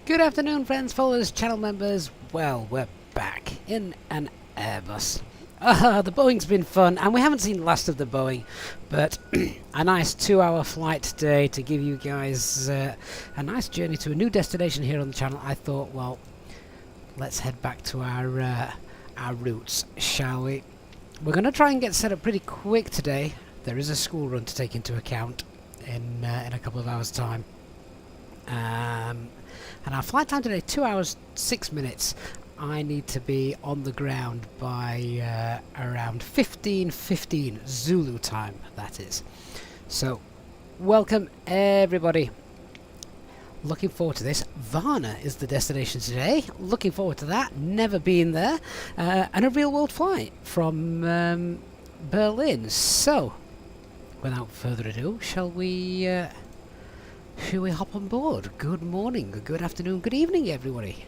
Good afternoon, friends, followers, channel members. Well, we're back in an Airbus. The Boeing's been fun, and we haven't seen the last of the Boeing, but a nice 2-hour flight today to give you guys a nice journey to a new destination here on the channel. I thought, well, let's head back to our roots, shall we? We're going to try and get set up pretty quick today. There is a school run to take into account in a couple of hours' time. And our flight time today, 2 hours, 6 minutes. I need to be on the ground by around 15:15 Zulu time, that is. So, welcome everybody. Looking forward to this. Varna is the destination today. Looking forward to that. Never been there. And a real world flight from Berlin. So, without further ado, shall we hop on board? Good morning, good afternoon, good evening, everybody.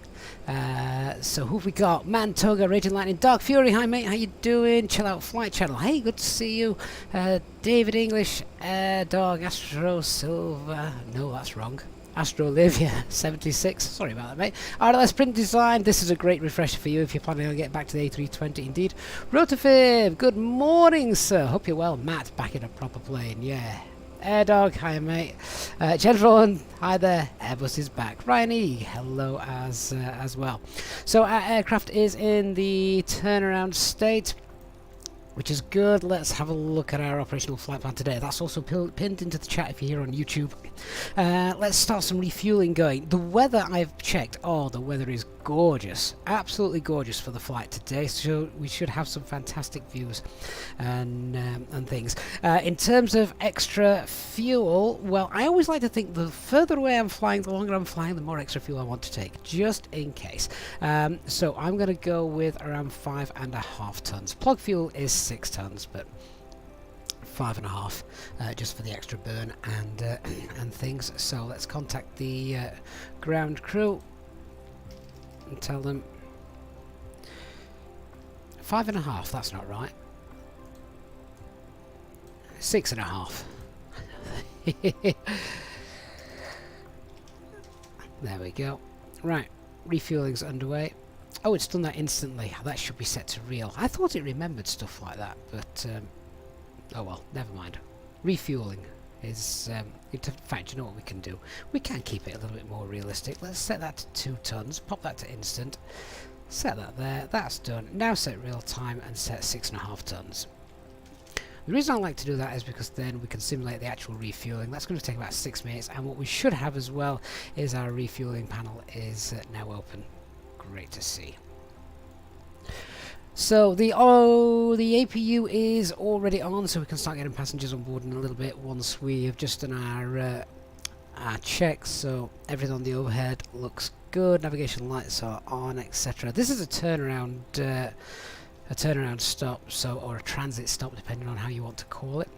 So who've we got? Mantoga, Raging Lightning, Dark Fury, hi mate, how you doing? Chill Out Flight Channel, hey, good to see you. David English, Dog, Astro Silver, no, that's wrong. Astro Olivia 76, sorry about that, mate. RLS Print Design, this is a great refresher for you if you're planning on getting back to the A320, indeed. Rotafib, good morning, sir. Hope you're well. Matt, back in a proper plane, yeah. Air Dog, hi mate. Jennifer, hi there. Airbus is back. Ryan E, hello as well. So our aircraft is in the turnaround state, which is good. Let's have a look at our operational flight plan today. That's also pinned into the chat if you're here on YouTube. Let's start some refueling going. The weather I've checked. Oh, the weather is gorgeous. Absolutely gorgeous for the flight today. So we should have some fantastic views and things. In terms of extra fuel, well, I always like to think the further away I'm flying, the longer I'm flying, the more extra fuel I want to take, just in case. So I'm going to go with around 5.5 tons. Plug fuel is 6 tons, but 5.5 just for the extra burn and things. So let's contact the ground crew and tell them 5.5. That's not right. 6.5. There we go. Right, refueling's underway. Oh, it's done that instantly. That should be set to real. I thought it remembered stuff like that, but oh well, never mind. Refueling is, in fact, you know what we can do? We can keep it a little bit more realistic. Let's set that to 2 tons, pop that to instant, set that there, that's done. Now set real time and set 6.5 tons. The reason I like to do that is because then we can simulate the actual refueling. That's going to take about 6 minutes, and what we should have as well is our refueling panel is now open. Great to see. So the APU is already on, so we can start getting passengers on board in a little bit once we have just done our checks. So everything on the overhead looks good. Navigation lights are on, etc. This is a turnaround stop, so, or a transit stop, depending on how you want to call it.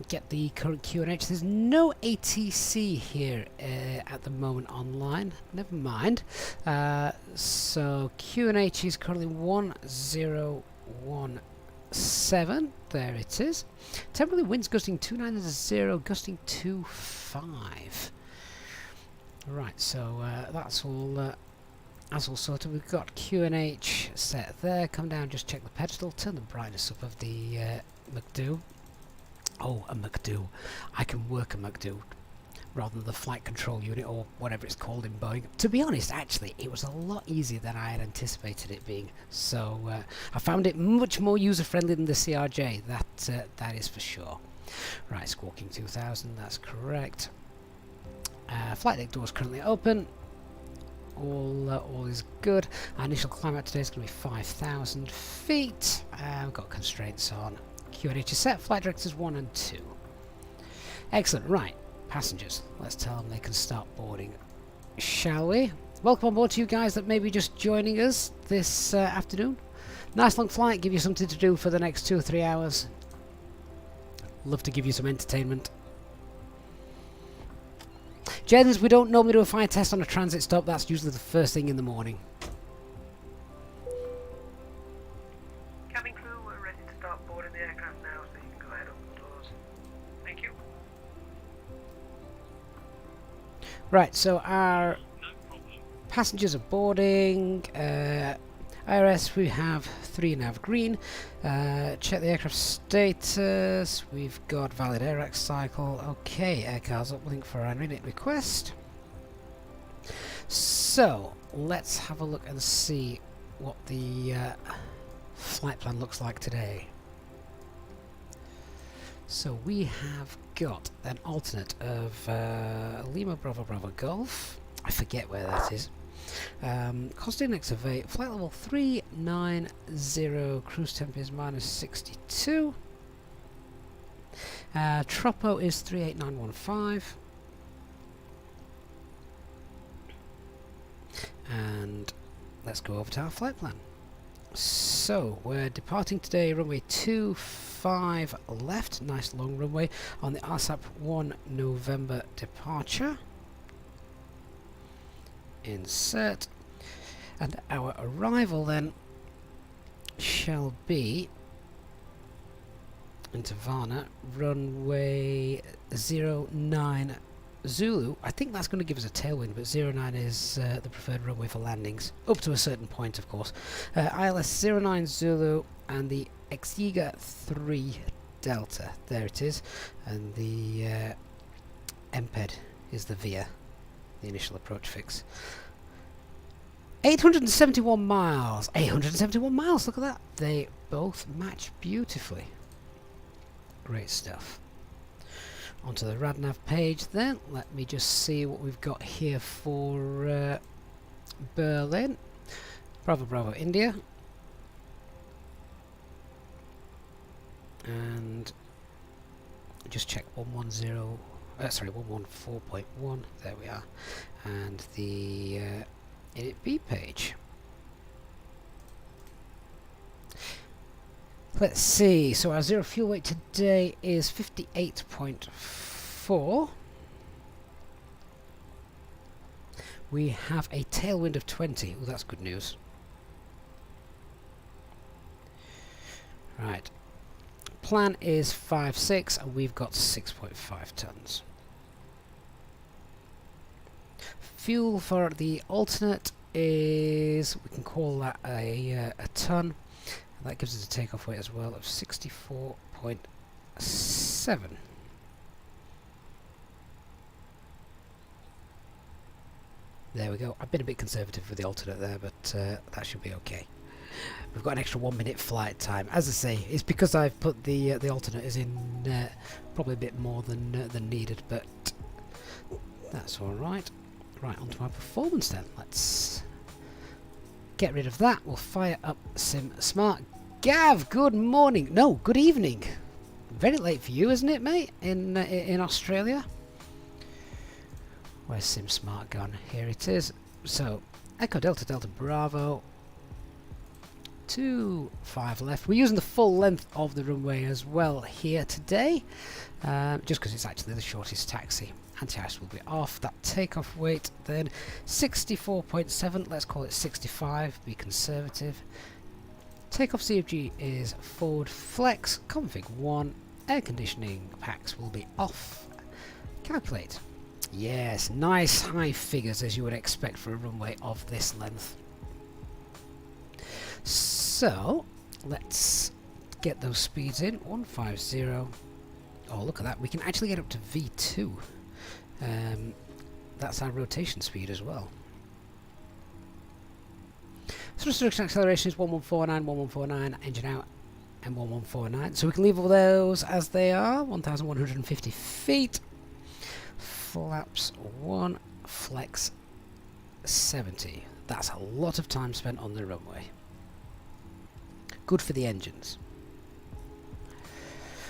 Get the current QNH. There's no ATC here at the moment online. Never mind. So QNH is currently 1017. There it is. Temporary winds gusting 290, gusting 25. Right. So that's all sorted. We've got QNH set there. Come down, just check the pedestal. Turn the brightness up of the McDo. Oh, a McDo. I can work a McDo rather than the flight control unit or whatever it's called in Boeing. To be honest, actually, it was a lot easier than I had anticipated it being. So I found it much more user-friendly than the CRJ. That is for sure. Right, Squawking 2000. That's correct. Flight deck door is currently open. All is good. Our initial climb out today is going to be 5,000 feet. We've got constraints on. QNH is set, flight directors 1 and 2. Excellent, right, passengers, let's tell them they can start boarding, shall we? Welcome on board to you guys that may be just joining us this afternoon. Nice long flight, give you something to do for the next 2 or 3 hours. Love to give you some entertainment. Jens, we don't normally do a fire test on a transit stop, that's usually the first thing in the morning. Right, so our passengers are boarding. IRS, we have 3 nav green. Check the aircraft status. We've got valid AirX cycle. Okay, aircars uplink for our minute request. So let's have a look and see what the flight plan looks like today. So we have got an alternate of Lima Bravo Bravo Golf. I forget where that is. Cost index of 8, flight level 390, cruise temp is -62. Tropo is 38915. And let's go over to our flight plan. So we're departing today runway 25 left, nice long runway on the RSAP 1 November departure. Insert, and our arrival then shall be into Varna, runway 09 Zulu. I think that's going to give us a tailwind, but 09 is the preferred runway for landings, up to a certain point of course. ILS 09 Zulu and the Exiga 3 Delta, there it is, and the MPED is the VIA, the initial approach fix. 871 miles. 871 miles, look at that. They both match beautifully. Great stuff. Onto the RadNav page then. Let me just see what we've got here for Berlin. Bravo Bravo India. And just check 114.1. There we are. And the Init B page. Let's see. So our zero fuel weight today is 58.4. We have a tailwind of 20. Oh, that's good news. Right. Plan is 5.6 and we've got 6.5 tons. Fuel for the alternate is, we can call that a ton. And that gives us a takeoff weight as well of 64.7. There we go. I've been a bit conservative with the alternate there, but that should be okay. We've got an extra 1 minute flight time. As I say, it's because I've put the alternate is in probably a bit more than needed, but that's all right. Right, onto our performance then. Let's get rid of that. We'll fire up Sim Smart. Gav, good morning. No, good evening. Very late for you, isn't it, mate? In Australia. Where's Sim Smart gone? Here it is. So, Echo Delta Delta Bravo. 25 left. We're using the full length of the runway as well here today, just because it's actually the shortest taxi. Anti-ice will be off. That takeoff weight then 64.7. Let's call it 65. Be conservative. Takeoff CFG is forward flex. Config 1. Air conditioning packs will be off. Calculate. Yes, nice high figures as you would expect for a runway of this length. So let's get those speeds in. 150. Oh, look at that. We can actually get up to V2. That's our rotation speed as well. Thrust reduction acceleration is 1149, 1149, engine out, and 1149. So we can leave all those as they are, 1,150 feet. Flaps 1, flex 70. That's a lot of time spent on the runway. Good for the engines.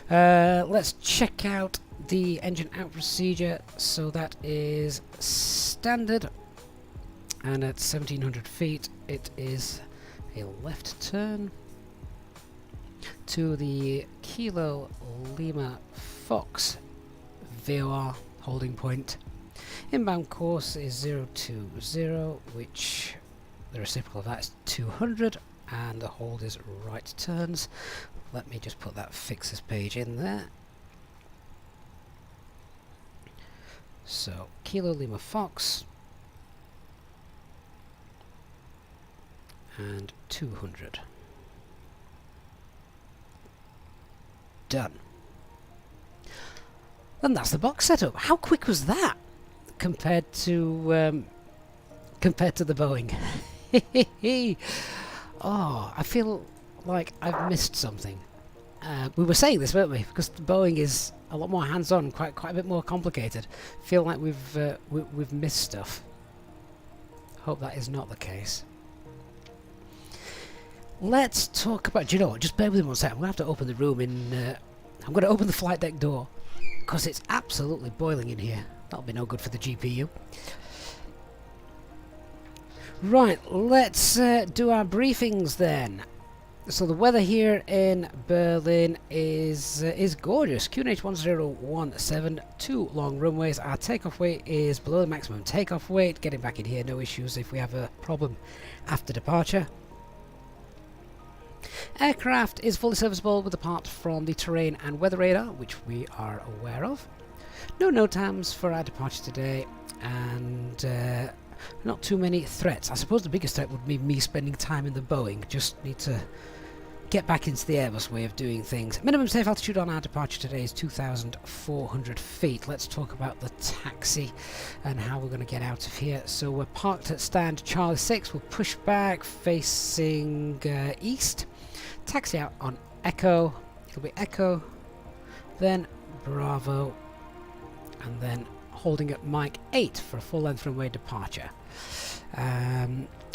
Let's check out the engine out procedure. So that is standard, and at 1700 feet it is a left turn to the Kilo Lima Fox VOR holding point. Inbound course is 020, which the reciprocal of that is 200, and the hold is right turns. Let me just put that fixes page in there. So, Kilo Lima Fox and 200. Done. And that's the box setup. How quick was that compared to the Boeing? Oh, I feel like I've missed something. We were saying this, weren't we? Because the Boeing is a lot more hands-on, quite a bit more complicated. Feel like we've missed stuff. Hope that is not the case. Let's talk about. Do you know what? Just bear with me 1 second. I'm gonna have to open the room in. I'm gonna open the flight deck door because it's absolutely boiling in here. That'll be no good for the GPU. Right, let's do our briefings then. So the weather here in Berlin is gorgeous. QNH 1017, 2 long runways. Our takeoff weight is below the maximum takeoff weight. Getting back in here, no issues if we have a problem after departure. Aircraft is fully serviceable with apart from the terrain and weather radar, which we are aware of. No NOTAMs for our departure today, and not too many threats. I suppose the biggest threat would be me spending time in the Boeing. Just need to get back into the Airbus way of doing things. Minimum safe altitude on our departure today is 2,400 feet. Let's talk about the taxi and how we're going to get out of here. So we're parked at stand Charlie 6. We'll push back facing east. Taxi out on Echo. It'll be Echo, then Bravo, and then holding at Mike 8 for a full length runway departure.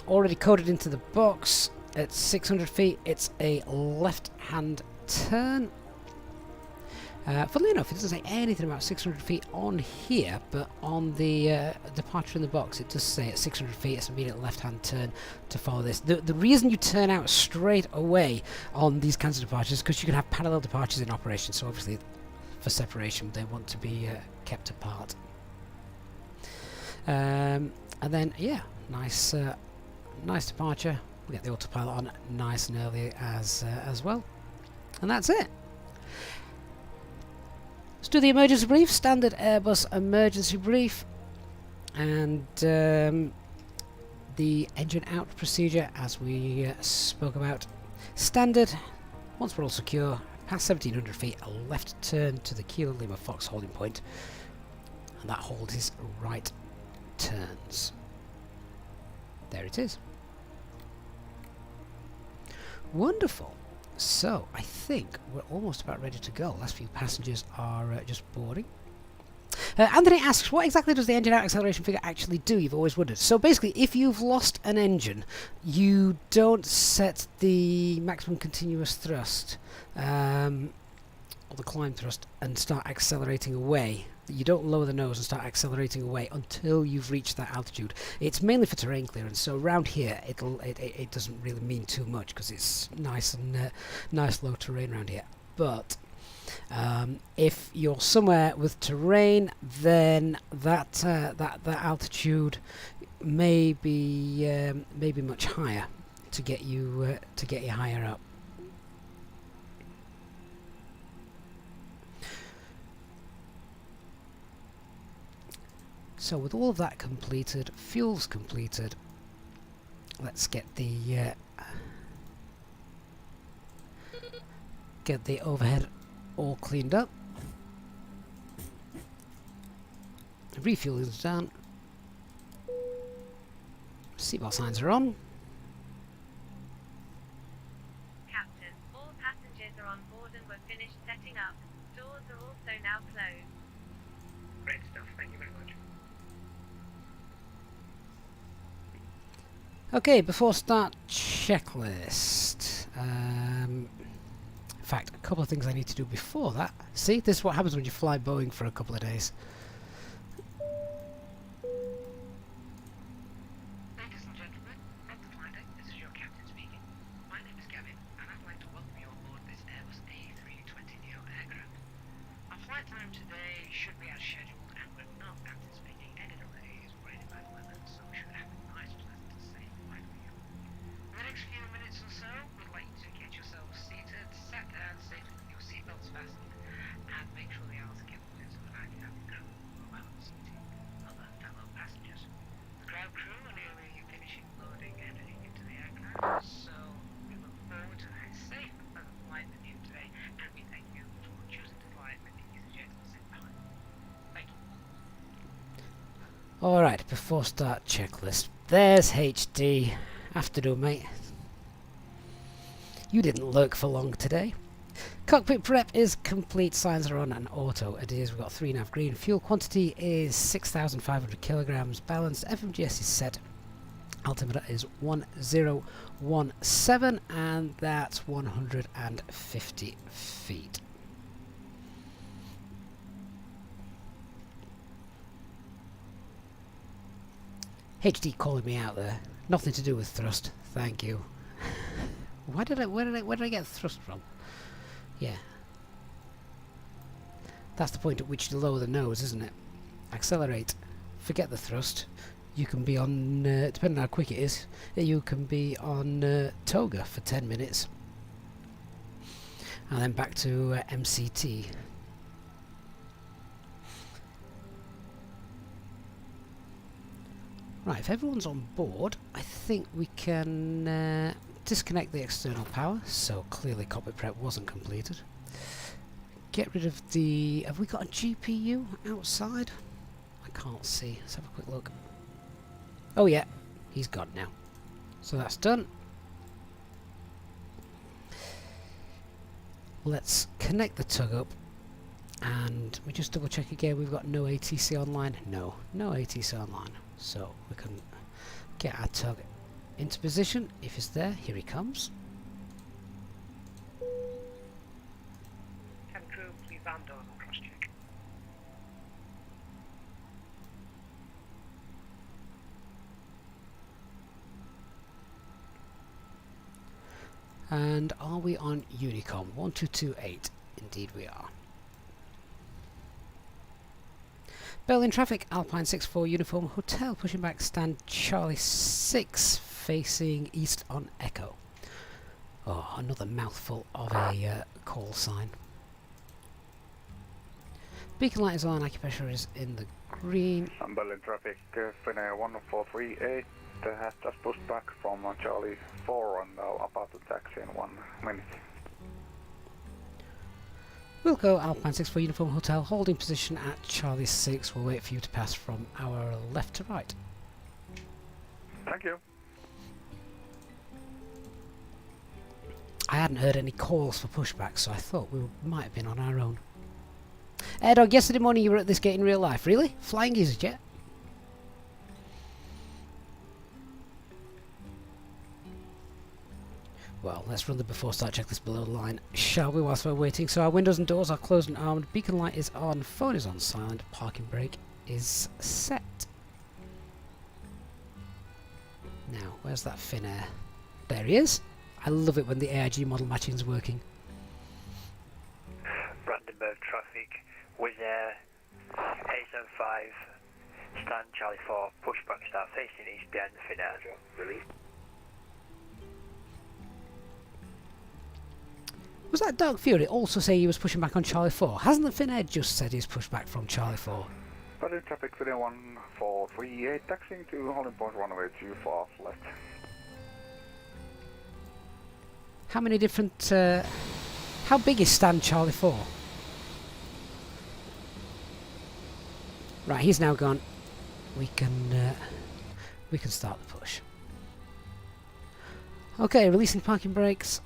Already coded into the box. At 600 feet, it's a left-hand turn. Funnily enough, it doesn't say anything about 600 feet on here, but on the departure in the box, it does say at 600 feet, it's an immediate left-hand turn to follow this. The reason you turn out straight away on these kinds of departures is because you can have parallel departures in operation, so obviously for separation they want to be kept apart. And then, yeah, nice departure. We get the autopilot on nice and early as well, and that's it. Let's do the emergency brief, standard Airbus emergency brief, and the engine out procedure as we spoke about. Standard, once we're all secure, past 1,700 feet, a left turn to the Kilo Lima Fox holding point, and that hold is right turns. There it is. Wonderful. So, I think we're almost about ready to go. Last few passengers are just boarding. Anthony asks, what exactly does the engine out acceleration figure actually do? You've always wondered. So basically, if you've lost an engine, you don't set the maximum continuous thrust, or the climb thrust, and start accelerating away. You don't lower the nose and start accelerating away until you've reached that altitude. It's mainly for terrain clearance, so around here it doesn't really mean too much because it's nice and nice low terrain around here. But if you're somewhere with terrain, then that altitude may be much higher to get you higher up. So with all of that completed, fuel's completed, let's get the overhead all cleaned up. Refueling is done. Seatbelt signs are on. Captain, all passengers are on board and we're finished setting up. Doors are also now closed. Great stuff, thank you very much. Okay, before start checklist. In fact, a couple of things I need to do before that. See, this is what happens when you fly Boeing for a couple of days. Ladies and gentlemen, at the flight deck, this is your captain speaking. My name is Gavin, and I'd like to welcome you on board this Airbus A320neo aircraft. Our flight time today should be as scheduled, and we're not anticipating any delays or any bad weather, so we should have a nice, pleasant, and safe flight for you. In the next few minutes or so, we'd like you to get yourselves seated, sat down safely with your seatbelts fastened, and make sure the aisles are kept clear so that I can have the crew around the seating. Alright, before start checklist. There's HD. Afternoon, mate. You didn't lurk for long today. Cockpit prep is complete, signs are on and auto. It is, we've got 3 nav green. Fuel quantity is 6,500 kilograms. Balance, FMGS is set. Altimeter is 1017 and that's 150 feet. HD calling me out there. Nothing to do with thrust. Thank you. Where did I get thrust from? Yeah. That's the point at which you lower the nose, isn't it? Accelerate. Forget the thrust. You can be on, depending on how quick it is, you can be on toga for 10 minutes. And then back to MCT. Right, if everyone's on board, I think we can disconnect the external power, so clearly cockpit prep wasn't completed. Get rid of the... have we got a GPU outside? I can't see. Let's have a quick look. Oh yeah, he's gone now. So that's done. Let's connect the tug up, and we just double check again. We've got no ATC online. No ATC online. So we can get our tug into position. If it's there, here he comes. Cabin crew, please arm doors and cross check. And are we on Unicom? 1228. Indeed we are. Berlin traffic, Alpine 64 uniform hotel, pushing back stand Charlie 6 facing east on Echo. Oh, another mouthful of a call sign. Beacon light is on, acupressure is in the green. Berlin traffic, Finnair 1438 has just pushed back from Charlie 4 and about to taxi in 1 minute. Wilco, Alpine 64 uniform hotel, holding position at Charlie 6. We'll wait for you to pass from our left to right. Thank you. I hadn't heard any calls for pushback, so I thought we might have been on our own. Dog, yesterday morning you were at this gate in real life. Really? Flying Easyjet? Well, let's run the before start checklist below the line, shall we, whilst we're waiting? So our windows and doors are closed and armed, beacon light is on, phone is on silent, parking brake is set. Now, where's that Finnair? There he is. I love it when the AIG model matching is working. Brandenburg traffic, Wizz Air, A75, stand Charlie 4, pushback start facing east behind the Finnair. Release. Was that Dark Fury also say he was pushing back on Charlie 4? Hasn't the Finnair just said he's pushed back from Charlie 4? Berlin traffic, Finnair 1438 taxiing to holding point runway 24 left. How many different... how big is stand Charlie 4? Right, he's now gone. We can start the push. Okay, releasing parking brakes.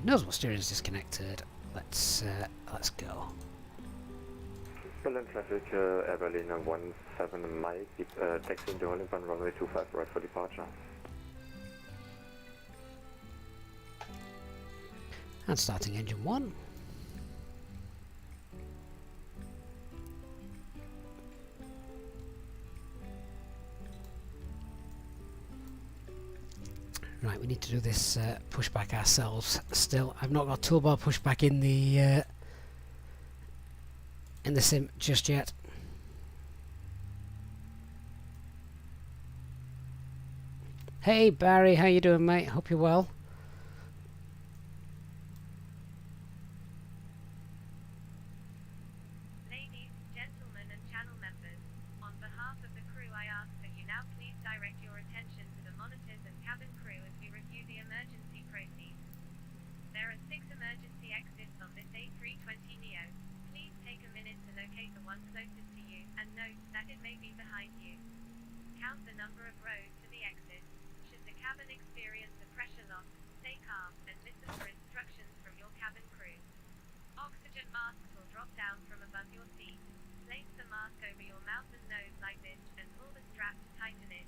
Nozzle steering is disconnected. Let's go. Berlin traffic, Air Berlin 17 Mike, taxiing to holding point runway 25 right for departure. And starting engine 1. Right, we need to do this pushback ourselves still. I've not got toolbar pushback in the sim just yet. Hey Barry, how you doing, mate? Hope you're well. Ladies, gentlemen and channel members, on behalf of the crew I ask that you now please direct your attention to the monitors and cabin crew as we review the emergency proceeds. There are 6 emergency exits on this A320neo. Please take a minute to locate the one closest to you and note that it may be behind you. Count the number of rows to the exit. Should the cabin experience a pressure loss, stay calm and listen for instructions from your cabin crew. Oxygen masks will drop down from above your seat. Place the mask over your mouth and nose like this and pull the strap to tighten it.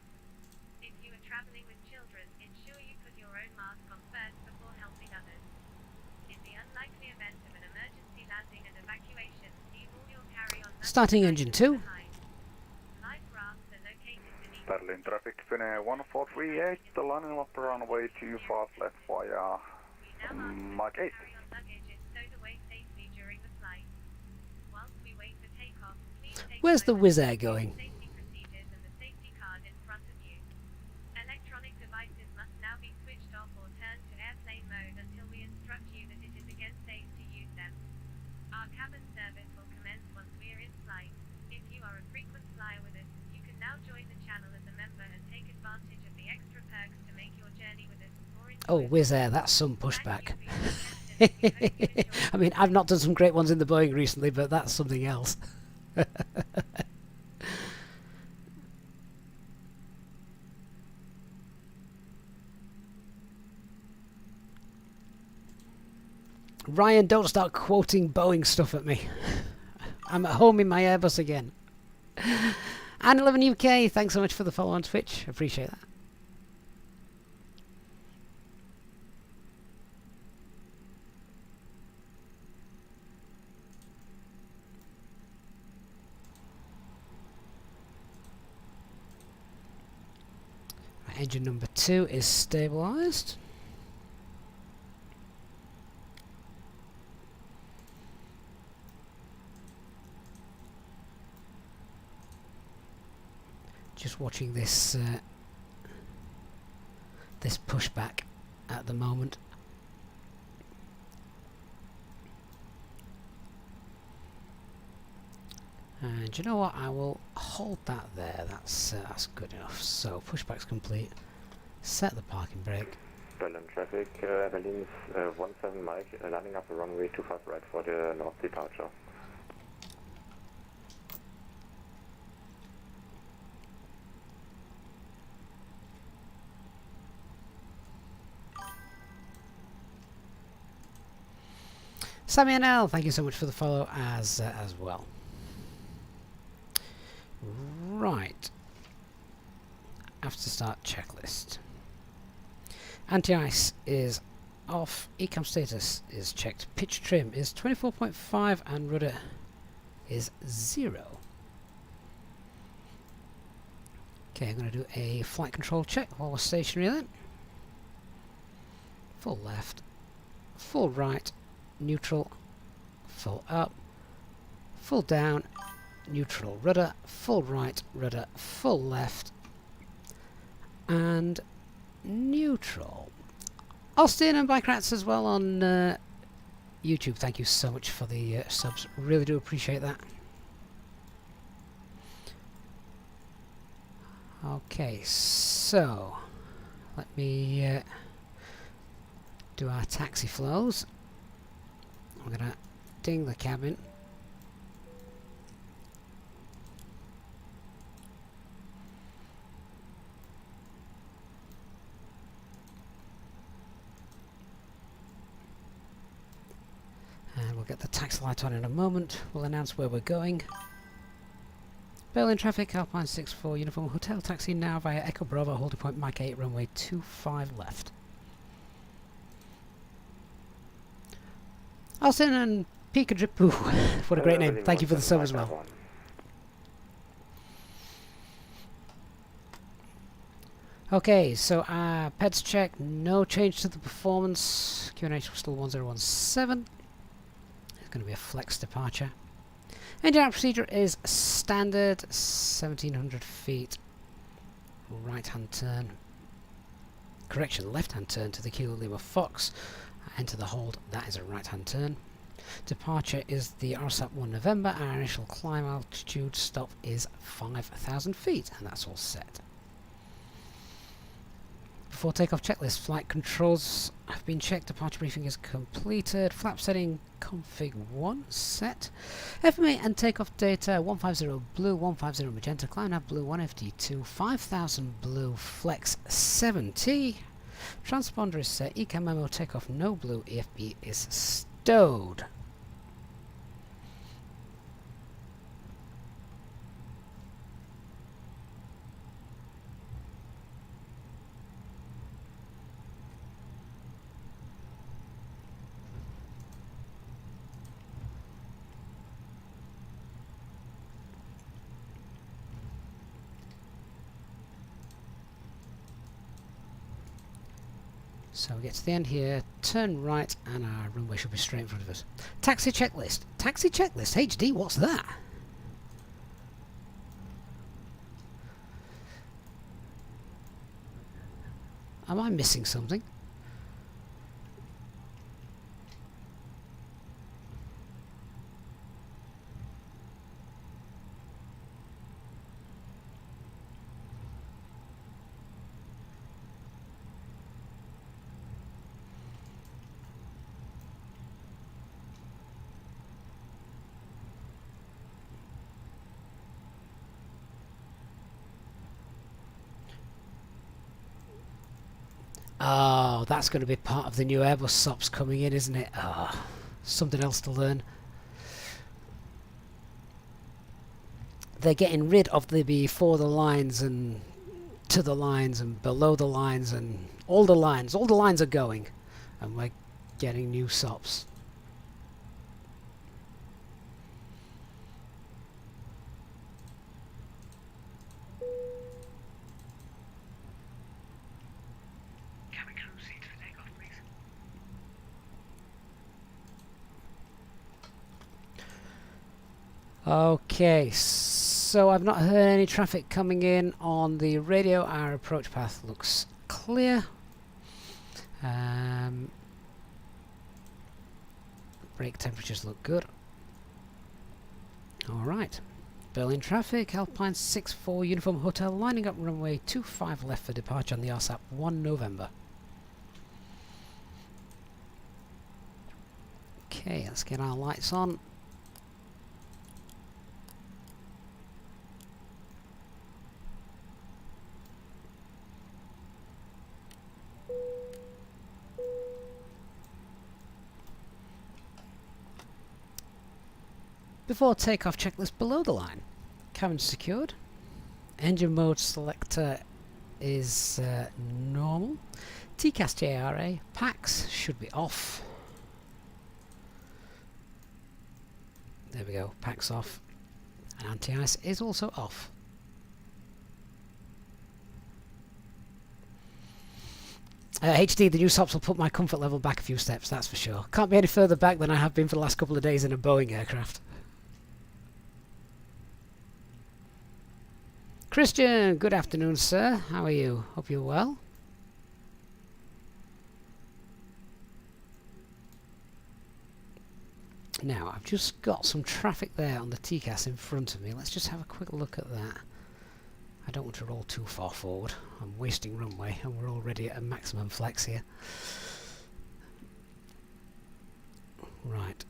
If you are traveling with children, ensure you put your own mask on first before helping others. In the unlikely event of an emergency landing and evacuation, leave all your carry-on Starting engine 2. behind. Life rafts are located beneath Berlin traffic, Finnair 1438, the landing up runway 25 left via Mach 8. carry-on luggage is stowed away safely during the flight. Whilst we wait for takeoff, please take Where's the note of Wizz Air going? safety procedures and the safety card in front of you. Electronic devices must now be switched off or turned to airplane mode until we instruct you that it is again safe to use them. Our cabin service will commence once we are in flight. If you are a frequent flyer with us, you can now join the channel as a member and take advantage of the extra perks to make your journey with us more enjoyable. Oh, Wizz Air, that's some pushback. Thank you for your attention. We hope you enjoyed I mean, I've not done some great ones in the Boeing recently, but that's something else. Ryan, don't start quoting Boeing stuff at me. I'm at home in my Airbus again. And 11 UK, thanks so much for the follow on Twitch. Appreciate that. Right, engine number 2 is stabilised. Just watching this this pushback at the moment. And you know what? I will hold that there. That's good enough. So pushback's complete. Set the parking brake. Berlin traffic, Berlin's 17 Mike, landing up the runway 25 right for the north departure. Sammy NL, thank you so much for the follow as well. Right. After start checklist. Anti-ice is off. Ecam status is checked. Pitch trim is 24.5 and rudder is 0. Okay, I'm going to do a flight control check while we're stationary then. Full left, full right, neutral, full up, full down, neutral rudder, full right rudder, full left, and neutral. Austin and Bike Rats as well on YouTube. Thank you so much for the subs. Really do appreciate that. Okay, so let me do our taxi flows. I'm gonna ding the cabin. And we'll get the taxi light on in a moment. We'll announce where we're going. Berlin traffic, Alpine 64, Uniform Hotel taxi now via Echo Bravo, holding point Mike 8, runway 25 left. Austin and Peekadrippoo, what a great name. Thank you for the sub as well. Okay, so PEDS check, no change to the performance. QNH still 1017. It's going to be a flex departure. Engine out procedure is standard, 1700 feet. Right hand turn. Correction, left hand turn to the Kilo Lima Fox. Enter the hold, that is a right hand turn. Departure is the RSAP 1 November. Our initial climb altitude stop is 5,000 feet, and that's all set. Before takeoff checklist, flight controls have been checked, departure briefing is completed, flap setting config 1 set, FMA and takeoff data 150 blue, 150 magenta, climb nav blue, 1FD2, 5000 blue, flex 7T, transponder is set, ECAM memo takeoff no blue, EFB is stowed. So we get to the end here, turn right, and our runway should be straight in front of us. Taxi checklist. Taxi checklist. HD, what's that? Am I missing something? Oh, that's going to be part of the new Airbus SOPs coming in, isn't it? Oh, something else to learn. They're getting rid of the before the lines and to the lines and below the lines and all the lines. All the lines are going, and we're getting new SOPs. Okay, so I've not heard any traffic coming in on the radio. Our approach path looks clear. Brake temperatures look good. Alright, Berlin traffic, Alpine 64 Uniform Hotel lining up runway 25 left for departure on the RSAP 1 November. Okay, let's get our lights on. Before takeoff checklist below the line. Cabin secured. Engine mode selector is normal. TCAS JRA. PAX should be off. There we go. PAX off. And anti-ice is also off. HD, the new SOPs will put my comfort level back a few steps, that's for sure. Can't be any further back than I have been for the last couple of days in a Boeing aircraft. Christian, good afternoon, sir. How are you? Hope you're well. Now, I've just got some traffic there on the TCAS in front of me. Let's just have a quick look at that. I don't want to roll too far forward. I'm wasting runway, and we're already at a maximum flex here. Right.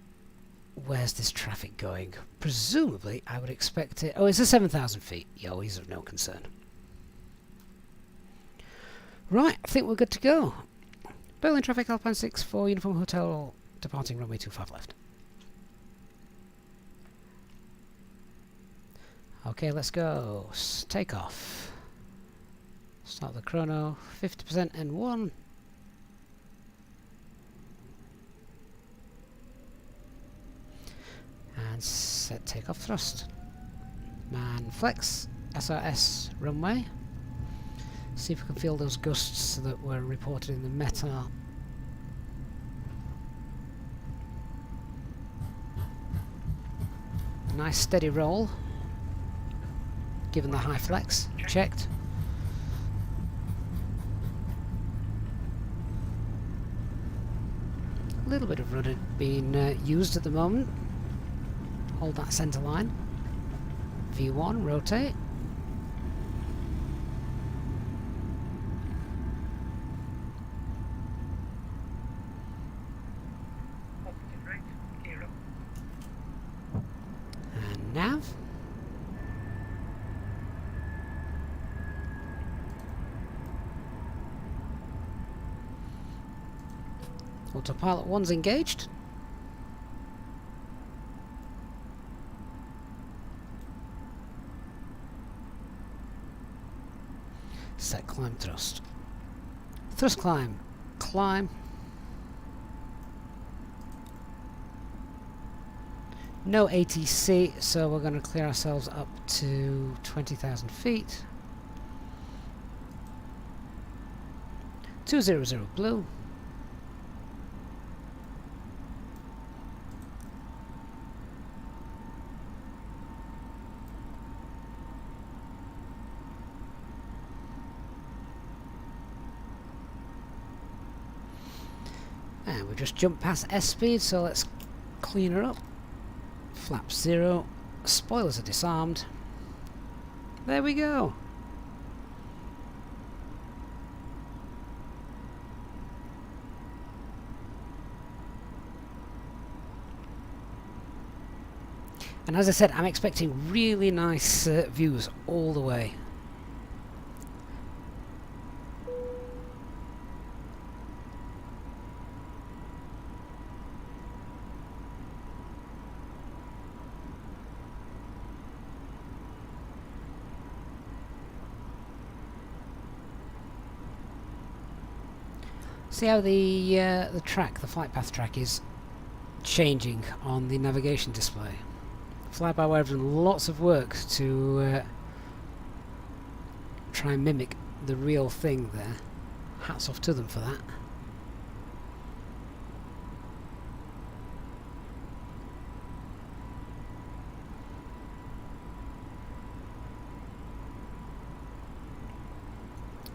Where's this traffic going? Presumably, I would expect it... Oh, it's a 7,000 feet. Yo, he's of no concern. Right, I think we're good to go. Berlin traffic, Alpine 64, Uniform Hotel, departing runway 25 left. Okay, let's go. Take off. Start the chrono. 50% N1. And set takeoff thrust. Man flex. SRS runway. See if we can feel those gusts that were reported in the META. Nice steady roll. Given the high flex. Checked. A little bit of rudder being used at the moment. Hold that centre line. V1, rotate. Autopilot 1's engaged. Set climb thrust. Thrust climb. Climb. No ATC, so we're going to clear ourselves up to 20,000 feet. 200 blue. And we just jumped past S speed, so let's clean her up. Flap 0. Spoilers are disarmed. There we go. And as I said, I'm expecting really nice views all the way. See how the track, the flight path track, is changing on the navigation display. FlyByWire have done lots of work to try and mimic the real thing there. Hats off to them for that.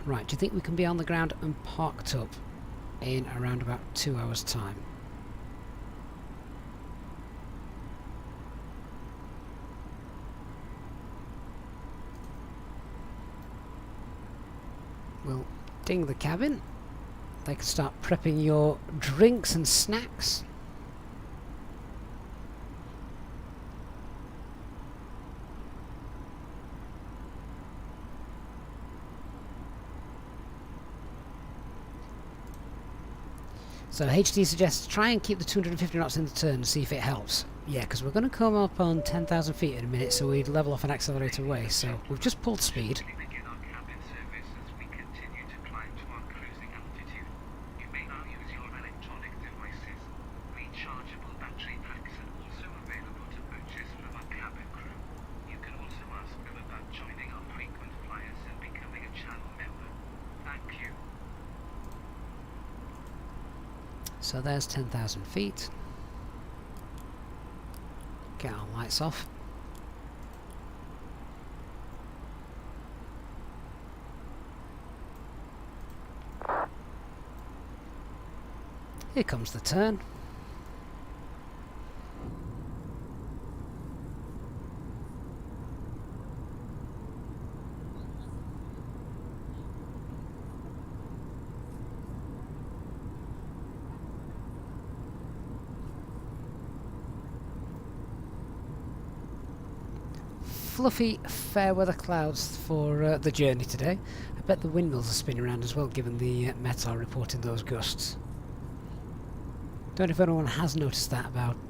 Right, do you think we can be on the ground and parked up in around about 2 hours' time? We'll ding the cabin. They can start prepping your drinks and snacks. So HD suggests try and keep the 250 knots in the turn and see if it helps. Yeah, because we're going to come up on 10,000 feet in a minute, so we'd level off and accelerate away. So we've just pulled speed. Begin our cabin service as we continue to climb to our cruising altitude. You may now use your electronic devices. Rechargeable battery packs are also available to purchase from our cabin crew. You can also ask them about joining our frequent flyers and becoming a channel member. Thank you. So there's 10,000 feet. Get our lights off. Here comes the turn. Fluffy fair weather clouds for the journey today. I bet the windmills are spinning around as well, given the Met are reporting those gusts. Don't know if anyone has noticed that about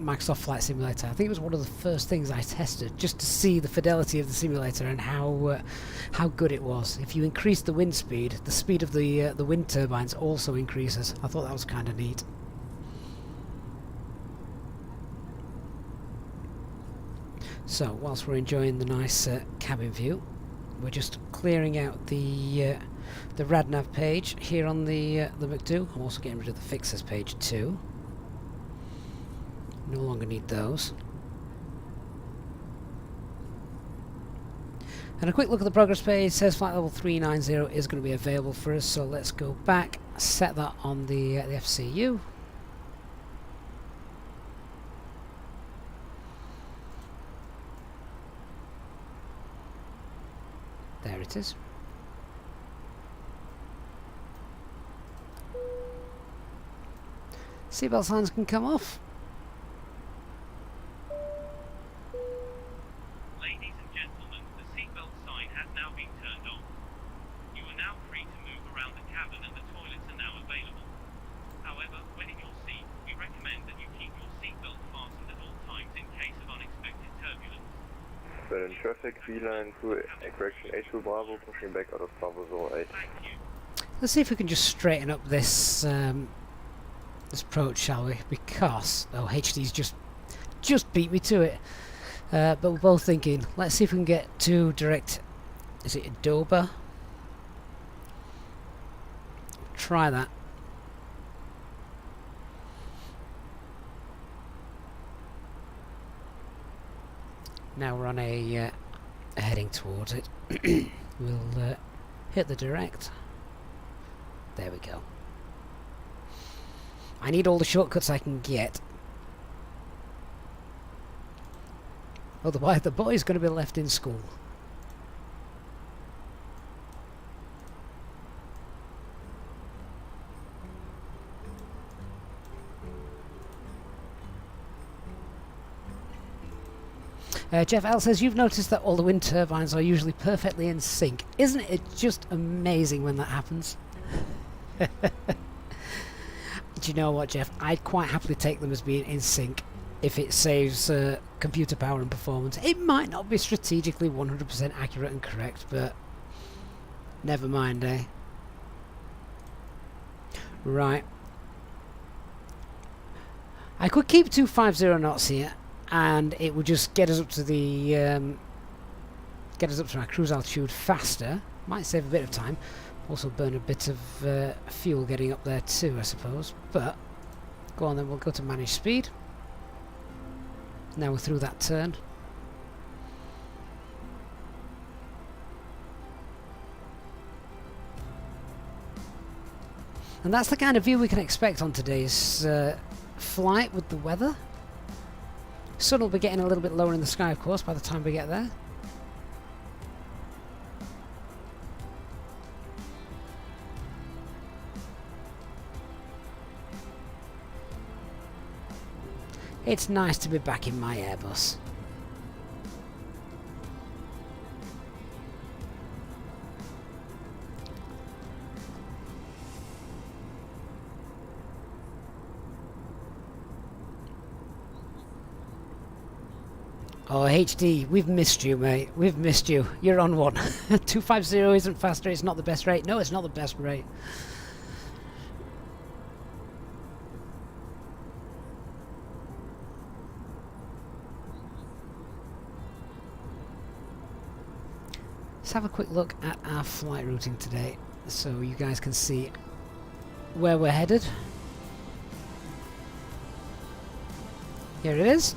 Microsoft Flight Simulator. I think it was one of the first things I tested, just to see the fidelity of the simulator and how good it was. If you increase the wind speed, the speed of the wind turbines also increases. I thought that was kind of neat. So, whilst we're enjoying the nice cabin view, we're just clearing out the RadNav page here on the McDo. I'm also getting rid of the fixers page too. No longer need those. And a quick look at the progress page says flight level 390 is going to be available for us, so let's go back, set that on the FCU. There it is. Seatbelt signs can come off. Ladies and gentlemen, the seatbelt sign has now been turned on. You are now free to move around the cabin and the toilets are now available. However, traffic, V-line to correction A2 Bravo, pushing back out of Bravo 08. Thank you. Let's see if we can just straighten up this this approach, shall we? Because HD's just beat me to it. But we're both thinking, let's see if we can get to direct. Is it Dober? Try that. Now we're on a heading towards it. We'll hit the direct. There we go. I need all the shortcuts I can get. Otherwise the boy's going to be left in school. Jeff L says, you've noticed that all the wind turbines are usually perfectly in sync. Isn't it just amazing when that happens? Do you know what, Jeff? I'd quite happily take them as being in sync if it saves computer power and performance. It might not be strategically 100% accurate and correct, but never mind, eh? Right. I could keep 250 knots here, and it would just get us up to the get us up to our cruise altitude faster. Might save a bit of time. Also burn a bit of fuel getting up there too, I suppose. But go on then, we'll go to manage speed. Now we're through that turn. And that's the kind of view we can expect on today's flight with the weather. Sun will be getting a little bit lower in the sky, of course, by the time we get there. It's nice to be back in my Airbus. Oh, HD, we've missed you, mate. We've missed you. You're on one. 250 isn't faster. It's not the best rate. No, it's not the best rate. Let's have a quick look at our flight routing today so you guys can see where we're headed. Here it is.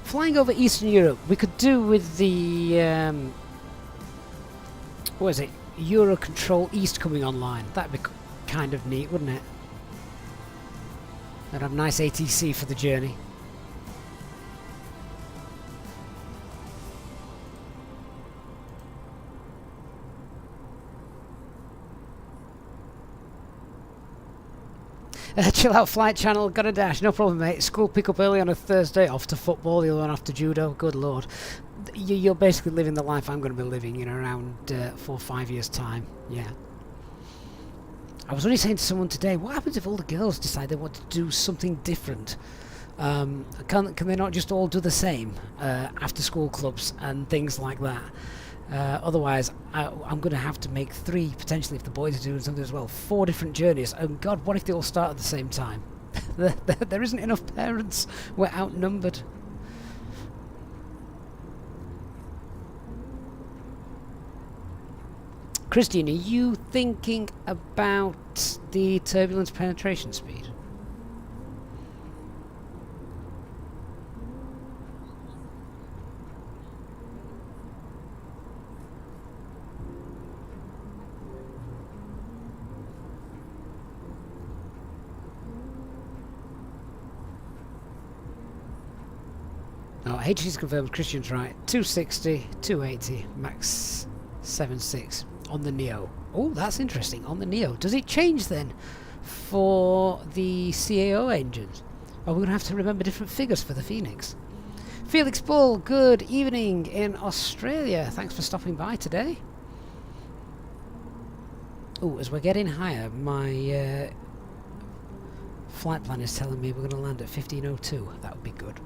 Flying over Eastern Europe, we could do with the what is it? Eurocontrol East coming online. That'd be kind of neat, wouldn't it? That'd have nice ATC for the journey. Chill out flight channel, got a dash, no problem mate. School pick up early on a Thursday, off to football, the other one off to judo, good lord. You're basically living the life I'm going to be living in around 4 or 5 years time, yeah. I was only saying to someone today, what happens if all the girls decide they want to do something different? Can they not just all do the same after school clubs and things like that? Otherwise, I'm going to have to make 3, potentially if the boys are doing something as well, 4 different journeys. Oh God, what if they all start at the same time? There isn't enough parents. We're outnumbered. Christian, are you thinking about the turbulence penetration speed? No, HG's confirmed, Christian's right. 260, 280, max 76 on the Neo. Oh, that's interesting, on the Neo. Does it change then for the CAO engines? Or we're going to have to remember different figures for the Phoenix. Felix Bull, good evening in Australia. Thanks for stopping by today. Oh, as we're getting higher, my flight plan is telling me we're going to land at 1502. That would be good.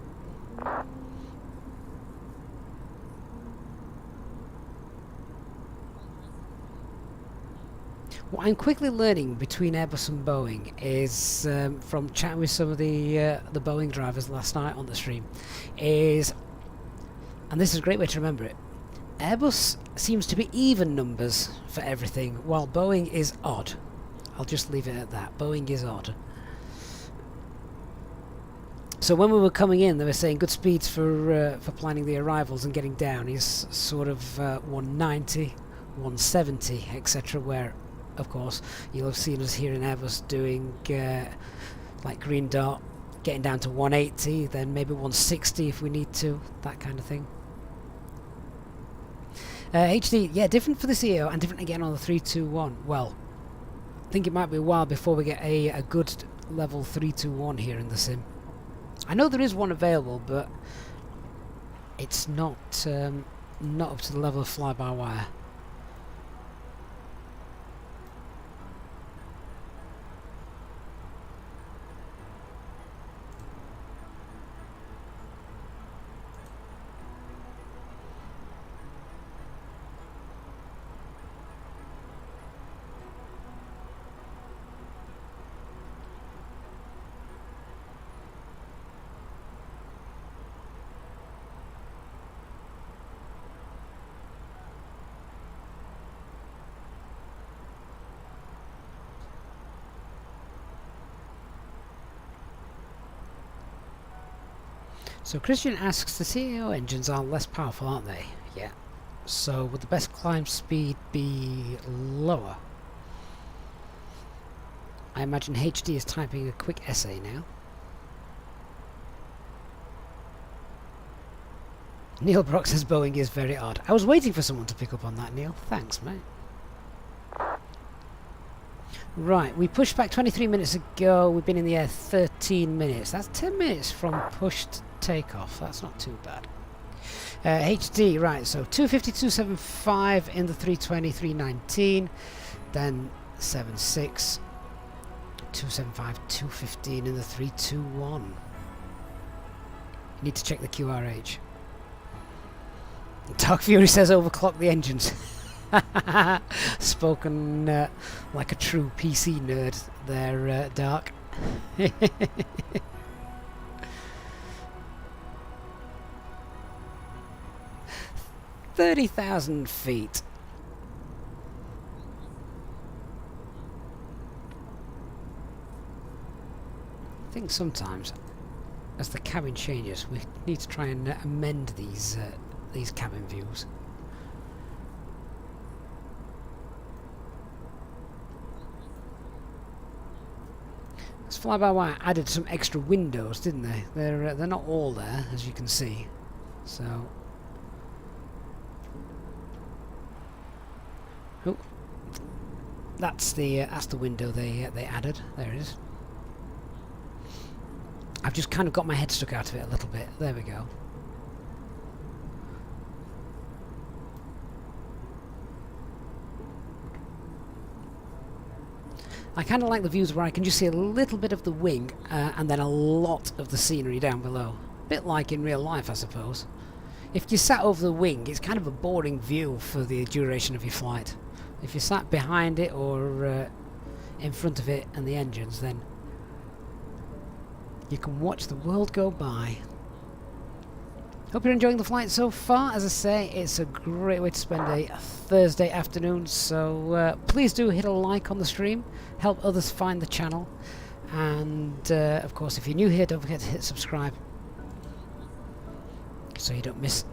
What I'm quickly learning between Airbus and Boeing is, from chatting with some of the Boeing drivers last night on the stream, is, and this is a great way to remember it, Airbus seems to be even numbers for everything, while Boeing is odd. I'll just leave it at that. Boeing is odd. So when we were coming in, they were saying good speeds for planning the arrivals and getting down is sort of 190, 170, etc. Where, of course, you'll have seen us here in Airbus doing like green dot, getting down to 180, then maybe 160 if we need to, that kind of thing. HD, yeah, different for the CEO and different again on the 321. Well, I think it might be a while before we get a good level 321 here in the sim. I know there is one available, but it's not up to the level of fly-by-wire. So Christian asks, the CEO engines are less powerful, aren't they? Yeah. So would the best climb speed be lower? I imagine HD is typing a quick essay now. Neil Brock says Boeing is very odd. I was waiting for someone to pick up on that, Neil. Thanks, mate. Right, we pushed back 23 minutes ago. We've been in the air 13 minutes. That's 10 minutes from push to takeoff. That's not too bad. HD, right, so 250, 275 in the 320, 319. Then 76, 275, 215 in the 321. You need to check the QRH. Dark Fury says overclock the engines. Spoken like a true PC nerd there, Dark. 30,000 feet. I think sometimes, as the cabin changes, we need to try and amend these cabin views. This fly-by-wire added some extra windows, didn't they? They're not all there, as you can see. So, oh, that's the window they added. There it is. I've just kind of got my head stuck out of it a little bit. There we go. I kind of like the views where I can just see a little bit of the wing and then a lot of the scenery down below. A bit like in real life, I suppose. If you sat over the wing, it's kind of a boring view for the duration of your flight. If you sat behind it or in front of it and the engines, then you can watch the world go by. Hope you're enjoying the flight so far. As I say, it's a great way to spend a Thursday afternoon, so please do hit a like on the stream, help others find the channel, and of course if you're new here, don't forget to hit subscribe so you don't miss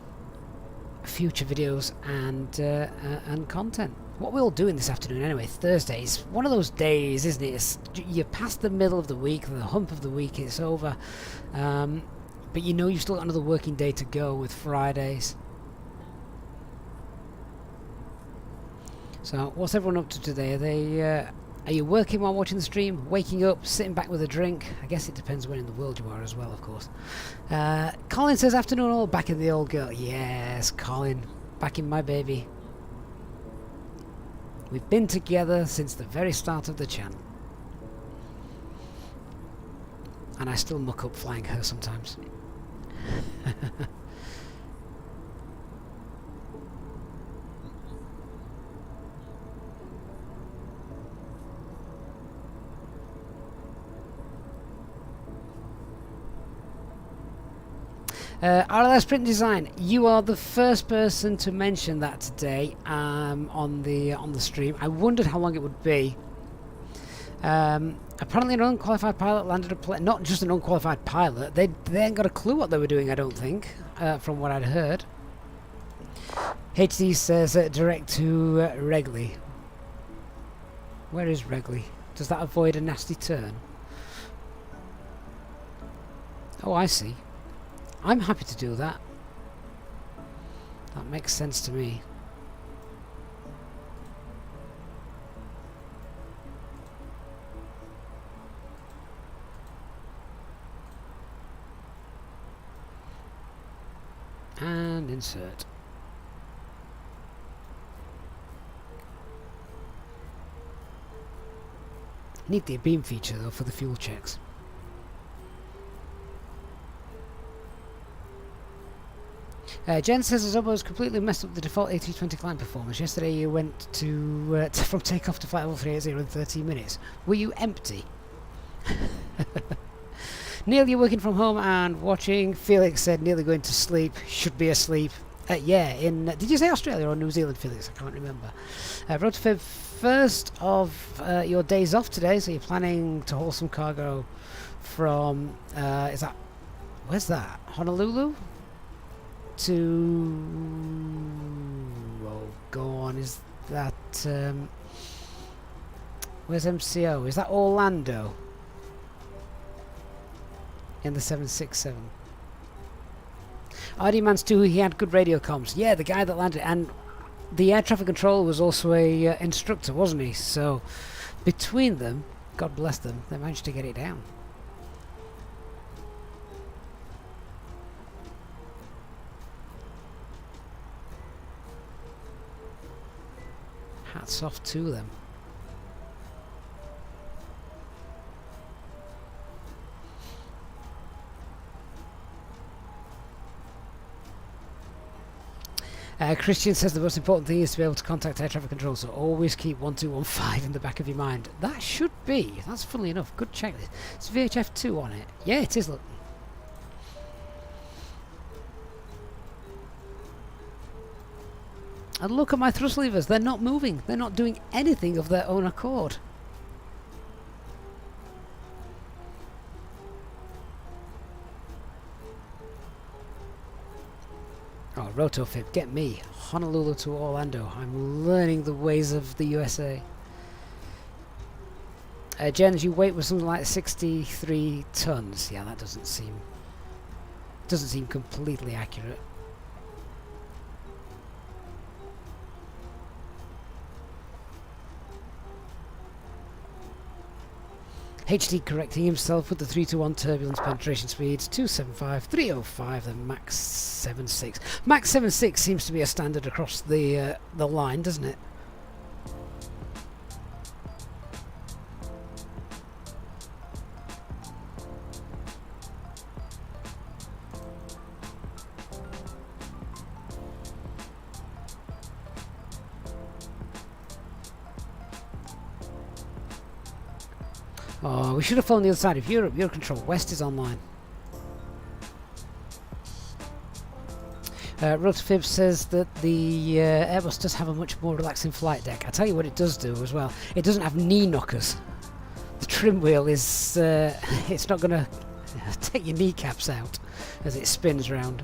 future videos and content. What we'll do in this afternoon anyway, Thursday, is one of those days, isn't it? You're past the middle of the week, the hump of the week, it's over. But you know you've still got another working day to go with Fridays. So what's everyone up to today? Are you working while watching the stream? Waking up? Sitting back with a drink? I guess it depends where in the world you are as well, of course. Colin says, afternoon all, back in the old girl. Yes, Colin. Back in my baby. We've been together since the very start of the channel. And I still muck up flying her sometimes. RLS Print Design, you are the first person to mention that today on the stream. I wondered how long it would be. Apparently an unqualified pilot landed a plane. Not just an unqualified pilot, they ain't got a clue what they were doing, I don't think, from what I'd heard. HD says direct to Wrigley. Where is Wrigley? Does that avoid a nasty turn? Oh, I see. I'm happy to do that. That makes sense to me. And insert. Need the beam feature though for the fuel checks. Jen says Azobo has completely messed up the default A320 climb performance. Yesterday you went to from takeoff to flight level 380 in 13 minutes. Were you empty? Neil, you're working from home and watching. Felix said nearly going to sleep. Should be asleep. Yeah, in did you say Australia or New Zealand, Felix? I can't remember. Rotofib, first of your days off today, so you're planning to haul some cargo from is that where's that? Honolulu? To oh go on, is that where's MCO? Is that Orlando in the 767? RD Mans 2, he had good radio comms. Yeah, the guy that landed, and the air traffic controller was also a instructor, wasn't he? So between them, God bless them, they managed to get it down. Hats off to them. Christian says the most important thing is to be able to contact air traffic control, so always keep 1215 in the back of your mind. That should be. That's funnily enough. Good checklist. It's VHF2 on it. Yeah, it is. Look. And look at my thrust levers. They're not moving. They're not doing anything of their own accord. Oh, Rotofib, get me. Honolulu to Orlando. I'm learning the ways of the USA. Jen, you weight was something like 63 tons. Yeah, that doesn't seem completely accurate. HD correcting himself with the 321 turbulence penetration speeds, 275, 305, and Max 76. Max 76 seems to be a standard across the line, doesn't it? Oh, we should have flown the other side of Europe. Eurocontrol West is online. Rotofib says that the Airbus does have a much more relaxing flight deck. I tell you what it does do as well. It doesn't have knee knockers. The trim wheel is it's not going to take your kneecaps out as it spins round.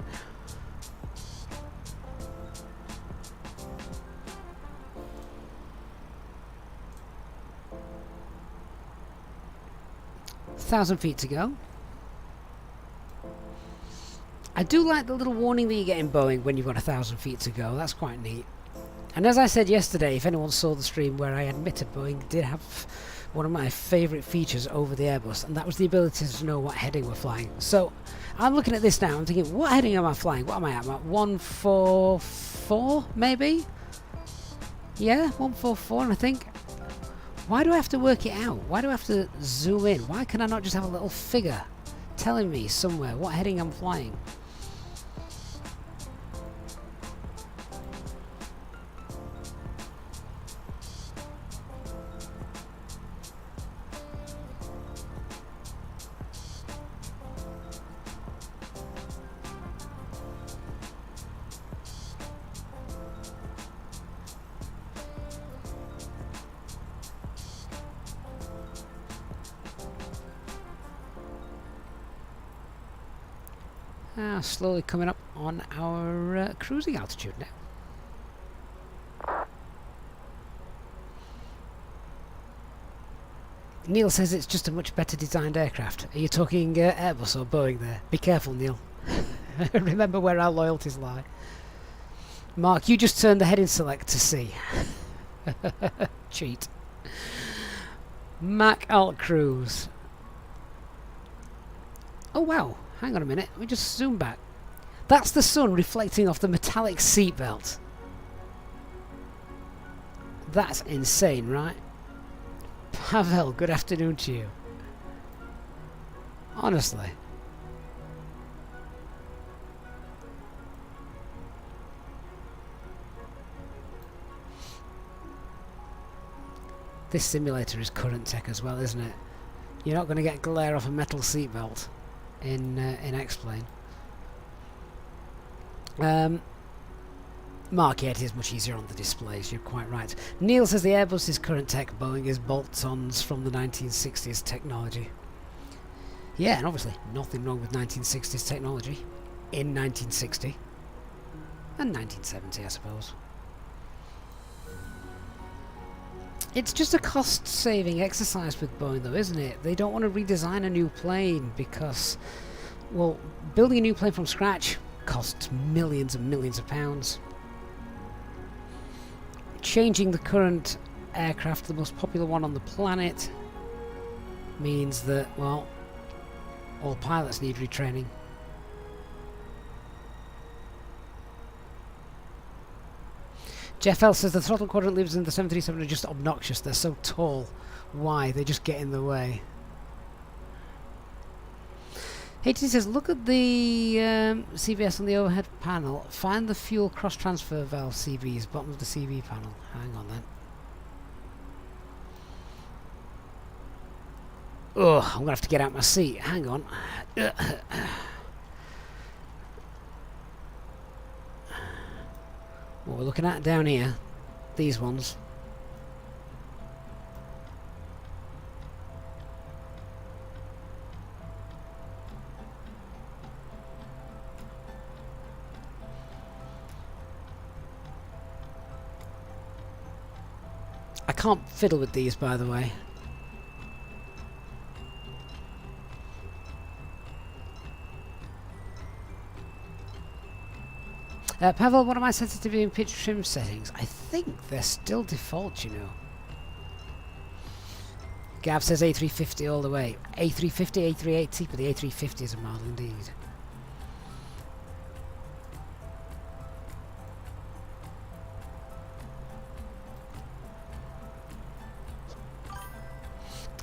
Thousand feet to go. I do like the little warning that you get in Boeing when you've got 1,000 feet to go. That's quite neat. And as I said yesterday, if anyone saw the stream where I admitted Boeing did have one of my favourite features over the Airbus, and that was the ability to know what heading we're flying. So I'm looking at this now, I'm thinking, what heading am I flying? What am I at? I'm at 144 maybe? Yeah, 144, I think. Why do I have to work it out? Why do I have to zoom in? Why can I not just have a little figure telling me somewhere what heading I'm flying? Slowly coming up on our cruising altitude now. Neil says it's just a much better designed aircraft. Are you talking Airbus or Boeing there? Be careful, Neil. Remember where our loyalties lie. Mark, you just turned the heading select to C. Cheat. Mac Alt Cruise. Oh wow. Hang on a minute, let me just zoom back. That's the sun reflecting off the metallic seatbelt. That's insane, right? Pavel, good afternoon to you. Honestly. This simulator is current tech as well, isn't it? You're not going to get glare off a metal seatbelt in X-Plane. Mark, yeah, it is much easier on the displays, you're quite right. Neil says the Airbus is current tech, Boeing is bolt-ons from the 1960s technology. Yeah, and obviously nothing wrong with 1960s technology in 1960 and 1970, I suppose. It's just a cost-saving exercise with Boeing, though, isn't it? They don't want to redesign a new plane because, well, building a new plane from scratch costs millions and millions of pounds. Changing the current aircraft, the most popular one on the planet, means that, well, all pilots need retraining. Jeff L says the throttle quadrant lives in the 737 are just obnoxious. They're so tall. Why? They just get in the way. HT says, look at the CVS on the overhead panel. Find the fuel cross transfer valve CVs, bottom of the CV panel. Hang on then. Oh, I'm going to have to get out my seat. Hang on. What we're looking at down here, these ones. I can't fiddle with these, by the way. Pavel, what are my sensitivity and pitch trim settings? I think they're still default, you know. Gav says A350 all the way. A350, A380, but the A350 is a model indeed.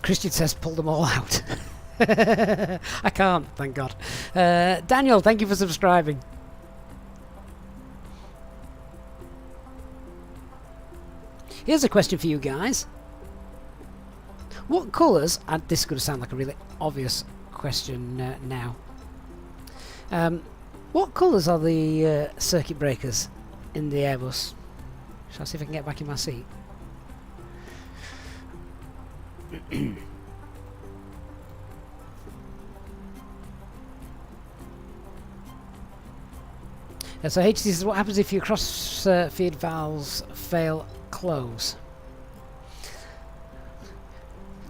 Christian says pull them all out. I can't, thank God. Daniel, thank you for subscribing. Here's a question for you guys. What colours, and this is going to sound like a really obvious question now. What colours are the circuit breakers in the Airbus? Shall I see if I can get back in my seat? So HT says, what happens if your cross-feed valves fail close?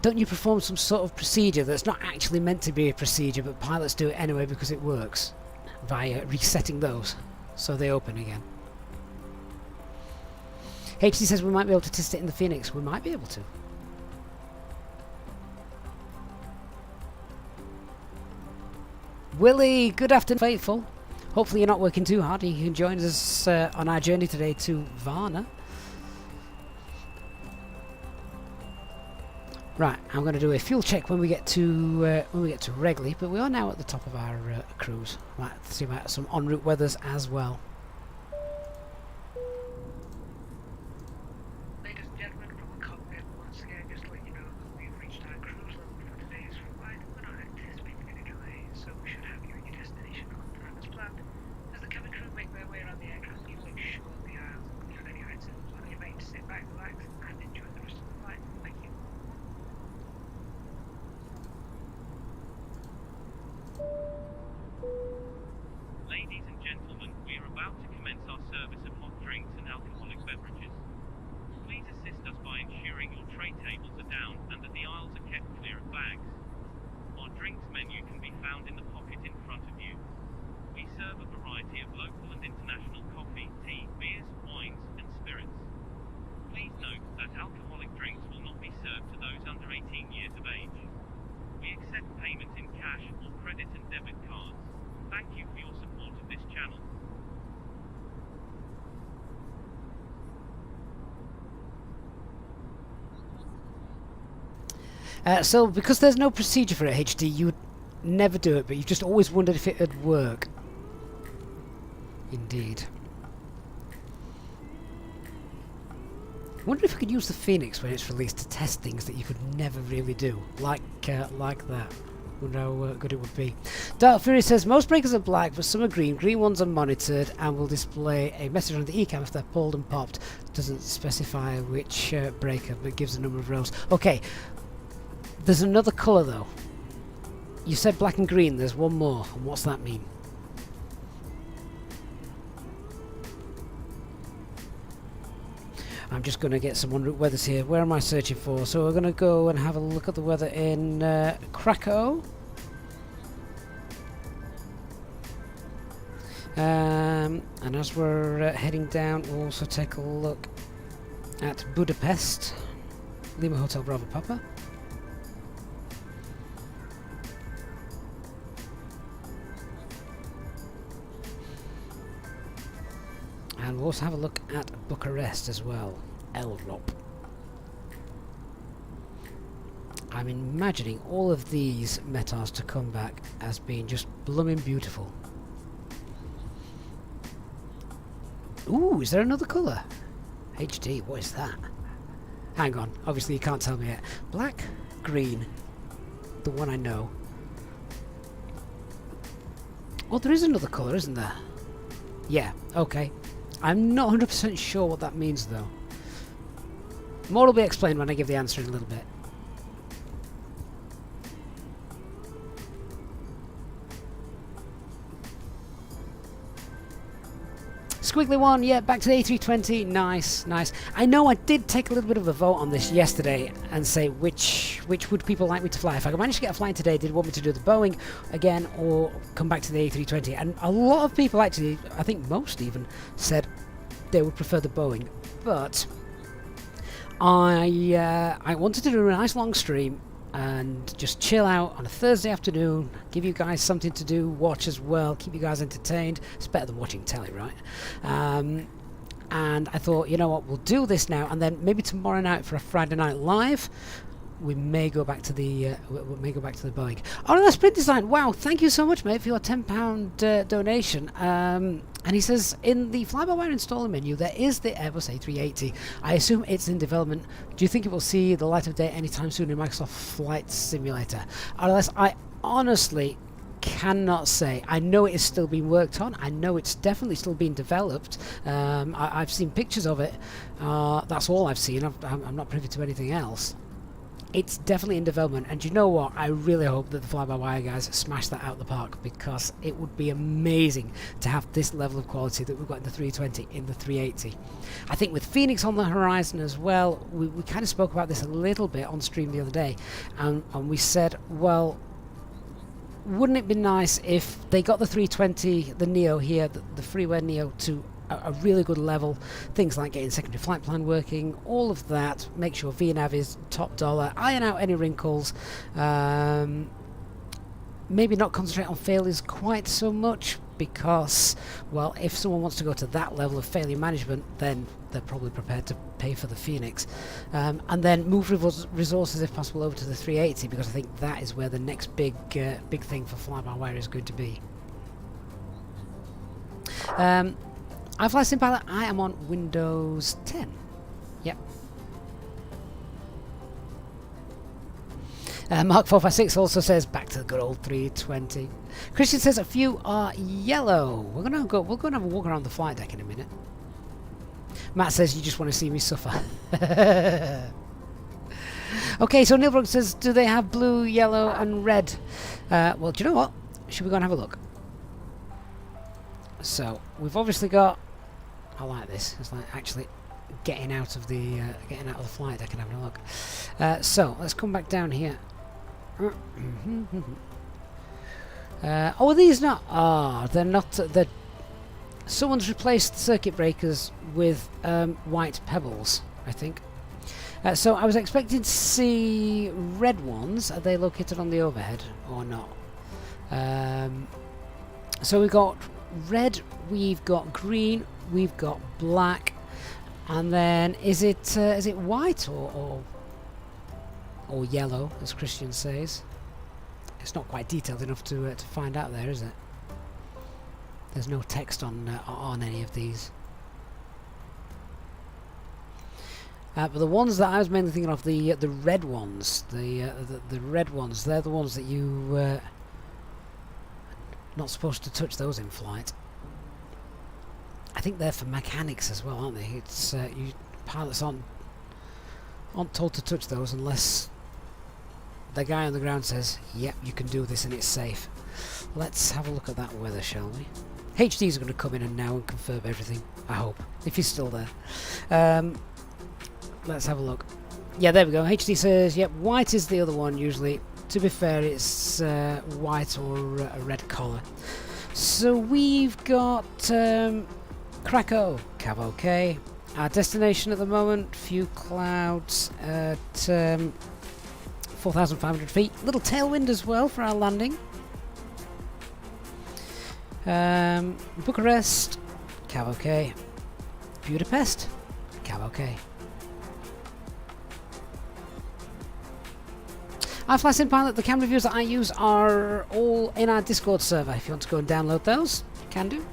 Don't you perform some sort of procedure that's not actually meant to be a procedure, but pilots do it anyway because it works, by resetting those so they open again? HT says we might be able to test it in the Phoenix. We might be able to. Willie, good afternoon, faithful. Hopefully you're not working too hard and you can join us on our journey today to Varna. Right, I'm going to do a fuel check when we get to Wrigley, but we are now at the top of our cruise. Right, let's see about some en route weathers as well. Ladies and gentlemen, from the cockpit, once again, just to let you know that we've reached our cruise level for today's flight. We're not anticipating any delays, so we should have you at your destination on time as planned. As the cabin crew make their way around the aircraft, you make sure the aisles are clear of any items. Allow your mate to sit back, relax, and enjoy the rest of the flight. Thank you. Ladies and gentlemen, we are about to commence our service of hot drinks and alcoholic beverages. Please assist us by ensuring your tray tables are down and that the aisles are kept clear of bags. Our drinks menu can be found in the pocket in front of you. We serve a variety of local and international coffee, tea, beers, wines, and spirits. Please note that alcoholic drinks will not be served to those under 18 years of age. We accept payment in cash or credit and debit cards. Thank you for your support of this channel. So, because there's no procedure for it, HD, you would never do it, but you've just always wondered if it would work. Indeed. I wonder if we could use the Phoenix when it's released to test things that you could never really do, like that. Wonder how good it would be. Dark Fury says most breakers are black, but some are green. Green ones are monitored and will display a message on the ECAM if they're pulled and popped. Doesn't specify which breaker, but gives a number of rows. Okay, there's another colour though. You said black and green. There's one more, and what's that mean? I'm just going to get some en route weathers here. Where am I searching for? So we're going to go and have a look at the weather in Krakow. And as we're heading down, we'll also take a look at Budapest. Lima Hotel Bravo Papa. And we'll also have a look at Bucharest as well, Elrop. I'm imagining all of these METARs to come back as being just blooming beautiful. Ooh, is there another colour? HD, what is that? Hang on, obviously you can't tell me yet. Black, green, the one I know. Oh, there is another colour, isn't there? Yeah, okay. I'm not 100% sure what that means though. More will be explained when I give the answer in a little bit. Squiggly one, yeah, back to the A320. Nice, nice. I know I did take a little bit of a vote on this yesterday and say which would people like me to fly. If I managed to get a flight today, did want me to do the Boeing again or come back to the A320? And a lot of people actually, I think most even, said they would prefer the Boeing. But I wanted to do a nice long stream and just chill out on a Thursday afternoon, give you guys something to do, watch as well, keep you guys entertained. It's better than watching telly, right? And I thought, you know what, we'll do this now, and then maybe tomorrow night for a Friday night live, we may go back to the Boeing. Oh, no, that's Print Design. Wow, thank you so much, mate, for your £10 donation. And he says, in the FlyByWire installer menu, there is the Airbus A380. I assume it's in development. Do you think it will see the light of day anytime soon in Microsoft Flight Simulator? Unless I honestly cannot say. I know it is still being worked on. I know it's definitely still being developed. I've seen pictures of it. That's all I've seen. I'm not privy to anything else. It's definitely in development, and you know what? I really hope that the Fly-by-Wire guys smash that out the park, because it would be amazing to have this level of quality that we've got in the 320 in the 380. I think with Phoenix on the horizon as well, we kind of spoke about this a little bit on stream the other day, and we said, well, wouldn't it be nice if they got the 320, the Neo here, the freeware Neo, to a really good level, things like getting secondary flight plan working, all of that, make sure VNAV is top dollar, iron out any wrinkles, maybe not concentrate on failures quite so much, because, well, if someone wants to go to that level of failure management, then they're probably prepared to pay for the Phoenix, and then move resources if possible over to the 380, because I think that is where the next big thing for fly-by-wire is going to be. I fly Simpilot. I am on Windows 10. Yep. Mark 456 also says back to the good old 320. Christian says a few are yellow. We're gonna have a walk around the flight deck in a minute. Matt says you just want to see me suffer. Okay, so Neil Brooks says, do they have blue, yellow, and red? Well, do you know what? Should we go and have a look? So we've obviously got. I like this. It's like actually getting out of the flight deck and having a look. So let's come back down here. Oh, are these not? Ah, they're not. Someone's replaced circuit breakers with white pebbles, I think. So I was expecting to see red ones. Are they located on the overhead or not? So we've got red, we've got green, we've got black, and then is it white or yellow, as Christian says? It's not quite detailed enough to find out there, is it? There's no text on any of these. But the ones that I was mainly thinking of, the red ones, the red ones, they're the ones that you not supposed to touch those in flight. I think they're for mechanics as well, aren't they? It's pilots aren't told to touch those unless the guy on the ground says, yep, you can do this and it's safe. Let's have a look at that weather, shall we? HD's going to come in and now and confirm everything, I hope, if he's still there. Let's have a look. Yeah, there we go. HD says, yep, white is the other one usually. To be fair, it's white or a red collar. So we've got Krakow, Cav OK. Our destination at the moment, few clouds at 4,500 feet. Little tailwind as well for our landing. Bucharest, Cav OK. Budapest, Cav OK. I fly Simpilot. The camera reviews that I use are all in our Discord server. If you want to go and download those, you can do.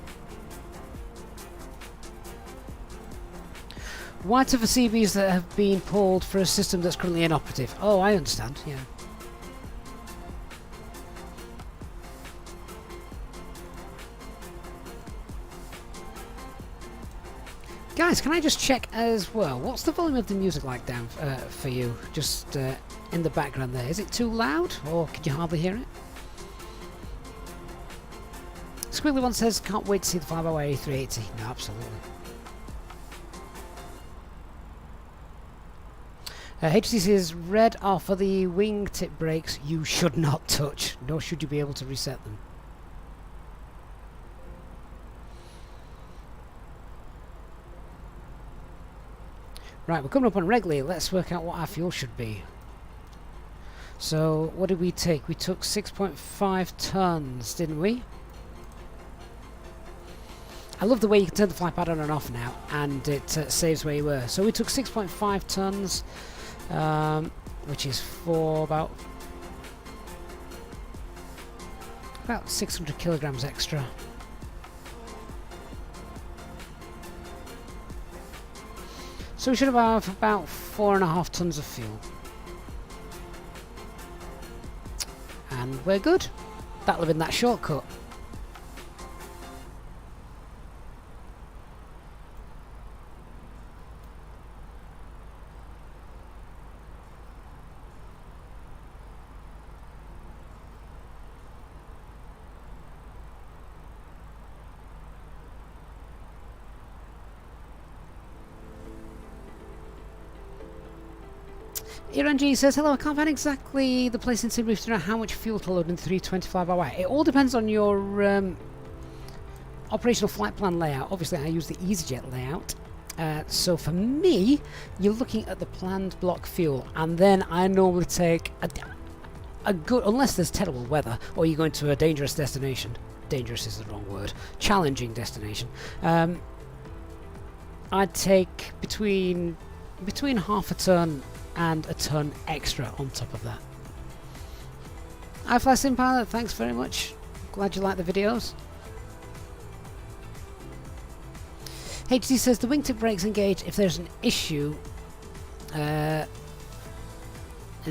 White are for CBs that have been pulled for a system that's currently inoperative. Oh, I understand, yeah. Guys, can I just check as well? What's the volume of the music like down for you? Just in the background there. Is it too loud or can you hardly hear it? Squiggly one says, can't wait to see the FlyByWire A380. No, absolutely. HC says, red are for the wingtip brakes you should not touch, nor should you be able to reset them. Right, we're coming up on Wrigley. Let's work out what our fuel should be. So, what did we take? We took 6.5 tons, didn't we? I love the way you can turn the fly pad on and off now, and it saves where you were. So we took 6.5 tons, which is for about 600 kilograms extra. So we should have about 4.5 tons of fuel. And we're good. That'll have been that shortcut. Iranji says, hello, I can't find exactly the place in Sydney to know how much fuel to load in 320 FlyByWire. It all depends on your operational flight plan layout. Obviously, I use the Easyjet layout. So for me, you're looking at the planned block fuel, and then I normally take a good, unless there's terrible weather, or you're going to a dangerous destination. Dangerous is the wrong word. Challenging destination. I'd take between between half a ton and a ton extra on top of that. Hi FlyByWire Pilot, thanks very much. Glad you like the videos. HT says the wingtip brakes engage if there's an issue in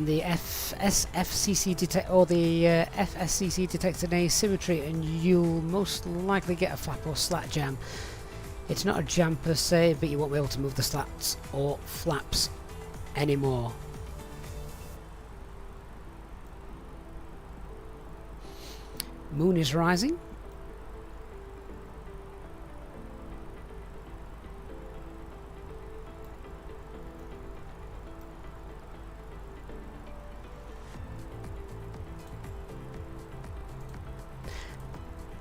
the FSCC detect or the FSCC detects an asymmetry, and you'll most likely get a flap or slat jam. It's not a jam per se, but you won't be able to move the slats or flaps anymore. Moon is rising.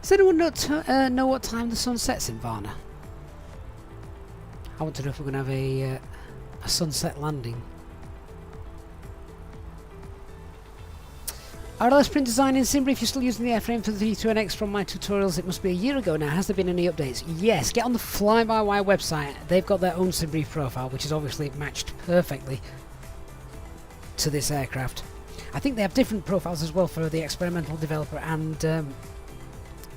Does anyone know what time the sun sets in Varna? I want to know if we're going to have a sunset landing. RLS print design in Simbri, if you're still using the airframe for the A320NX from my tutorials, it must be a year ago now. Has there been any updates? Yes, get on the FlyByWire website. They've got their own Simbri profile, which is obviously matched perfectly to this aircraft. I think they have different profiles as well for the experimental developer and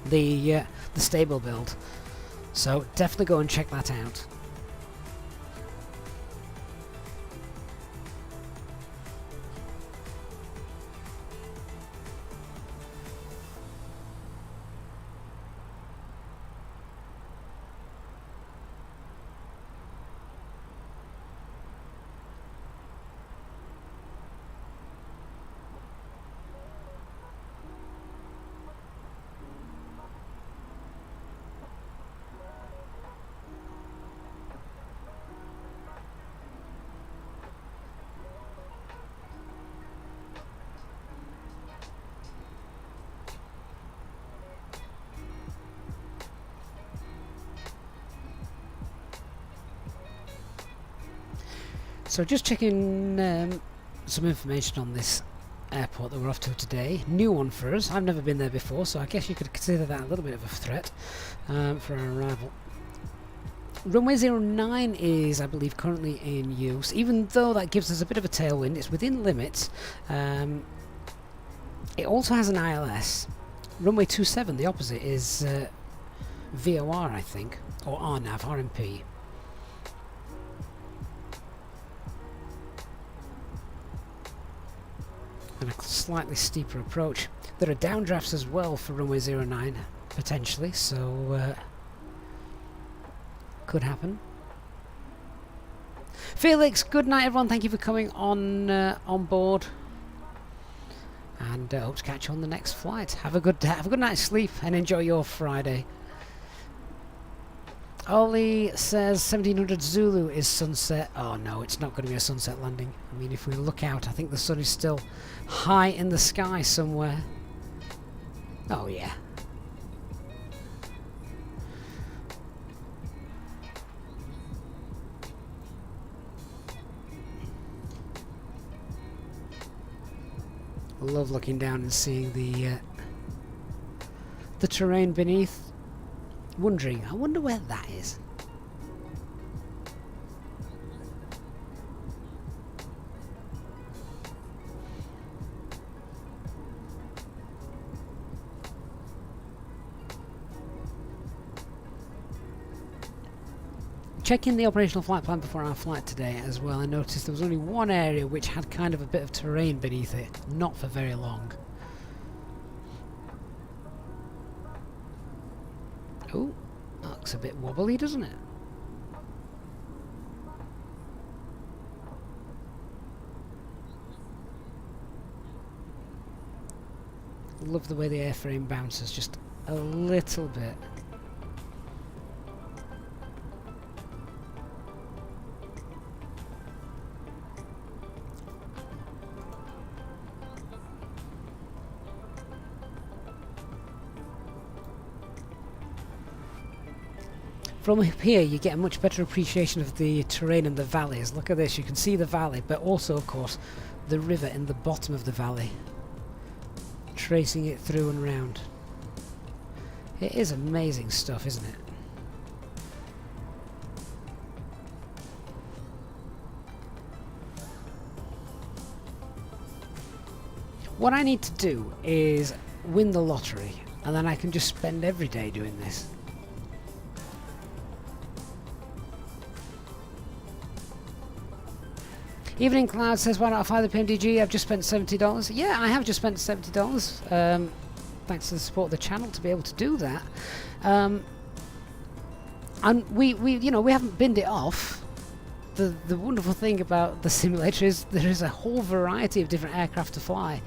the stable build. So definitely go and check that out. So just checking some information on this airport that we're off to today. New one for us. I've never been there before, so I guess you could consider that a little bit of a threat for our arrival. Runway 09 is, I believe, currently in use. Even though that gives us a bit of a tailwind, it's within limits. It also has an ILS. Runway 27, the opposite, is VOR, I think, or RNAV, RMP. And a slightly steeper approach. There are downdrafts as well for runway 09, potentially, so could happen. Felix, good night everyone, thank you for coming on board, and hope to catch you on the next flight. Have a good night's sleep and enjoy your Friday. Ollie says 1700 Zulu is sunset. Oh no, it's not going to be a sunset landing. I mean, if we look out, I think the sun is still high in the sky somewhere. Oh yeah. I love looking down and seeing the terrain beneath. Wondering, I wonder where that is. Checking the operational flight plan before our flight today as well, I noticed there was only one area which had kind of a bit of terrain beneath it, not for very long. Oh, that looks a bit wobbly, doesn't it? Love the way the airframe bounces just a little bit. From up here you get a much better appreciation of the terrain and the valleys. Look at this, you can see the valley, but also of course the river in the bottom of the valley, tracing it through and round. It is amazing stuff, isn't it? What I need to do is win the lottery, and then I can just spend every day doing this. Evening Cloud says, why not fly the PMDG? I've just spent $70. Yeah, I have just spent $70. Thanks to the support of the channel to be able to do that. And we haven't binned it off. The wonderful thing about the simulator is there is a whole variety of different aircraft to fly.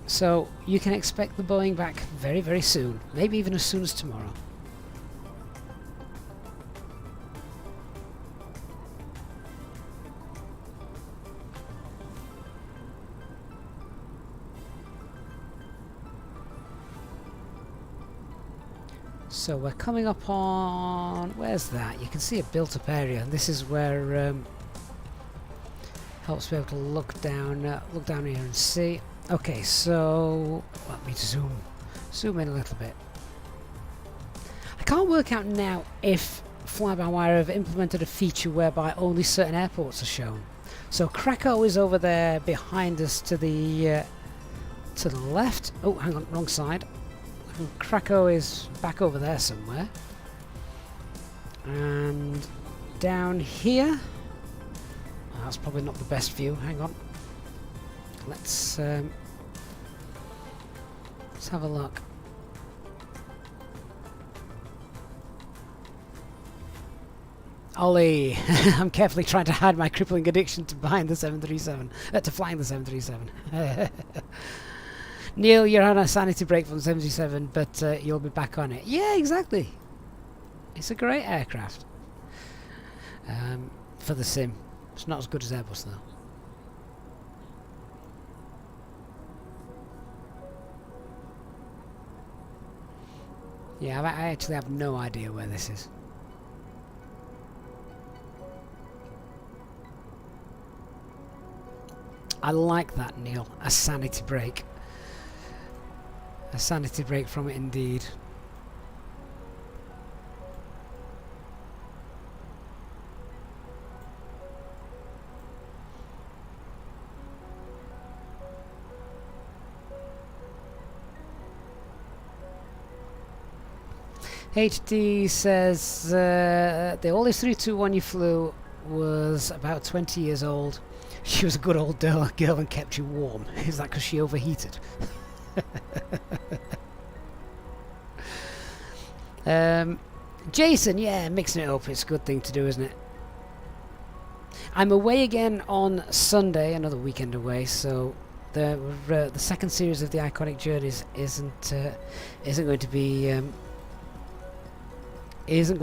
So you can expect the Boeing back very, very soon. Maybe even as soon as tomorrow. So we're coming up on... where's that? You can see a built-up area. This is where helps me able to look down here and see. Okay, so let me zoom in a little bit. I can't work out now if FlyByWire have implemented a feature whereby only certain airports are shown. So Krakow is over there behind us to the left. Oh, hang on, wrong side. Krakow is back over there somewhere, and down here, oh, that's probably not the best view. Hang on, let's have a look. Ollie, I'm carefully trying to hide my crippling addiction to buying the 737, to flying the 737. Neil, you're on a sanity break from 77, but you'll be back on it. Yeah, exactly. It's a great aircraft. For the sim. It's not as good as Airbus, though. Yeah, I actually have no idea where this is. I like that, Neil. A sanity break. A sanity break from it indeed. HD says the oldest 321 you flew was about 20 years old. She was a good old girl and kept you warm. Is that because she overheated? Jason, yeah, mixing it up, it's a good thing to do, isn't it? I'm away again on Sunday, another weekend away, so the second series of the Iconic Journeys isn't going to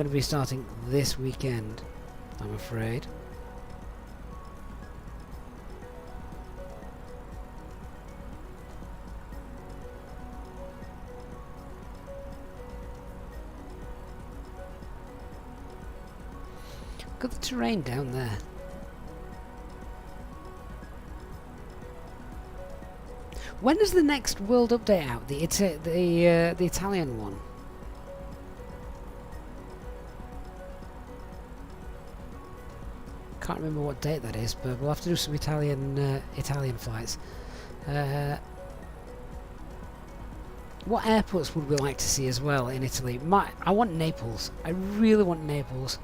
be starting this weekend, I'm afraid. Look at the terrain down there. When is the next World Update out? The Italian one. Can't remember what date that is, but we'll have to do some Italian flights. What airports would we like to see as well in Italy? I want Naples. I really want Naples.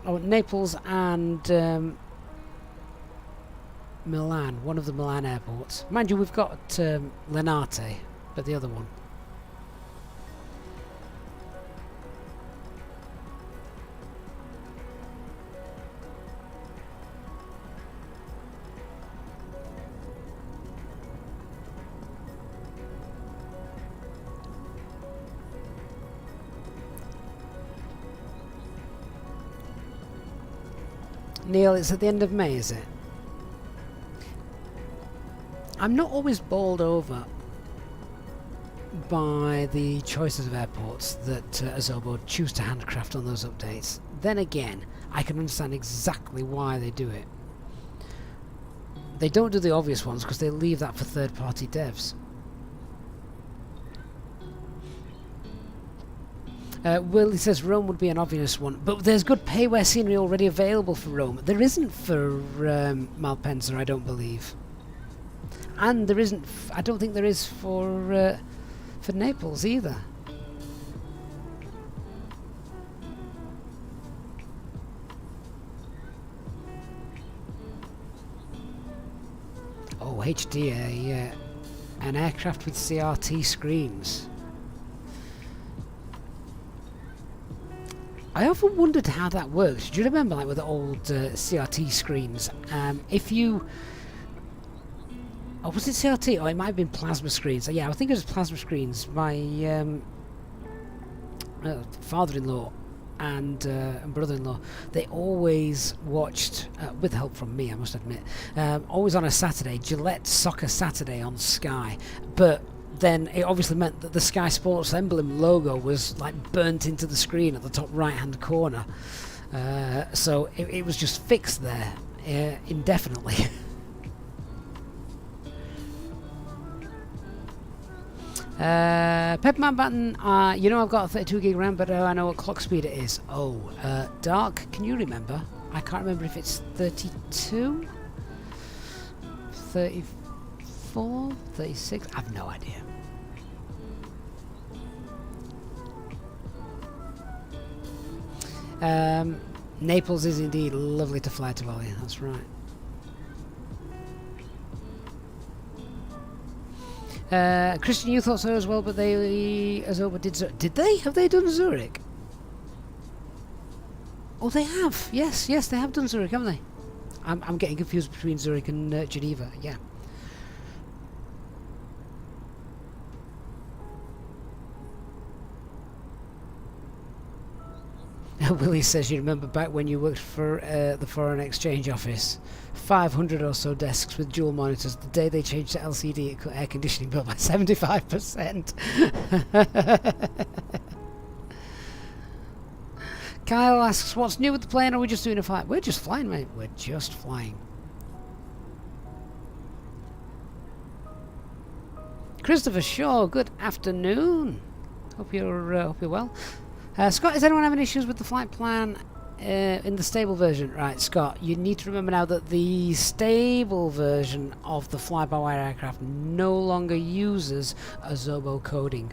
I want Naples and Milan, one of the Milan airports. Mind you, we've got Linate, but the other one. Neil, it's at the end of May, is it? I'm not always bowled over by the choices of airports that Azobo choose to handcraft on those updates. Then again, I can understand exactly why they do it. They don't do the obvious ones because they leave that for third-party devs. Will, he says Rome would be an obvious one, but there's good pay-wear scenery already available for Rome. There isn't for Malpensa, I don't believe. And there isn't, I don't think there is for Naples either. Oh, HD, an aircraft with CRT screens. I often wondered how that works. Do you remember, like, with the old CRT screens? If you... Oh, was it CRT? Oh, it might have been plasma screens. Yeah, I think it was plasma screens. My father-in-law and brother-in-law, they always watched, with help from me, I must admit, always on a Saturday, Gillette Soccer Saturday on Sky. But then it obviously meant that the Sky Sports emblem logo was like burnt into the screen at the top right-hand corner. So it was just fixed there indefinitely. Pepperman Batten, you know I've got a 32 gig RAM, but I know what clock speed it is. Oh, Dark, can you remember? I can't remember if it's 32? 34? 36? I've no idea. Naples is indeed lovely to fly to, Ollie, that's right. Christian, you thought so as well, but they, Azoba did Zurich. Did they? Have they done Zurich? Oh, they have. Yes, they have done Zurich, haven't they? I'm getting confused between Zurich and Geneva. Yeah. Willie says you remember back when you worked for the Foreign Exchange Office. 500 or so desks with dual monitors. The day they changed to LCD, it cut air conditioning bill by 75%. Kyle asks, what's new with the plane? Or are we just doing a flight? We're just flying, mate. We're just flying. Christopher Shaw, good afternoon. Hope you're well. Scott, is anyone having issues with the flight plan in the stable version? Right, Scott, you need to remember now that the stable version of the fly-by-wire aircraft no longer uses Azobo coding.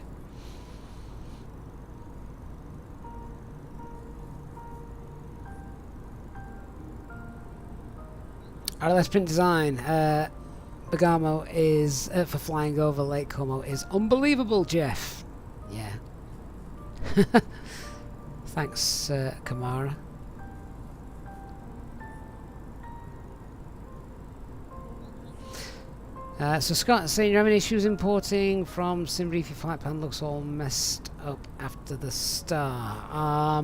RLS Print Design, Bergamo is, for flying over Lake Como, is unbelievable, Jeff. Yeah. Thanks, Kamara. So Scott saying you're having issues importing from Simbrief. Your flight plan looks all messed up after the star.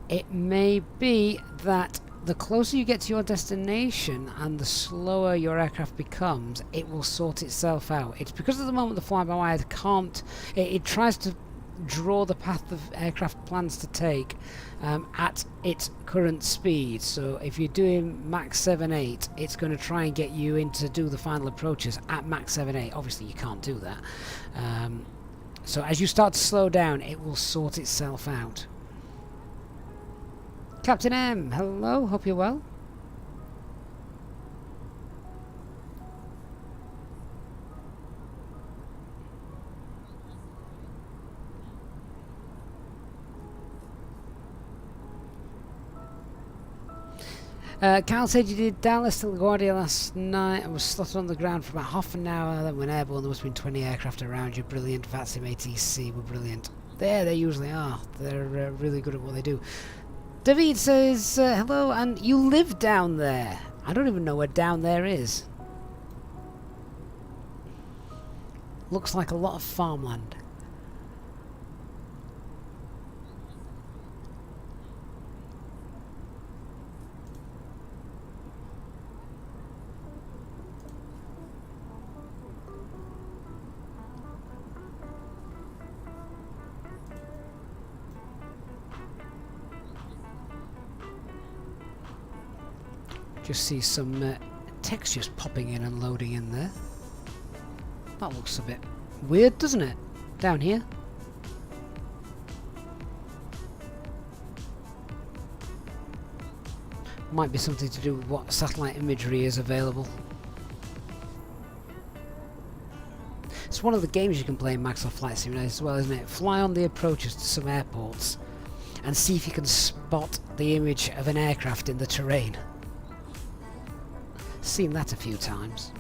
It may be that the closer you get to your destination and the slower your aircraft becomes, it will sort itself out. It's because at the moment the fly-by-wire can't... It tries to draw the path the aircraft plans to take at its current speed. So if you're doing Mach 7.8, it's going to try and get you in to do the final approaches at Mach 7.8. Obviously you can't do that. So as you start to slow down, it will sort itself out. Captain M, hello, hope you're well. Carl said you did Dallas to LaGuardia last night and was slotted on the ground for about half an hour. Then when airborne, there must have been 20 aircraft around you. Brilliant. VATSIM ATC were brilliant. They usually are. They're really good at what they do. David says, hello, and you live down there. I don't even know where down there is. Looks like a lot of farmland. Just see some textures popping in and loading in there. That looks a bit weird, doesn't it? Down here. Might be something to do with what satellite imagery is available. It's one of the games you can play in Microsoft Flight Simulator as well, isn't it? Fly on the approaches to some airports and see if you can spot the image of an aircraft in the terrain. Seen that a few times.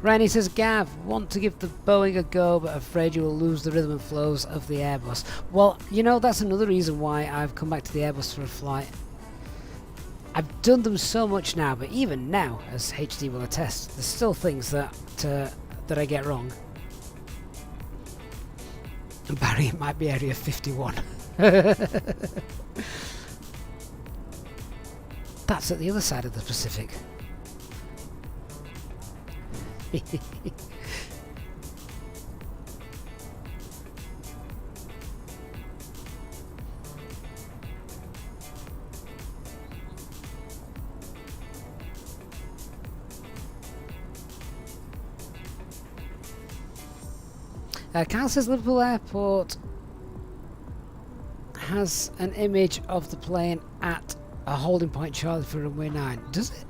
Randy says, Gav, want to give the Boeing a go, but afraid you will lose the rhythm and flows of the Airbus. Well, you know, that's another reason why I've come back to the Airbus for a flight. I've done them so much now, but even now, as HD will attest, there's still things that I get wrong. And Barry, it might be Area 51. That's at the other side of the Pacific. Carl says Liverpool Airport has an image of the plane at a holding point Charlie for runway 9. Does it?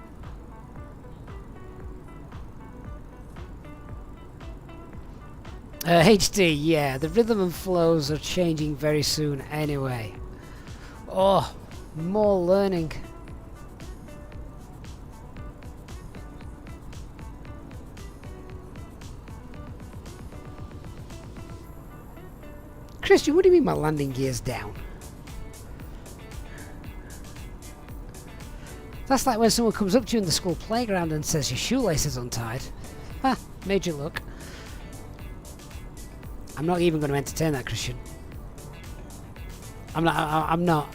HD, yeah, the rhythm and flows are changing very soon anyway. Oh, more learning. Christian, what do you mean my landing gear's down? That's like when someone comes up to you in the school playground and says your shoelace is untied. Ha, made you look. I'm not even going to entertain that, Christian. I'm not.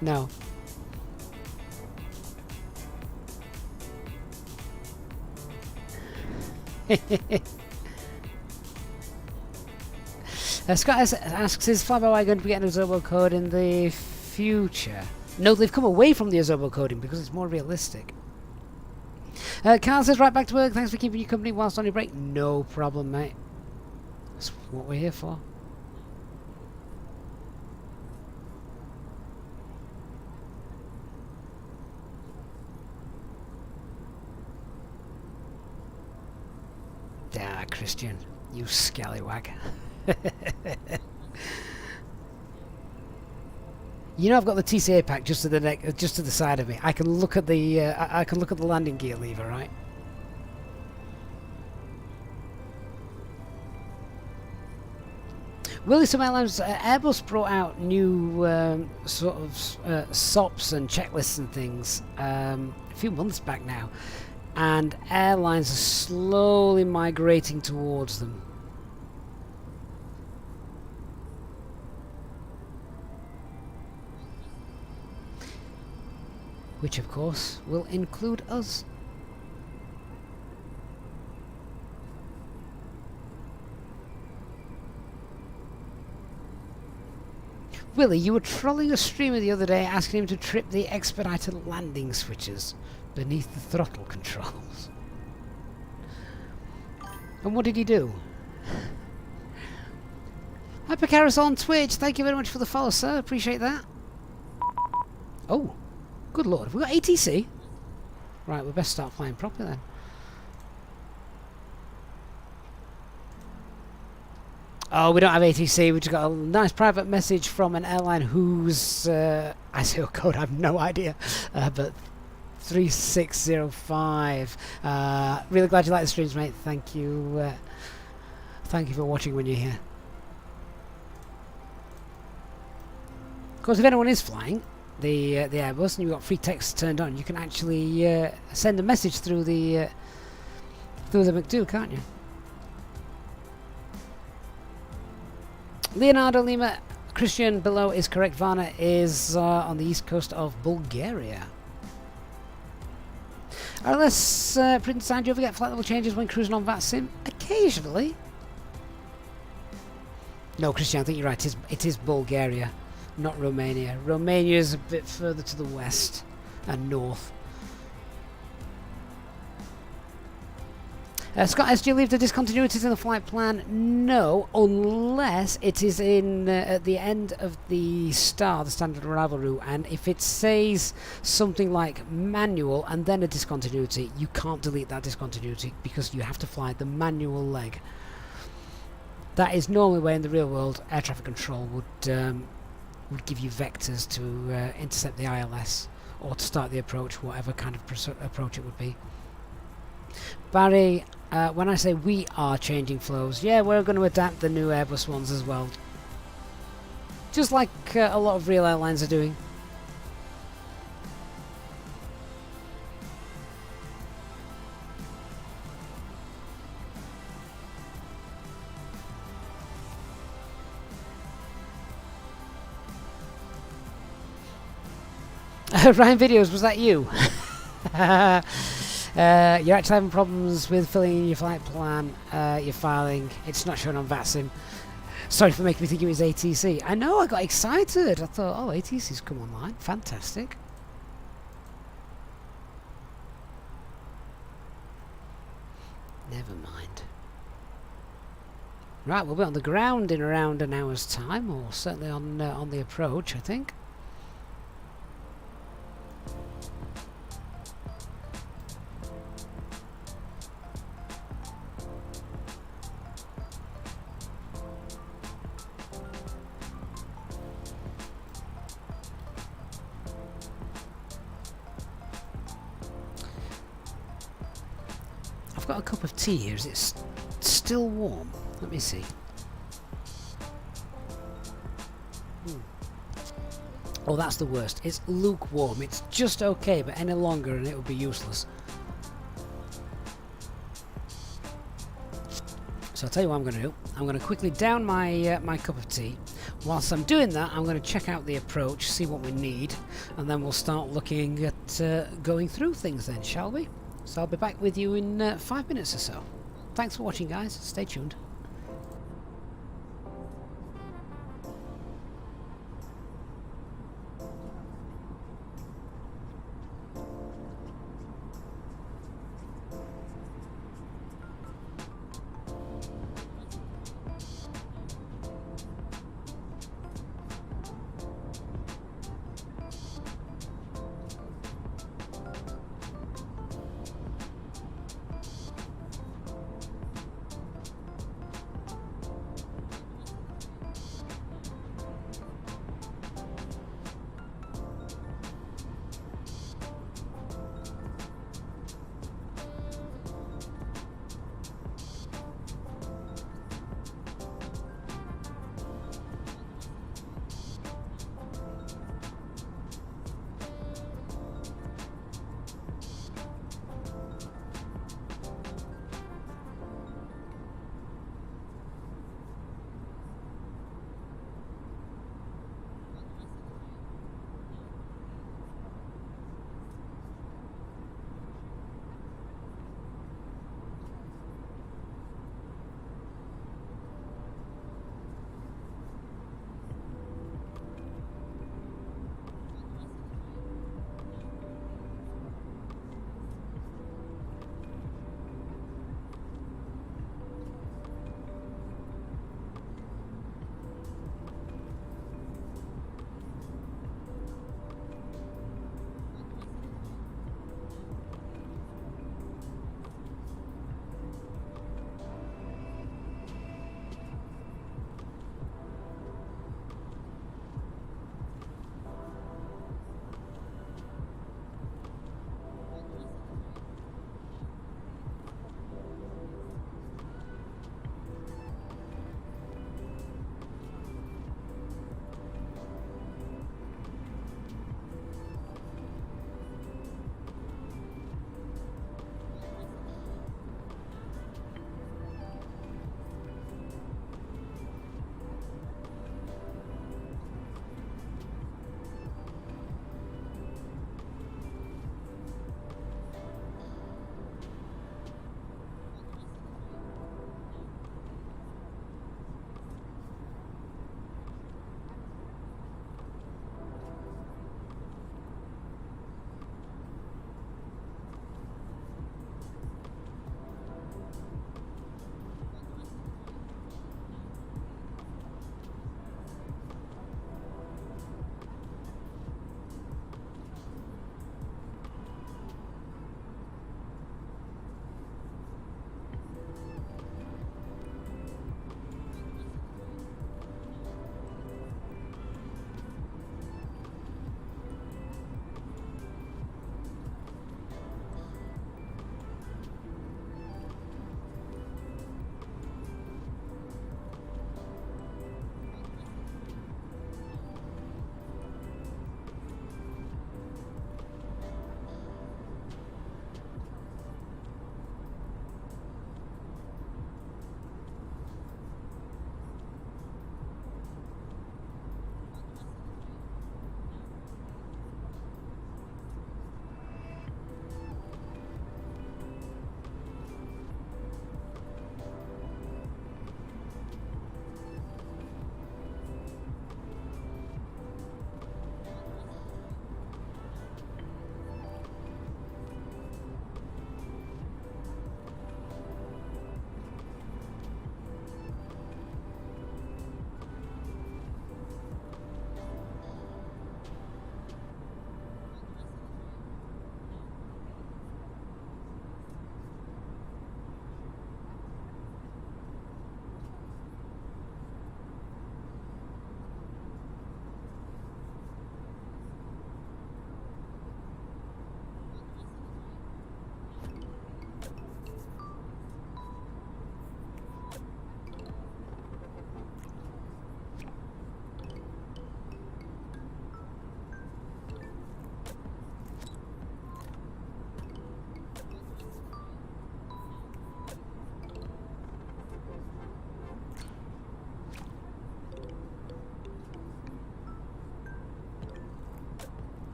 No. Scott asks, is FlyByWire going to be getting a Azobo code in the future? No, they've come away from the Azobo coding because it's more realistic. Carl says, right back to work. Thanks for keeping you company whilst on your break. No problem, mate. That's what we're here for. Ah, Christian, you scallywag. You know, I've got the TCA pack just to the neck, just to the side of me. I can look at the I can look at the landing gear lever, right? Willie, some airlines, Airbus brought out new sort of SOPs and checklists and things a few months back now, and airlines are slowly migrating towards them. Which, of course, will include us. Willie, you were trolling a streamer the other day asking him to trip the expedited landing switches beneath the throttle controls. And what did he do? Hypercaris on Twitch, thank you very much for the follow, sir. Appreciate that. Oh, good lord. Have we got ATC? Right, we best start flying properly then. Oh, we don't have ATC. We just got a nice private message from an airline whose ISO code I have no idea, but 3605. Really glad you like the streams, mate. Thank you. Thank you for watching when you're here. Of course, if anyone is flying the Airbus and you've got free text turned on, you can actually send a message through the McDo, can't you? Leonardo Lima, Christian below is correct. Varna is on the east coast of Bulgaria. Unless, Prince Sam, do you ever get flight level changes when cruising on VATSIM? Occasionally. No, Christian, I think you're right. It is Bulgaria, not Romania. Romania is a bit further to the west and north. Scott, do you leave the discontinuities in the flight plan? No, unless it is in at the end of the STAR, the standard arrival route, and if it says something like manual and then a discontinuity, you can't delete that discontinuity because you have to fly the manual leg. That is normally where in the real world air traffic control would give you vectors to intercept the ILS or to start the approach, whatever kind of approach it would be. Barry, when I say we are changing flows, yeah, we're going to adapt the new Airbus ones as well. Just like a lot of real airlines are doing. Ryan Videos, was that you? You're actually having problems with filling in your flight plan, your filing. It's not showing on VATSIM. Sorry for making me think it was ATC. I know, I got excited. I thought, oh, ATC's come online. Fantastic. Never mind. Right, we'll be on the ground in around an hour's time, or certainly on the approach, I think. I've got a cup of tea here. Is it still warm? Let me see. Oh, that's the worst. It's lukewarm. It's just okay, but any longer and it will be useless. So I'll tell you what I'm going to do. I'm going to quickly down my my cup of tea. Whilst I'm doing that, I'm going to check out the approach, see what we need, and then we'll start looking at going through things then, shall we? So I'll be back with you in 5 minutes or so. Thanks for watching, guys. Stay tuned.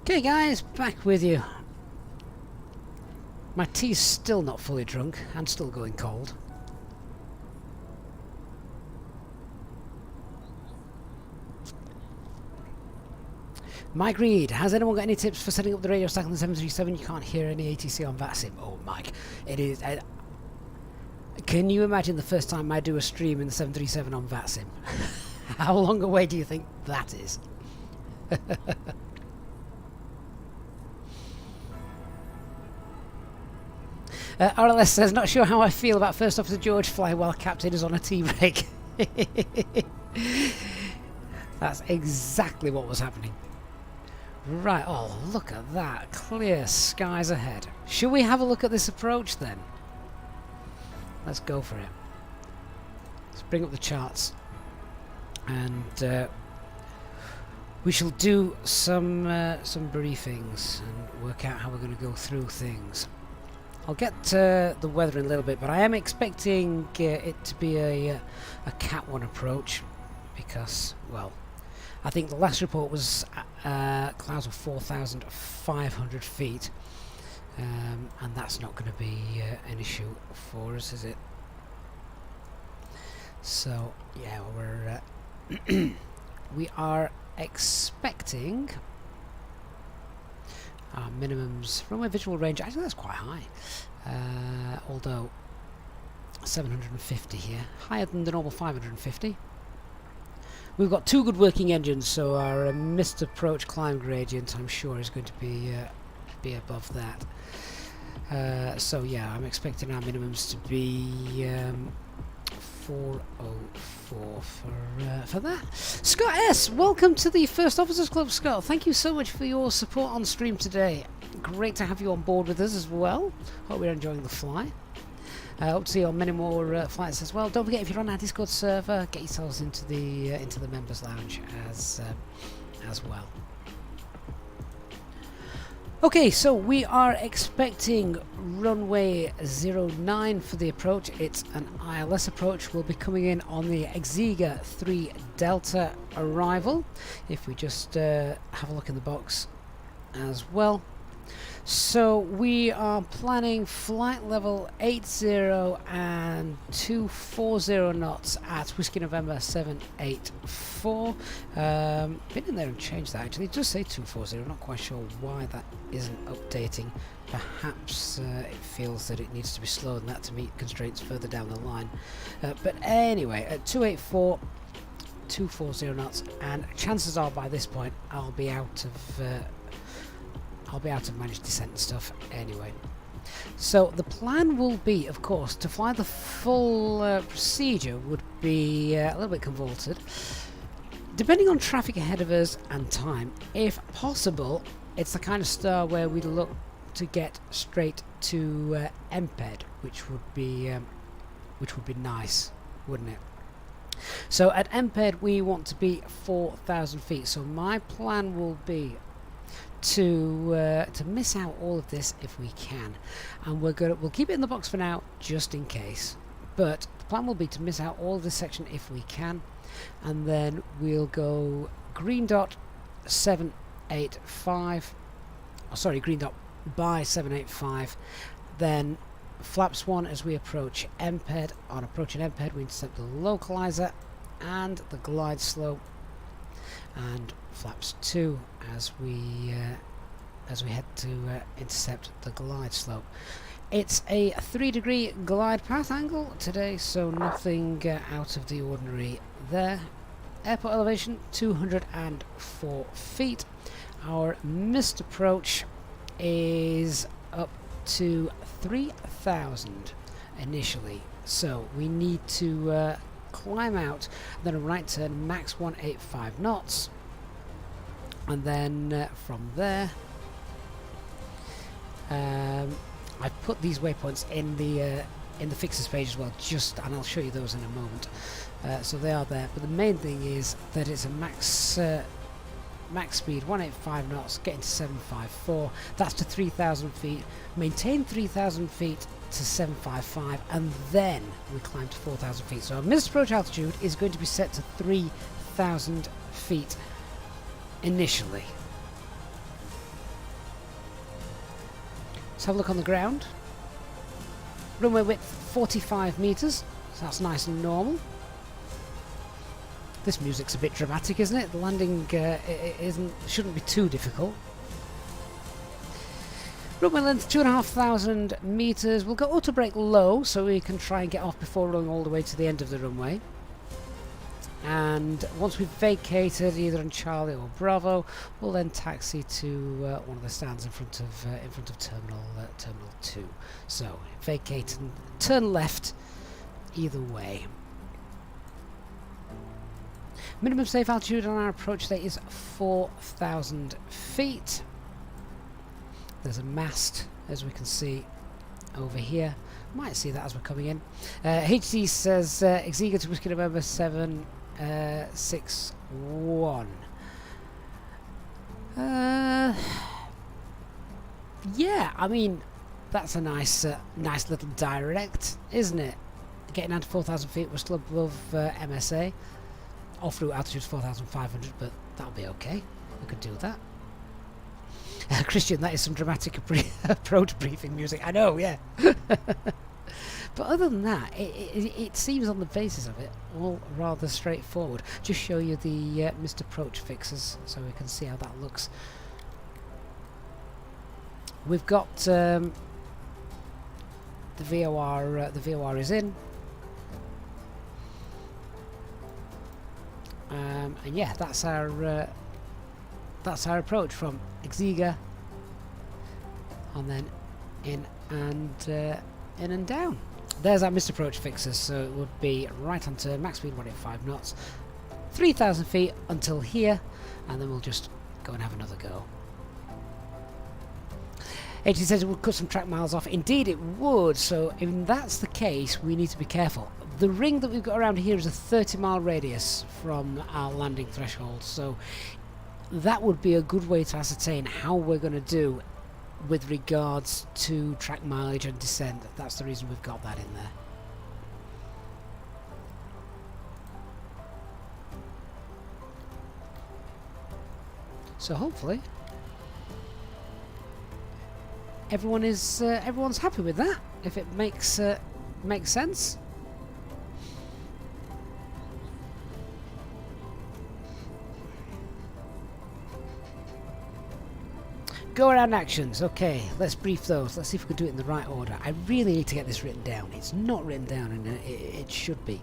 Okay guys, back with you. My tea's still not fully drunk and still going cold. Mike Reed, has anyone got any tips for setting up the radio stack on the 737? You can't hear any ATC on VATSIM. Oh Mike, it is... can you imagine the first time I do a stream in the 737 on VATSIM? How long away do you think that is? RLS says, not sure how I feel about First Officer George flying while Captain is on a tea break. That's exactly what was happening. Right, oh look at that, clear skies ahead. Should we have a look at this approach then? Let's go for it. Let's bring up the charts and we shall do some briefings and work out how we're going to go through things. I'll get the weather in a little bit, but I am expecting it to be a Cat 1 approach because, well, I think the last report was clouds of 4,500 feet, and that's not going to be an issue for us, is it? So, yeah, we're we are expecting our minimums from a visual range. Actually, that's quite high, although 750 here, higher than the normal 550. We've got two good working engines, so our missed approach climb gradient, I'm sure, is going to be above that. So yeah, I'm expecting our minimums to be 404 for that. Scott S, welcome to the First Officers Club, Scott. Thank you so much for your support on stream today. Great to have you on board with us as well. Hope you're enjoying the fly. Hope to see you on many more flights as well. Don't forget, if you're on our Discord server, get yourselves into the members lounge as well. Okay, so we are expecting runway 09 for the approach. It's an ILS approach. We'll be coming in on the Exiga 3 Delta arrival. If we just have a look in the box as well. So we are planning flight level 80 and 240 knots at Whiskey November 784. Been in there and changed that actually. It does say 240, I'm not quite sure why that isn't updating. Perhaps it feels that it needs to be slower than that to meet constraints further down the line. But anyway, at 284, 240 knots, and chances are by this point I'll be out of managed descent and stuff anyway. So the plan will be, of course, to fly the full procedure would be a little bit convoluted. Depending on traffic ahead of us and time, if possible, it's the kind of star where we look to get straight to MPED, which would be nice, wouldn't it? So at MPED we want to be 4,000 feet. So my plan will be to miss out all of this if we can, and we'll keep it in the box for now just in case, but the plan will be to miss out all of this section if we can, and then we'll go green dot 785, oh sorry, green dot by 785, then flaps 1 as we approach MPED. On approaching MPED we intercept the localizer and the glide slope, and flaps 2 as we head to intercept the glide slope. It's a 3-degree glide path angle today, so nothing out of the ordinary there. Airport elevation 204 feet. Our missed approach is up to 3,000 initially, so we need to climb out, then a right turn, max 185 knots, and then from there I've put these waypoints in the fixes page as well, and I'll show you those in a moment. So they are there, but the main thing is that it's a max speed 185 knots, getting to 754. That's to 3,000 feet. Maintain 3,000 feet to 755, and then we climb to 4,000 feet. So our missed approach altitude is going to be set to 3,000 feet initially. Let's have a look on the ground. Runway width 45 metres, so that's nice and normal. This music's a bit dramatic, isn't it? The landing shouldn't be too difficult. Runway length 2,500 metres. We'll go auto brake low so we can try and get off before rolling all the way to the end of the runway. And once we've vacated either on Charlie or Bravo, we'll then taxi to one of the stands in front of Terminal 2. So vacate and turn left either way. Minimum safe altitude on our approach today is 4,000 feet. There's a mast, as we can see over here. Might see that as we're coming in. HC says Easyjet to Whiskey November 761. Yeah, I mean that's a nice little direct, isn't it? Getting down to 4,000 feet, we're still above MSA. Off-route altitude is 4,500, but that'll be okay. We could do that. Christian, that is some dramatic approach briefing music. I know, yeah. But other than that, it seems on the basis of it all rather straightforward. Just show you the missed approach fixes so we can see how that looks. We've got the VOR. The VOR is in. And yeah, that's our approach from Exiga, and then in and down. There's our missed approach fixes, so it would be right on turn, max speed 185 knots, 3,000 feet until here, and then we'll just go and have another go. It says it would cut some track miles off. Indeed it would, so if that's the case, we need to be careful. The ring that we've got around here is a 30-mile radius from our landing threshold, so that would be a good way to ascertain how we're going to do with regards to track mileage and descent. That's the reason we've got that in there. So hopefully everyone's happy with that, if it makes sense. Go around actions. Okay, let's brief those. Let's see if we can do it in the right order. I really need to get this written down. It's not written down, and it should be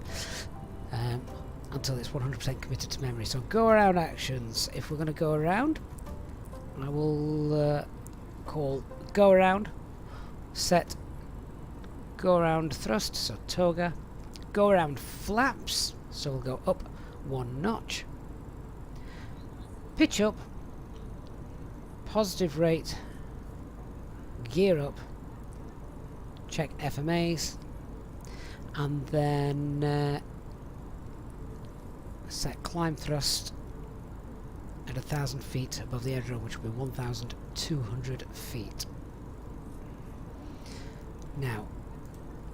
until it's 100% committed to memory. So go around actions. If we're going to go around, I will call go around, set go around thrust, so toga, go around flaps, so we'll go up 1 notch, pitch up, positive rate, gear up, check FMAs, and then set climb thrust at 1,000 feet above the aerodrome, which will be 1,200 feet. Now,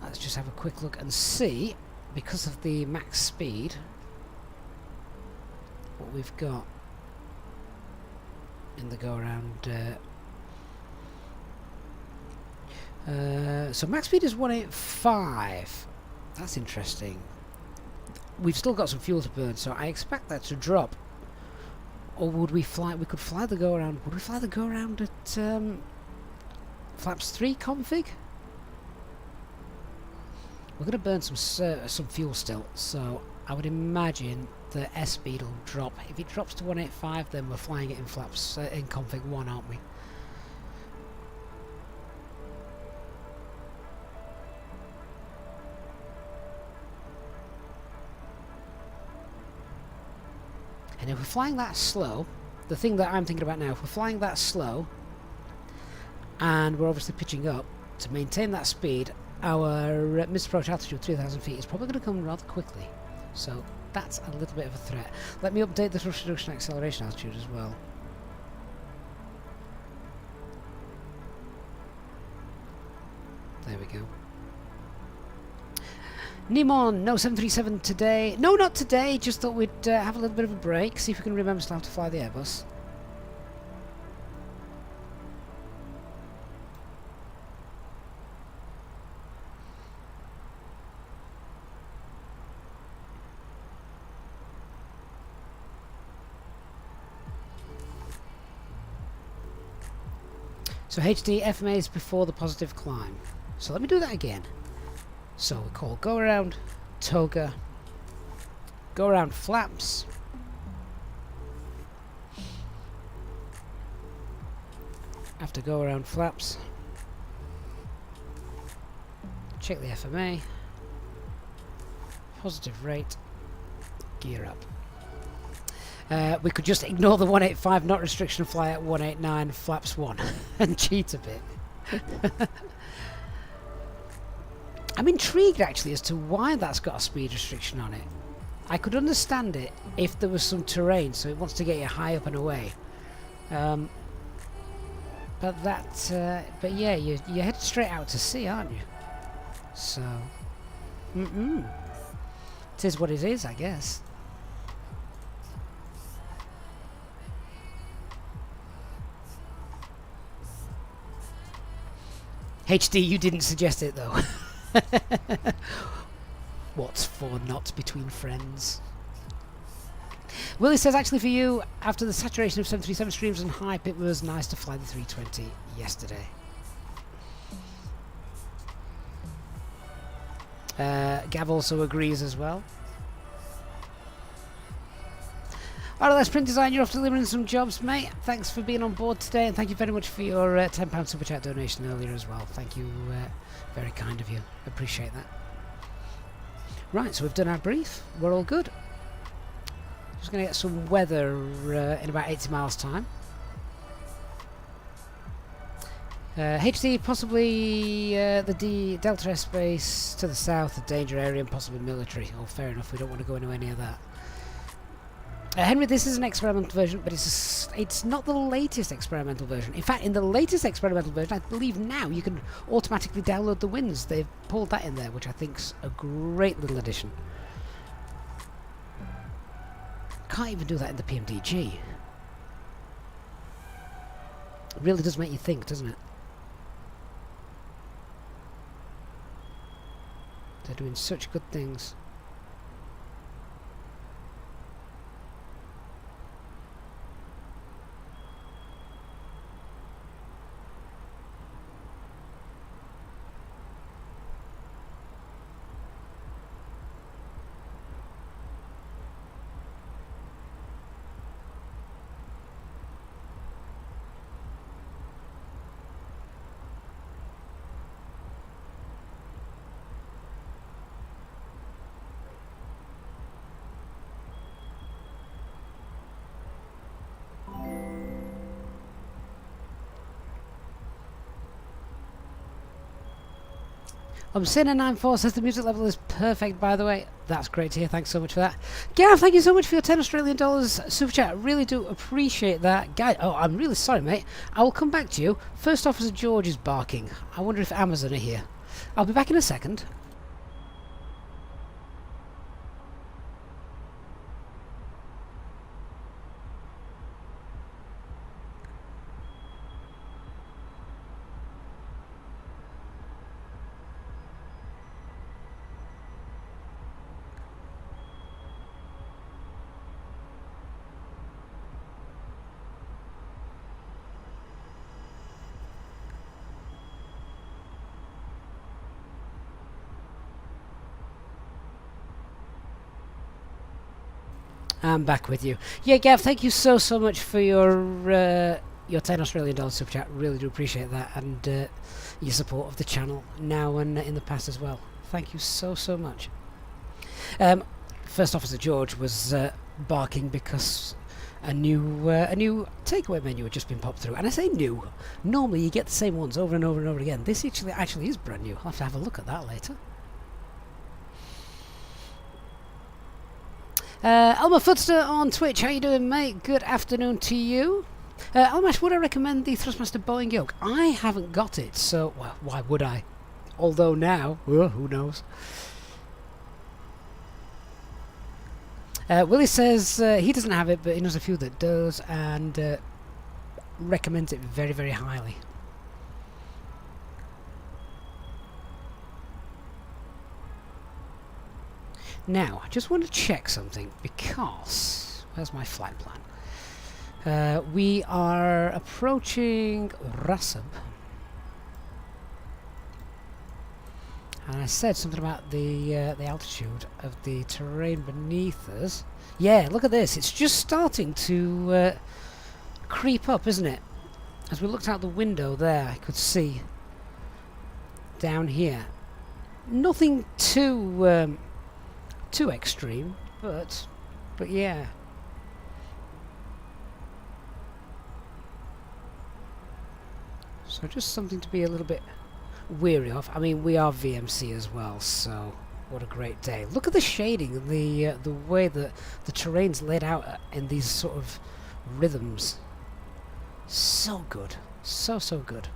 let's just have a quick look and see, because of the max speed, what we've got in the go around. So max speed is 185. That's interesting. We've still got some fuel to burn, so I expect that to drop. Or would we fly? We could fly the go around. Would we fly the go around at flaps 3 config? We're going to burn some fuel still, so I would imagine the airspeed will drop. If it drops to 185, then we're flying it in flaps in config 1, aren't we? And if we're flying that slow, the thing that I'm thinking about now, if we're flying that slow, and we're obviously pitching up, to maintain that speed, our missed approach altitude of 3,000 feet is probably going to come rather quickly. So that's a little bit of a threat. Let me update the thrust reduction acceleration altitude as well. There we go. Nimon, no 737 today. No, not today. Just thought we'd have a little bit of a break. See if we can remember still how to fly the Airbus. So HD FMA is before the positive climb. So let me do that again. So we call go around toga, go around flaps, after go around flaps, check the FMA, positive rate, gear up. We could just ignore the 185 knot restriction, fly at 189 flaps 1 and cheat a bit. I'm intrigued actually as to why that's got a speed restriction on it. I could understand it if there was some terrain, so it wants to get you high up and away. But yeah, you're headed straight out to sea, aren't you? So, it is what it is, I guess. HD, you didn't suggest it though. What's 4 knots between friends? Willie says, actually for you, after the saturation of 737 streams and hype, it was nice to fly the 320 yesterday. Gav also agrees as well. RLS Print Design, you're off delivering some jobs, mate. Thanks for being on board today, and thank you very much for your £10 Super Chat donation earlier as well. Thank you, very kind of you. Appreciate that. Right, so we've done our brief. We're all good. Just going to get some weather in about 80 miles time. HD, possibly the Delta airspace to the south, the danger area, and possibly military. Oh, fair enough, we don't want to go into any of that. Henry, this is an experimental version, but it's not the latest experimental version. In fact, in the latest experimental version, I believe now you can automatically download the winds. They've pulled that in there, which I think's a great little addition. Can't even do that in the PMDG. It really does make you think, doesn't it? They're doing such good things. Sinner94 says the music level is perfect, by the way. That's great to hear. Thanks so much for that. Gareth, thank you so much for your $10 super chat. Really do appreciate that. Guy, oh, I'm really sorry, mate. I will come back to you. First Officer George is barking. I wonder if Amazon are here. I'll be back in a second. I'm back with you. Yeah, Gav, thank you so much for your $10 super chat. Really do appreciate that, and your support of the channel now and in the past as well. Thank you so much. First Officer George was barking because a new takeaway menu had just been popped through, and I say new. Normally you get the same ones over and over and over again. This actually is brand new. I'll have to have a look at that later. Elmer Footster on Twitch, how you doing, mate? Good afternoon to you. Almash, would I recommend the Thrustmaster Boeing yoke? I haven't got it, so well, why would I? Although now, who knows? Willie says he doesn't have it, but he knows a few that does, and recommends it very, very highly. Now, I just want to check something, because... where's my flight plan? We are approaching Rasab. And I said something about the altitude of the terrain beneath us. Yeah, look at this. It's just starting to creep up, isn't it? As we looked out the window there, I could see down here. Nothing too too extreme, but yeah. So just something to be a little bit weary of. I mean, we are VMC as well, so what a great day. Look at the shading, the way that the terrain's laid out in these sort of rhythms. So good. So good.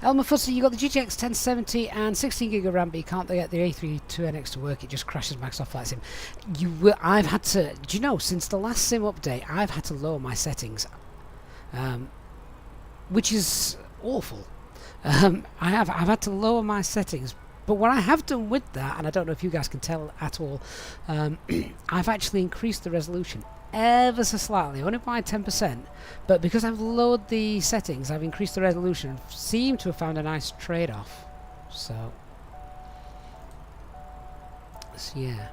Elmer Fussy, you got the GTX 1070 and 16 gig of RAM, but you can't get the A32NX to work. It just crashes Microsoft Flight Sim. I've had to. Do you know? Since the last sim update, I've had to lower my settings, which is awful. I've had to lower my settings, but what I have done with that, and I don't know if you guys can tell at all, I've actually increased the resolution ever so slightly, only by 10%, but because I've lowered the settings, I've increased the resolution and seem to have found a nice trade-off. So yeah.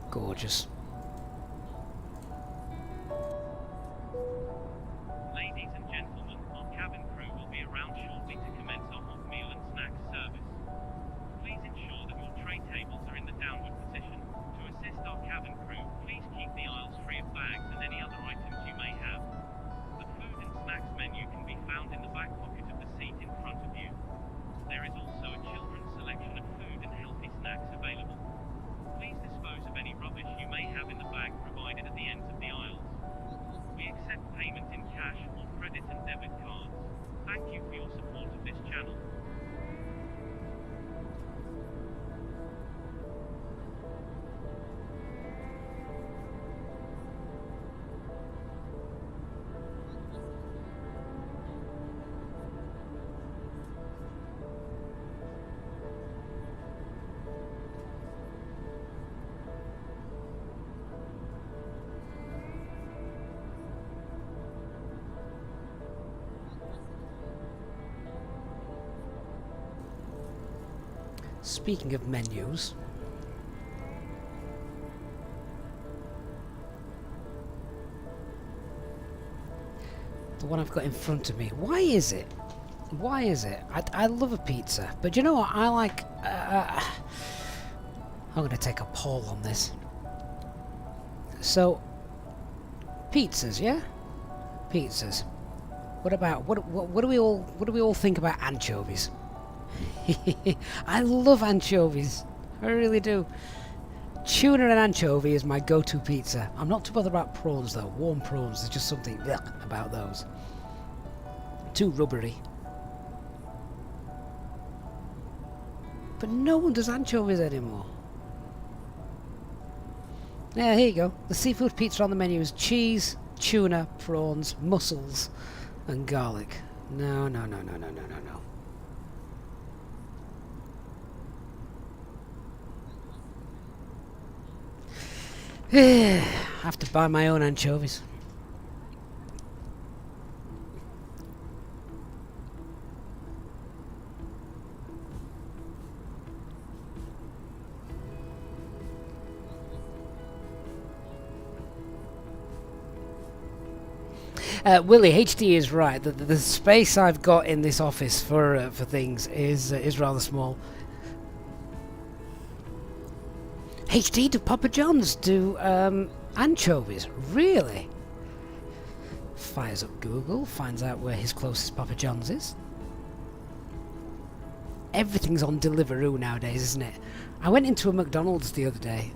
Gorgeous. Ladies and gentlemen, our cabin crew will be around shortly to commence our hot meal and snacks service. Please ensure that your tray tables are in the downward position. To assist our cabin crew, please keep the aisles free of bags and any other items you may have. The food and snacks menu can be found in the back pocket of the seat in front of you. There is also a children's selection of food and healthy snacks available. Please dispose of any rubbish you may have in the bag provided at the ends of the aisles. We accept payment in cash or credit and debit cards. Thank you for your support of this channel. Speaking of menus, the one I've got in front of me, why is it? I love a pizza, but you know what I like? I'm going to take a poll on this. So, pizzas, yeah? Pizzas. What about what do we all think about anchovies? I love anchovies. I really do. Tuna and anchovy is my go-to pizza. I'm not too bothered about prawns though. Warm prawns, there's just something about those. Too rubbery. But no one does anchovies anymore. Yeah, here you go. The seafood pizza on the menu is cheese, tuna, prawns, mussels, and garlic. No. I have to buy my own anchovies. Willie, HD is right. The space I've got in this office for things is rather small. HD, do Papa John's do anchovies? Really? Fires up Google, finds out where his closest Papa John's is. Everything's on Deliveroo nowadays, isn't it? I went into a McDonald's the other day,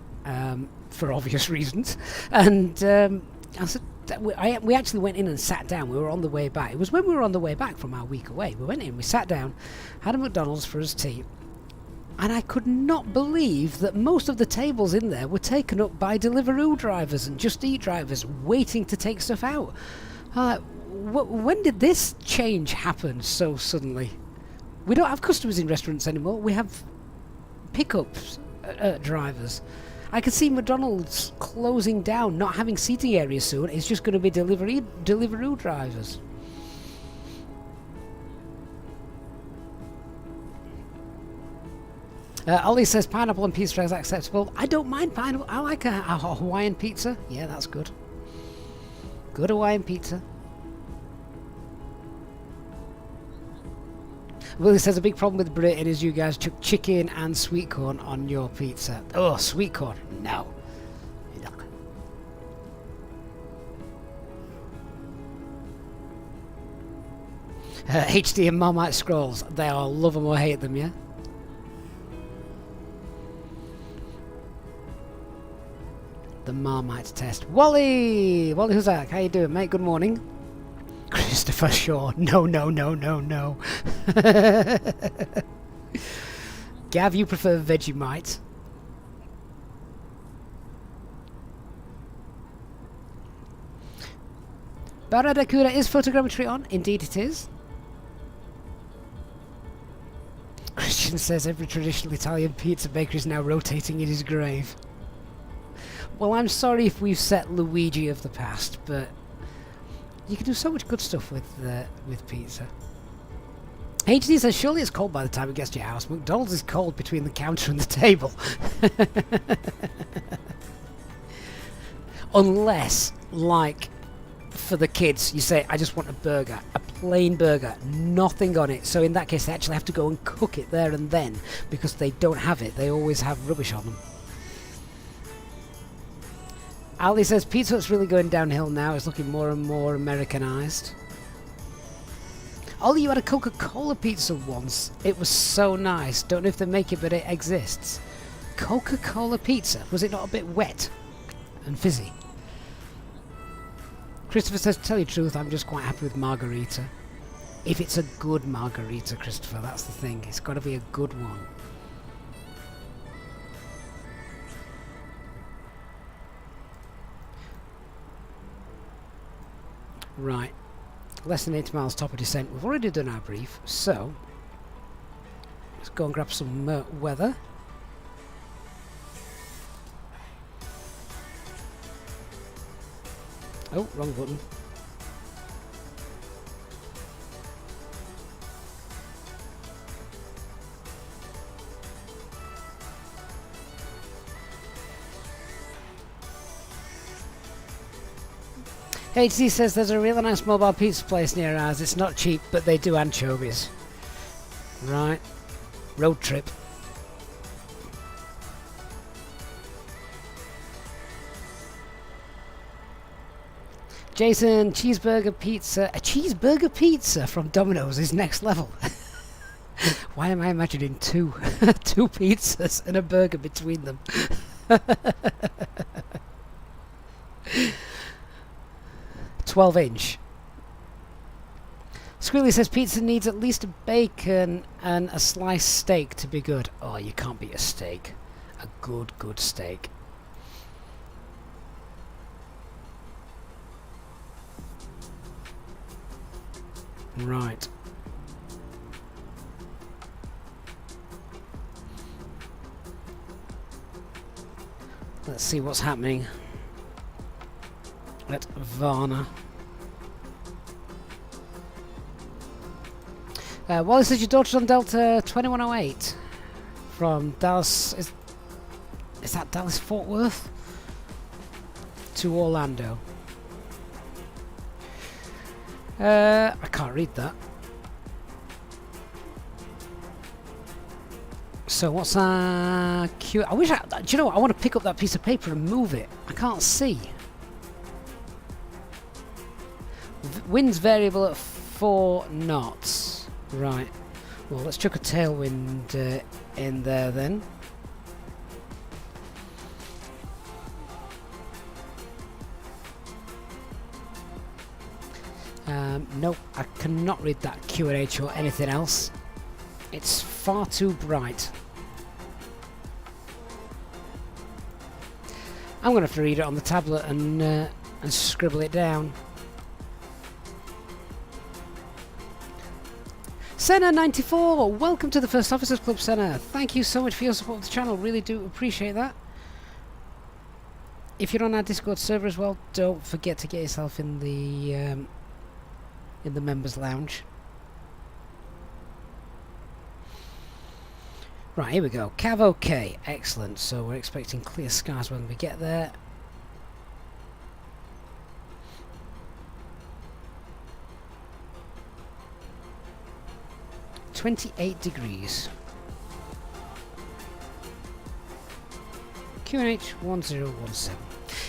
for obvious reasons, and I said, we actually went in and sat down. We were on the way back. It was when we were on the way back from our week away. We went in, we sat down, had a McDonald's for us tea, and I could not believe that most of the tables in there were taken up by Deliveroo drivers and Just Eat drivers waiting to take stuff out. When did this change happen so suddenly? We don't have customers in restaurants anymore. We have pickups drivers. I can see McDonald's closing down, not having seating areas soon. It's just going to be Deliveroo drivers. Ollie says pineapple on pizza is acceptable. I don't mind pineapple. I like a Hawaiian pizza. Yeah, that's good. Good Hawaiian pizza. Willie says a big problem with Britain is you guys took chicken and sweet corn on your pizza. Oh, sweet corn. No. Yuck. HD and Marmite Scrolls. They all love them or hate them, yeah? The Marmite test. Wally! Wally Huzak, how you doing, mate? Good morning. Christopher Shaw. No, no, no, no, no. Gav, you prefer Vegemite. Baradakura, is photogrammetry on? Indeed it is. Christian says every traditional Italian pizza baker is now rotating in his grave. Well, I'm sorry if we've set Luigi of the past, but you can do so much good stuff with pizza. HD says, surely it's cold by the time it gets to your house. McDonald's is cold between the counter and the table. Unless, like, for the kids, you say, I just want a burger. A plain burger. Nothing on it. So in that case, they actually have to go and cook it there and then. Because they don't have it. They always have rubbish on them. Ali says, Pizza Hut's really going downhill now. It's looking more and more Americanized. Ollie, you had a Coca-Cola pizza once. It was so nice. Don't know if they make it, but it exists. Coca-Cola pizza. Was it not a bit wet and fizzy? Christopher says, tell you the truth, I'm just quite happy with margarita. If it's a good margarita, Christopher, that's the thing. It's got to be a good one. Right, less than 80 miles top of descent. We've already done our brief, so let's go and grab some weather. Oh, wrong button. HC says there's a really nice mobile pizza place near ours. It's not cheap, but they do anchovies. Right. Road trip. Jason, cheeseburger pizza. A cheeseburger pizza from Domino's is next level. Why am I imagining two? Two pizzas and a burger between them. 12-inch. Squealy says pizza needs at least a bacon and a sliced steak to be good. Oh, you can't beat a steak. A good steak. Right. Let's see what's happening at Varna. Wally says your daughter's on Delta 2108 from Dallas. Is that Dallas Fort Worth to Orlando? I can't read that. So what's our Q? I wish do you know what? I want to pick up that piece of paper and move it. I can't see. Wind's variable at 4 knots. Right. Well, let's chuck a tailwind in there then. Nope, I cannot read that QNH or anything else. It's far too bright. I'm going to have to read it on the tablet and scribble it down. Senna94, welcome to the First Officers Club, Senna. Thank you so much for your support of the channel. Really do appreciate that. if you're on our Discord server as well, don't forget to get yourself in the members lounge. Right, here we go. Cav OK. Excellent. So we're expecting clear skies when we get there. (28 degrees). QNH 1017.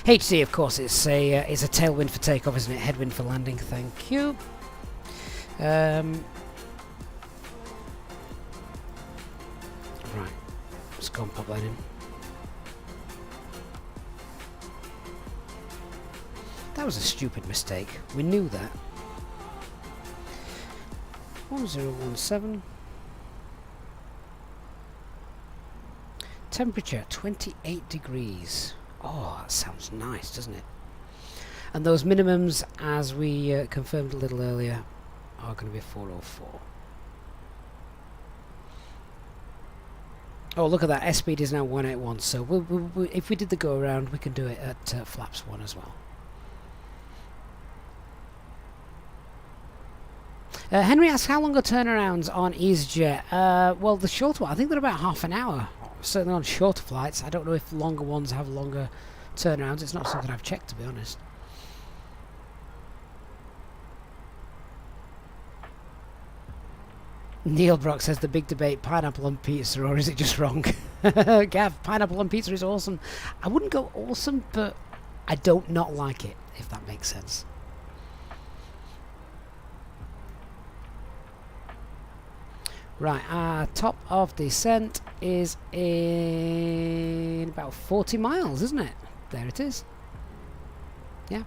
HC, of course, it's a tailwind for takeoff, isn't it? Headwind for landing. Thank you. Right, let's go and pop that in. That was a stupid mistake. We knew that. 1017. Temperature 28 degrees. Oh, that sounds nice, doesn't it? And those minimums, as we confirmed a little earlier, are going to be 404. Oh, look at that. S-speed is now 181. So if we did the go around, we can do it at flaps 1 as well. Henry asks, how long are turnarounds on Easyjet? Well, the shorter one, I think they're about half an hour. Certainly on shorter flights. I don't know if longer ones have longer turnarounds. It's not something I've checked, to be honest. Neil Brock says the big debate, pineapple on pizza, or is it just wrong? Gav, pineapple on pizza is awesome. I wouldn't go awesome, but I don't not like it, if that makes sense. Right, our top of descent is in about 40 miles, isn't it? There it is. Yeah.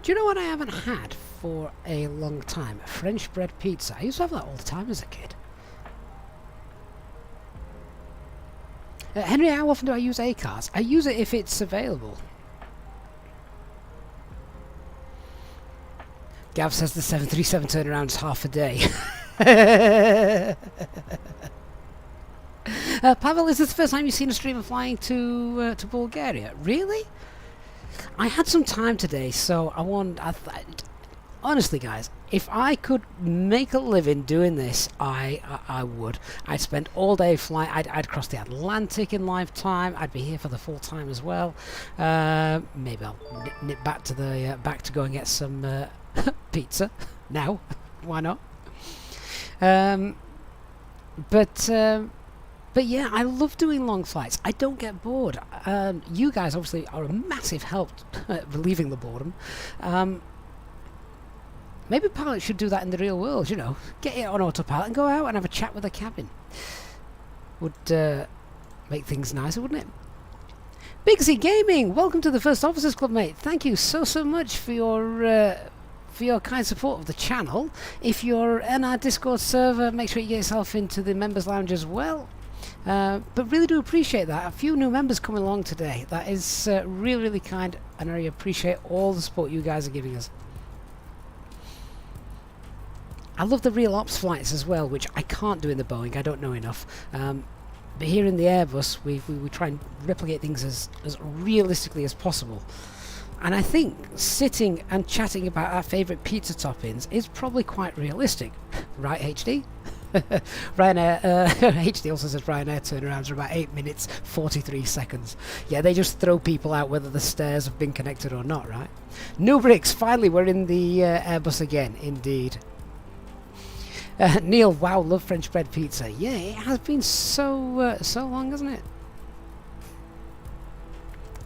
Do you know what I haven't had for a long time? French bread pizza. I used to have that all the time as a kid. Henry, how often do I use A-cars? I use it if it's available. Gav says the 737 turnaround is half a day. Pavel, is this the first time you've seen a streamer flying to Bulgaria? Really? I had some time today, so honestly, guys, if I could make a living doing this, I would. I'd spend all day flying. I'd cross the Atlantic in lifetime. I'd be here for the full time as well. Maybe I'll nip back to go and get some pizza now. Why not? But yeah, I love doing long flights. I don't get bored. You guys obviously are a massive help relieving the boredom. Maybe pilots should do that in the real world, you know. Get it on autopilot and go out and have a chat with the cabin. Would make things nicer, wouldn't it? Bigsy Gaming, welcome to the First Officers Club, mate. Thank you so much for your kind support of the channel. If you're in our Discord server, make sure you get yourself into the members lounge as well. But really do appreciate that. A few new members coming along today. That is really, really kind, and I appreciate all the support you guys are giving us. I love the real ops flights as well, which I can't do in the Boeing. I don't know enough. But here in the Airbus, we try and replicate things as realistically as possible. And I think sitting and chatting about our favourite pizza toppings is probably quite realistic. Right, HD? Ryanair, HD also says Ryanair turnarounds are about 8 minutes 43 seconds. Yeah, they just throw people out whether the stairs have been connected or not, right? No bricks, finally we're in the Airbus again, indeed. Neil, wow, love French bread pizza. Yeah, it has been so so long, hasn't it?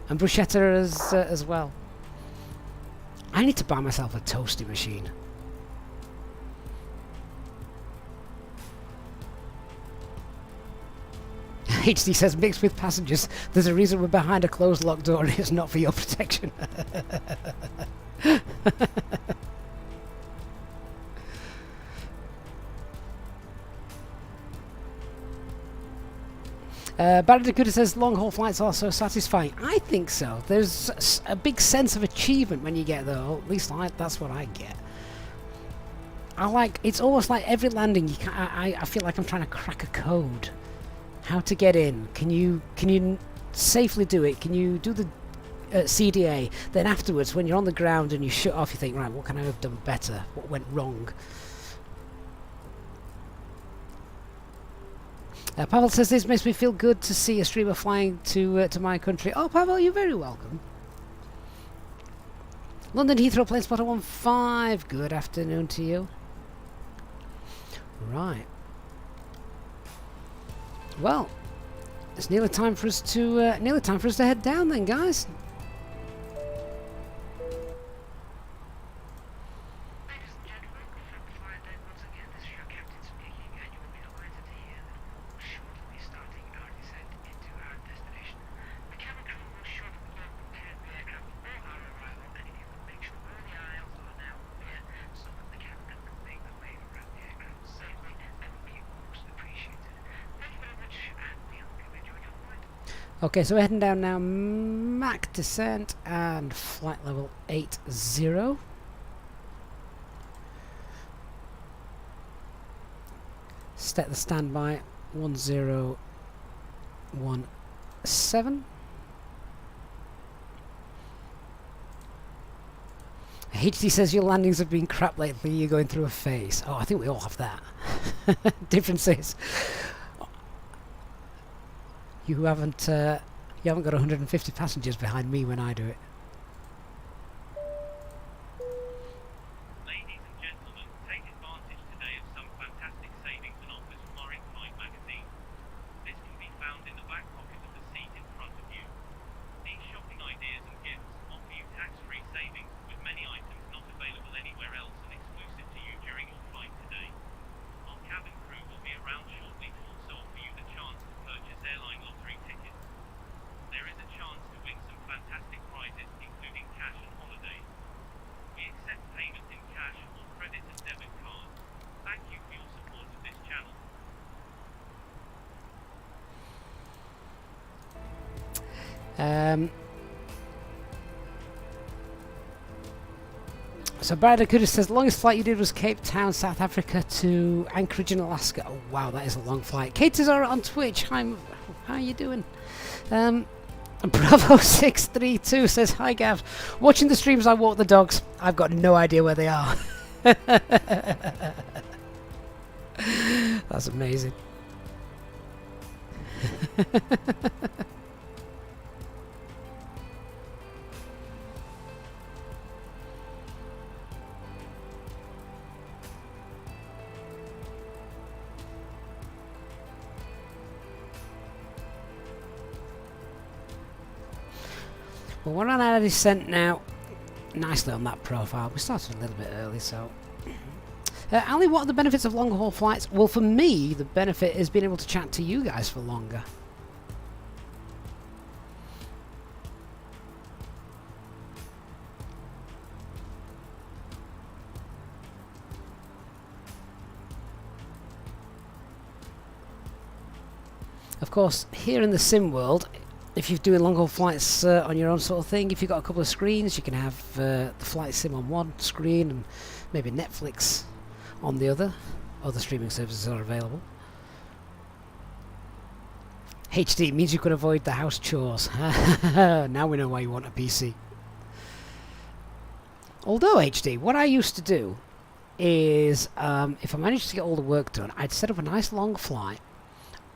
And bruschetta as well. I need to buy myself a toasty machine. HD says mixed with passengers. There's a reason we're behind a closed locked door and it's not for your protection. Barracuda says long haul flights are so satisfying. I think so. There's a big sense of achievement when you get there. Or at least that's what I get. It's almost like every landing you can, I feel like I'm trying to crack a code. How to get in? Can you safely do it? Can you do the CDA? Then afterwards, when you're on the ground and you shut off, you think, right, what can I have done better? What went wrong? Pavel says this makes me feel good to see a streamer flying to my country. Oh, Pavel, you're very welcome. London Heathrow plane spotter 15. Good afternoon to you. Right. Well, it's nearly time for us to head down then, guys. Ladies and gentlemen, from FlyByWire, once again, this is your captain speaking, and you will be delighted to hear that we will shortly be starting our descent into our destination. The cabin crew will shortly prepare the aircraft for our arrival, and if you would make sure all the aisles are now clear so that the cabin crew can make their way around the aircraft safely, that would be most appreciated. Thank you very much, and we hope you enjoy your flight. Okay, so we're heading down now. Mach descent and flight level 80. Set the standby 1017. HD says your landings have been crap lately. You're going through a phase. Oh, I think we all have that. Differences. You haven't got 150 passengers behind me when I do it. Ladies and gentlemen, take advantage today of some fantastic savings and offers from our in-flight magazine. This can be found in the back pocket of the seat in front of you. These shopping ideas and gifts offer you tax-free savings with many items not available anywhere else and exclusive to you during your flight today. Our cabin crew will be around shortly to also offer you the chance to purchase airline lottery tickets. There is a chance to win some fantastic prizes, including cash and holidays. We accept payment in cash or credit and debit cards. Thank you for your support of this channel. So Barracuda says longest flight you did was Cape Town, South Africa to Anchorage in Alaska. Oh wow, that is a long flight. Kate is on Twitch. Hi, how are you doing? Bravo 632 says hi Gav. Watching the streams I walk the dogs. I've got no idea where they are. That's amazing. Well, we're on our descent now. Nicely on that profile. We started a little bit early, so... Ali, what are the benefits of longer haul flights? Well, for me, the benefit is being able to chat to you guys for longer. Of course, here in the sim world, if you're doing long haul flights on your own sort of thing, if you've got a couple of screens, you can have the flight sim on one screen and maybe Netflix on the other. Other streaming services are available. HD means you can avoid the house chores. Now we know why you want a PC. Although HD, what I used to do is if I managed to get all the work done, I'd set up a nice long flight.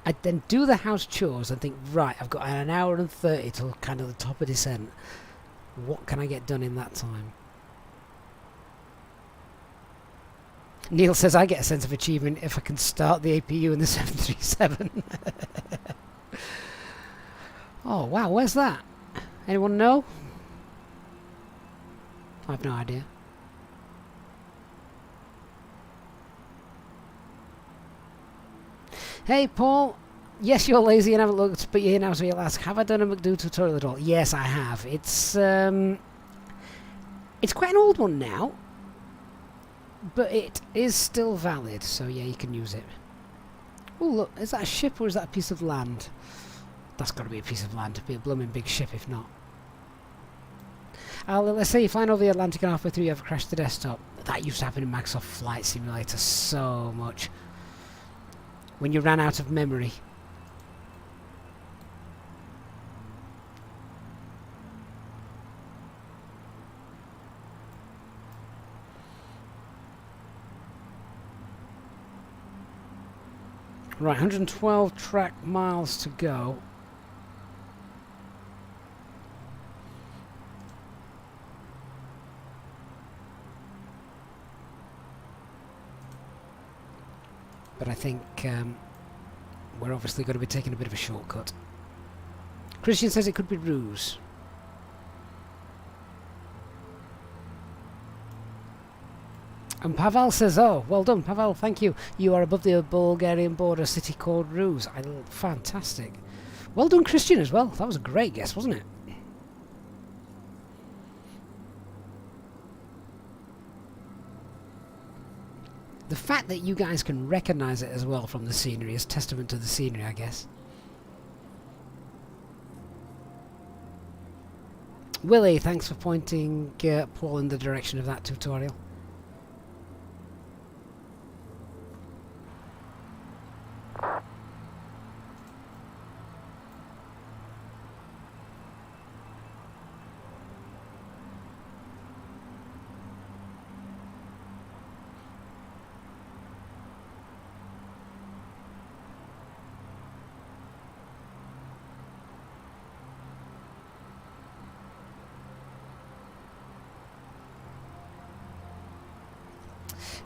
I'd then do the house chores and think, right, I've got an hour and 30 till kind of the top of descent. What can I get done in that time? Neil says, I get a sense of achievement if I can start the APU in the 737. Oh, wow, where's that? Anyone know? I have no idea. Hey, Paul. Yes, you're lazy and haven't looked, but you're here now, so you'll ask, have I done a McDo tutorial at all? Yes, I have. It's quite an old one now, but it is still valid, so yeah, you can use it. Oh, look, is that a ship or is that a piece of land? That's got to be a piece of land. It'd be a blooming big ship if not. Let's say you're flying over the Atlantic and halfway through you have crashed the desktop. That used to happen in Microsoft Flight Simulator so much. When you ran out of memory. Right, 112 track miles to go. But I think we're obviously going to be taking a bit of a shortcut. Christian says it could be ruse. And Pavel says, oh, well done, Pavel, thank you. You are above the Bulgarian border, city called Ruse. Fantastic. Well done, Christian, as well. That was a great guess, wasn't it? The fact that you guys can recognise it as well from the scenery is testament to the scenery, I guess. Willie, thanks for pointing Paul in the direction of that tutorial.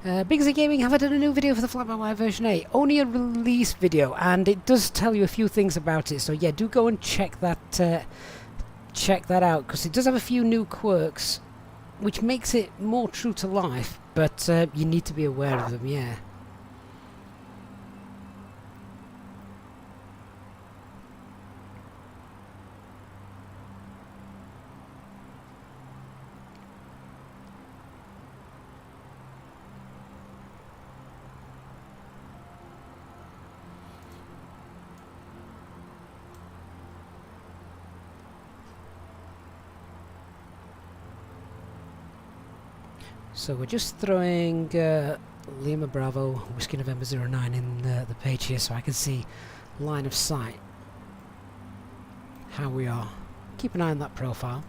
Bigsy Gaming, have I done a new video for the FlyByWire version 8? Only a release video, and it does tell you a few things about it, so yeah, do go and check that out, because it does have a few new quirks, which makes it more true to life, but you need to be aware of them, yeah. So we're just throwing Lima Bravo, Whiskey November 09 in the page here so I can see line of sight how we are. Keep an eye on that profile.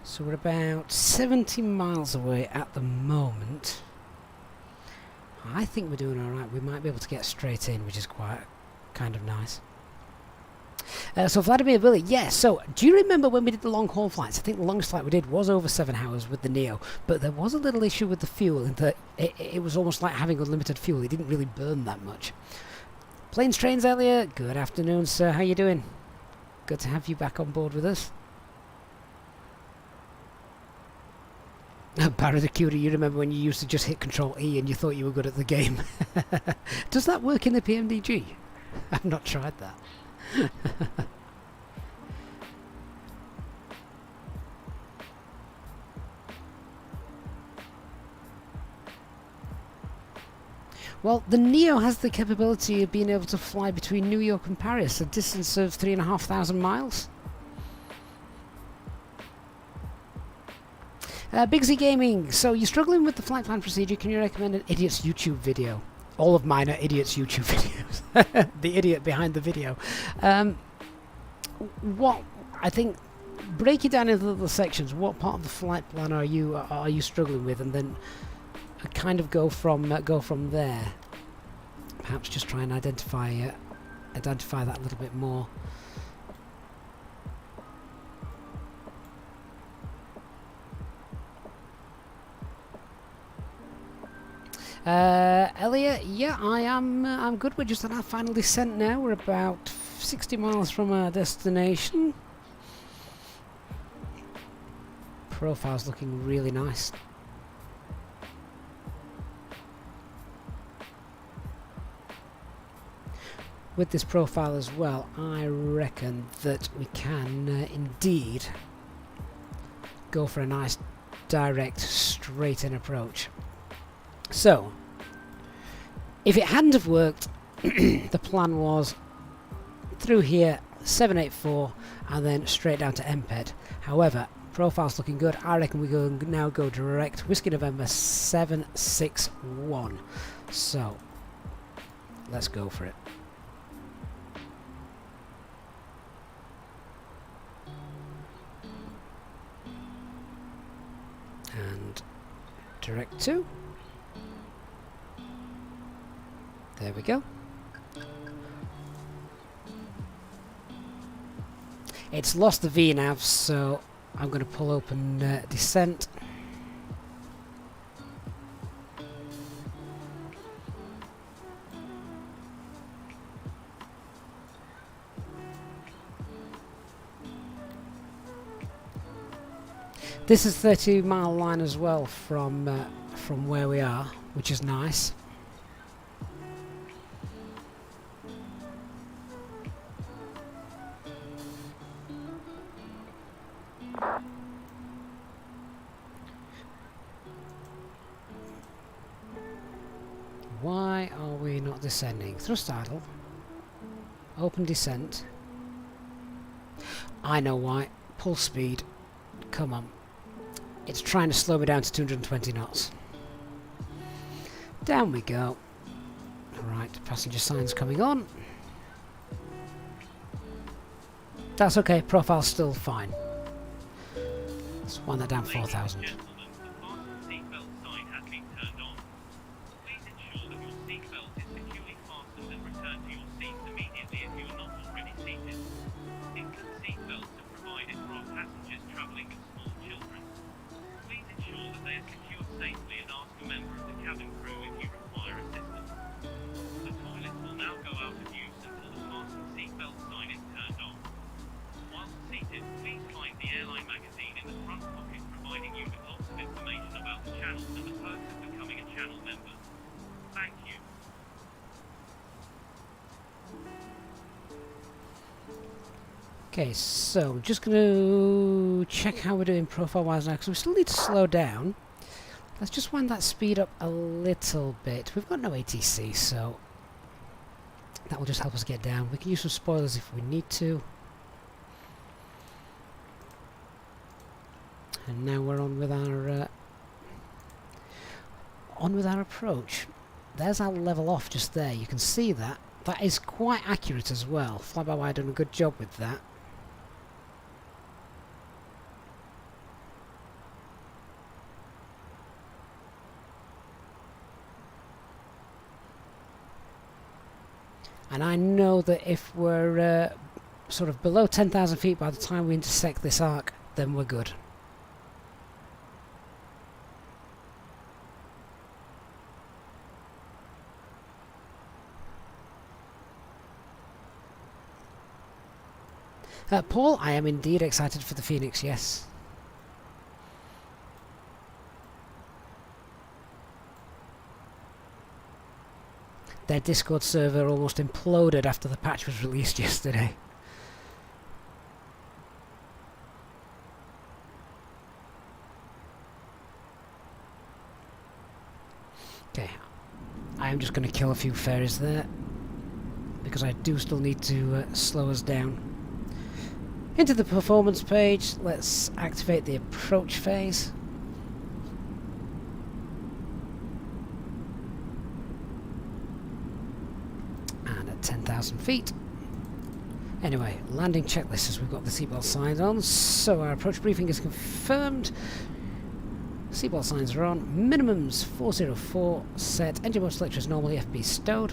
So we're about 70 miles away at the moment. I think we're doing alright. We might be able to get straight in, which is quite kind of nice. So Vladimir Billy, yes, so do you remember when we did the long haul flights? I think the longest flight we did was over 7 hours with the Neo, but there was a little issue with the fuel in that it was almost like having unlimited fuel. It didn't really burn that much. Planes, Trains, Elliot, good afternoon, sir. How you doing? Good to have you back on board with us. Barracuda, you remember when you used to just hit Control E and you thought you were good at the game? Does that work in the PMDG? I've not tried that. Well, the Neo has the capability of being able to fly between New York and Paris, a distance of 3,500 miles. Bigsy Gaming, so you're struggling with the flight plan procedure, can you recommend an idiot's YouTube video? All of mine are idiots' YouTube videos. The idiot behind the video. What I think, break it down into little sections. What part of the flight plan are you struggling with, and then kind of go from there. Perhaps just try and identify that a little bit more. Elliot, yeah, I'm good. We're just at our final descent now. We're about 60 miles from our destination. Profile's looking really nice. With this profile as well, I reckon that we can indeed go for a nice direct straight in approach. So, if it hadn't have worked, the plan was through here, 784, and then straight down to MPED. However, profile's looking good. I reckon we now go direct. Whiskey November 761. So, let's go for it. And direct to. There we go. It's lost the VNAV, so I'm going to pull open descent. This is 30-mile line as well from where we are, which is nice. Why are we not descending? Thrust idle. Open descent. I know why. Pull speed. Come on. It's trying to slow me down to 220 knots. Down we go. Alright, passenger signs coming on. That's okay, profile's still fine. Let's wind that down 4,000. Okay, so I'm just going to check how we're doing profile-wise now, because we still need to slow down. Let's just wind that speed up a little bit. We've got no ATC, so that will just help us get down. We can use some spoilers if we need to. And now we're on with our approach. There's our level off just there. You can see that. That is quite accurate as well. FlyByWire done a good job with that. And I know that if we're sort of below 10,000 feet by the time we intersect this arc, then we're good. Paul, I am indeed excited for the Phoenix, yes. Their Discord server almost imploded after the patch was released yesterday. Okay, I am just going to kill a few fairies there, because I do still need to slow us down. Into the performance page, let's activate the approach phase. land at 10,000 feet. Anyway, landing checklist as we've got the seatbelt signs on, so our approach briefing is confirmed. Seatbelt signs are on, minimums 404 set, engine motor selector is normally FB stowed.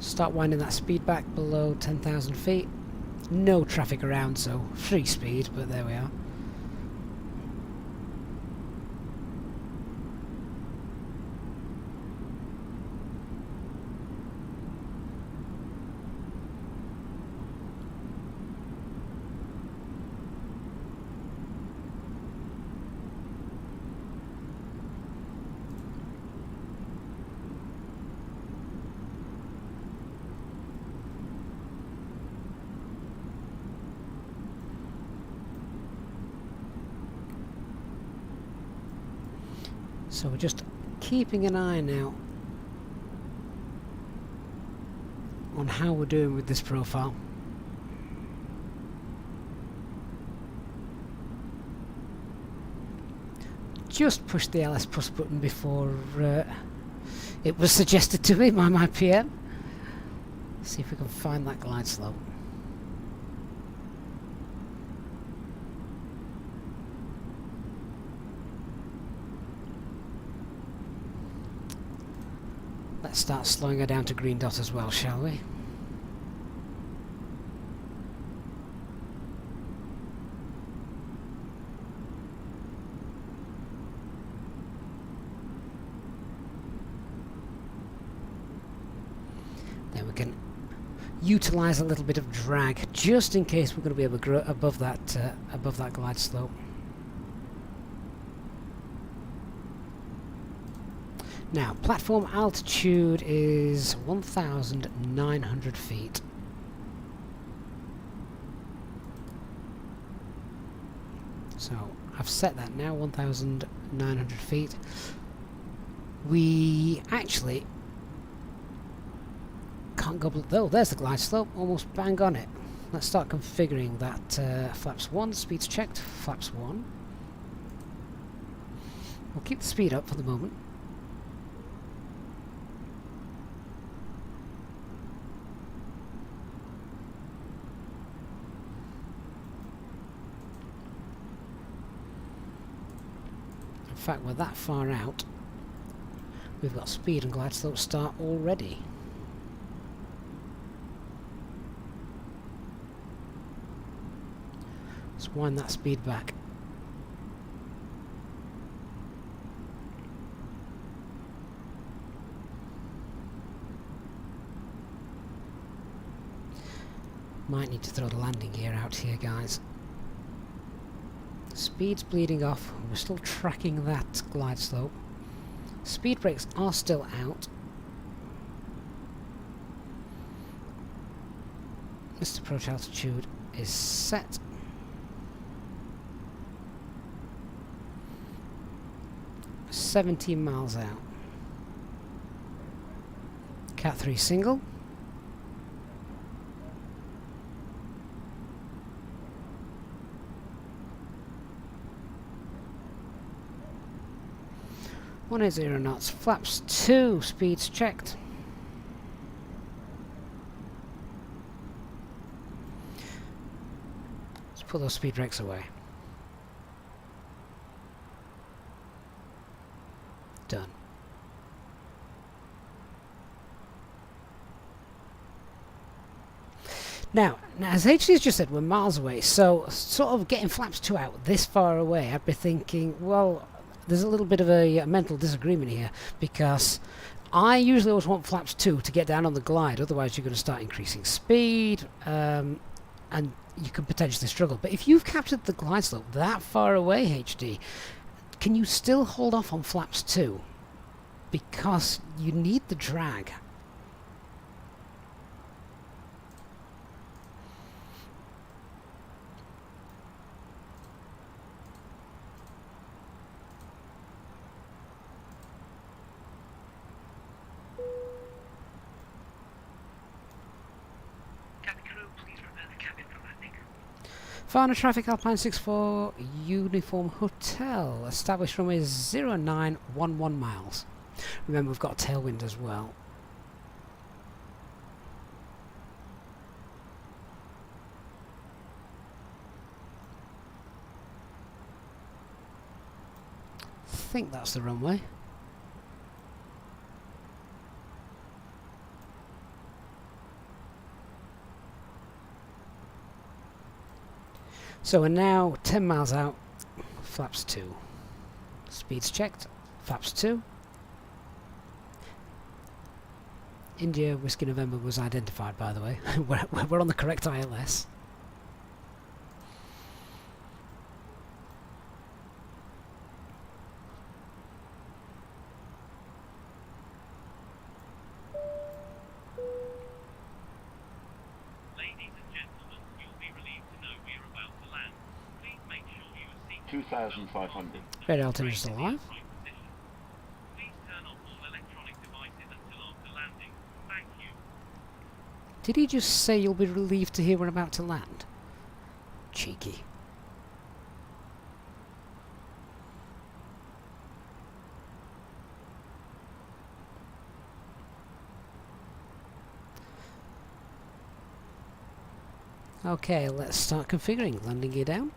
Start winding that speed back below 10,000 feet. No traffic around, so free speed, but there we are. So we're just keeping an eye now on how we're doing with this profile. Just pushed the LS plus button before it was suggested to me by my PM. See if we can find that glide slope. Let's start slowing her down to green dot as well, shall we? Then we can utilise a little bit of drag just in case we're going to be able to grow above that glide slope. Now, platform altitude is 1,900 feet. So, I've set that now, 1,900 feet. We actually can't go... Oh, there's the glide slope, almost bang on it. Let's start configuring that. Flaps 1, speed's checked, flaps 1. We'll keep the speed up for the moment. In fact, we're that far out, we've got speed and glide slope start already. Let's wind that speed back. Might need to throw the landing gear out here, guys. Speed's bleeding off, we're still tracking that glide slope. Speed brakes are still out. Missed approach altitude is set. "17 miles out. Cat 3 single. "180 knots, flaps 2, speeds checked." Let's put those speed brakes away. Done. Now, as HD's just said, we're miles away, so sort of getting flaps 2 out this far away, I'd be thinking, well, there's a little bit of a mental disagreement here, because I usually always want flaps 2 to get down on the glide, otherwise you're going to start increasing speed, and you could potentially struggle. But if you've captured the glide slope that far away, HD, can you still hold off on flaps 2? Because you need the drag. Varna traffic Alpine 64 Uniform Hotel. Established runway 0911 miles. Remember, we've got a tailwind as well. I think that's the runway. So we're now 10 miles out, flaps 2. Speeds checked, flaps 2. India Whiskey November was identified, by the way. we're on the correct ILS. Ladies and gentlemen, you'll be relieved to know we are about to land. Please make sure you are seated 2,500. Red Altimeter is alive. Please turn off all electronic devices until after landing. Thank you. Did he just say you'll be relieved to hear we're about to land? Cheeky. Okay, let's start configuring. Landing gear down.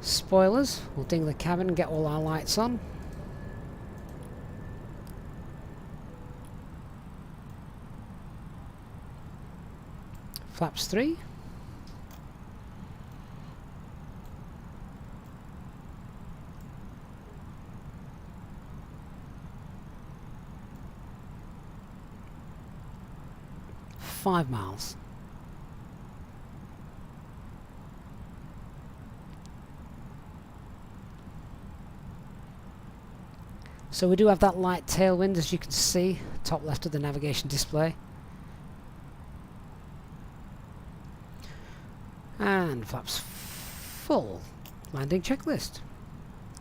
Spoilers. We'll ding the cabin and get all our lights on. Flaps 3. Five miles. So we do have that light tailwind, as you can see, top left of the navigation display. And flaps full. Landing checklist.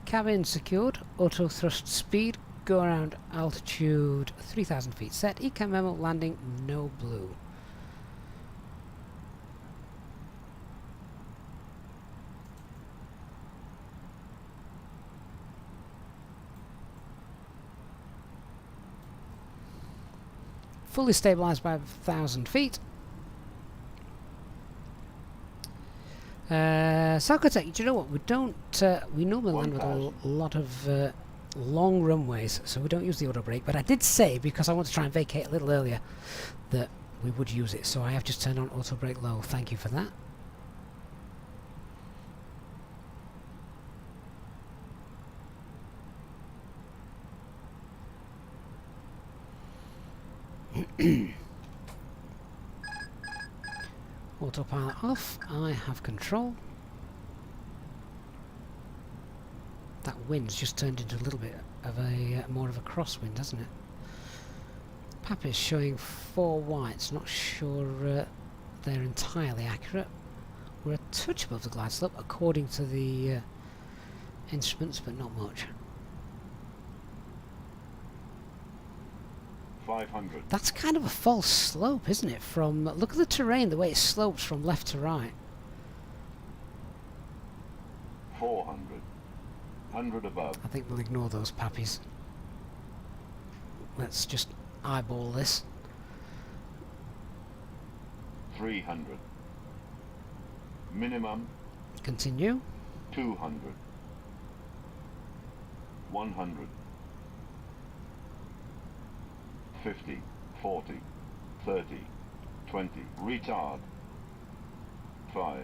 Cabin secured. Auto thrust speed. Go around altitude 3,000 feet set. Ecam memo landing no blue. Fully stabilized by 1,000 feet. Sarkotech, do you know what? We don't. We normally land with a lot of long runways, so we don't use the auto brake. But I did say, because I want to try and vacate a little earlier, that we would use it. So I have just turned on auto brake low. Thank you for that. Autopilot off. I have control. That wind's just turned into a little bit of a more of a crosswind, hasn't it? Papa's showing 4 whites. Not sure they're entirely accurate. We're a touch above the glide slope according to the instruments, but not much. 500. That's kind of a false slope, isn't it? From look at the terrain, the way it slopes from left to right. 400. 100 above. I think we'll ignore those pappies. Let's just eyeball this. 300. Minimum Continue. 200. 100. 50, 40, 30, 20. Retard. 5.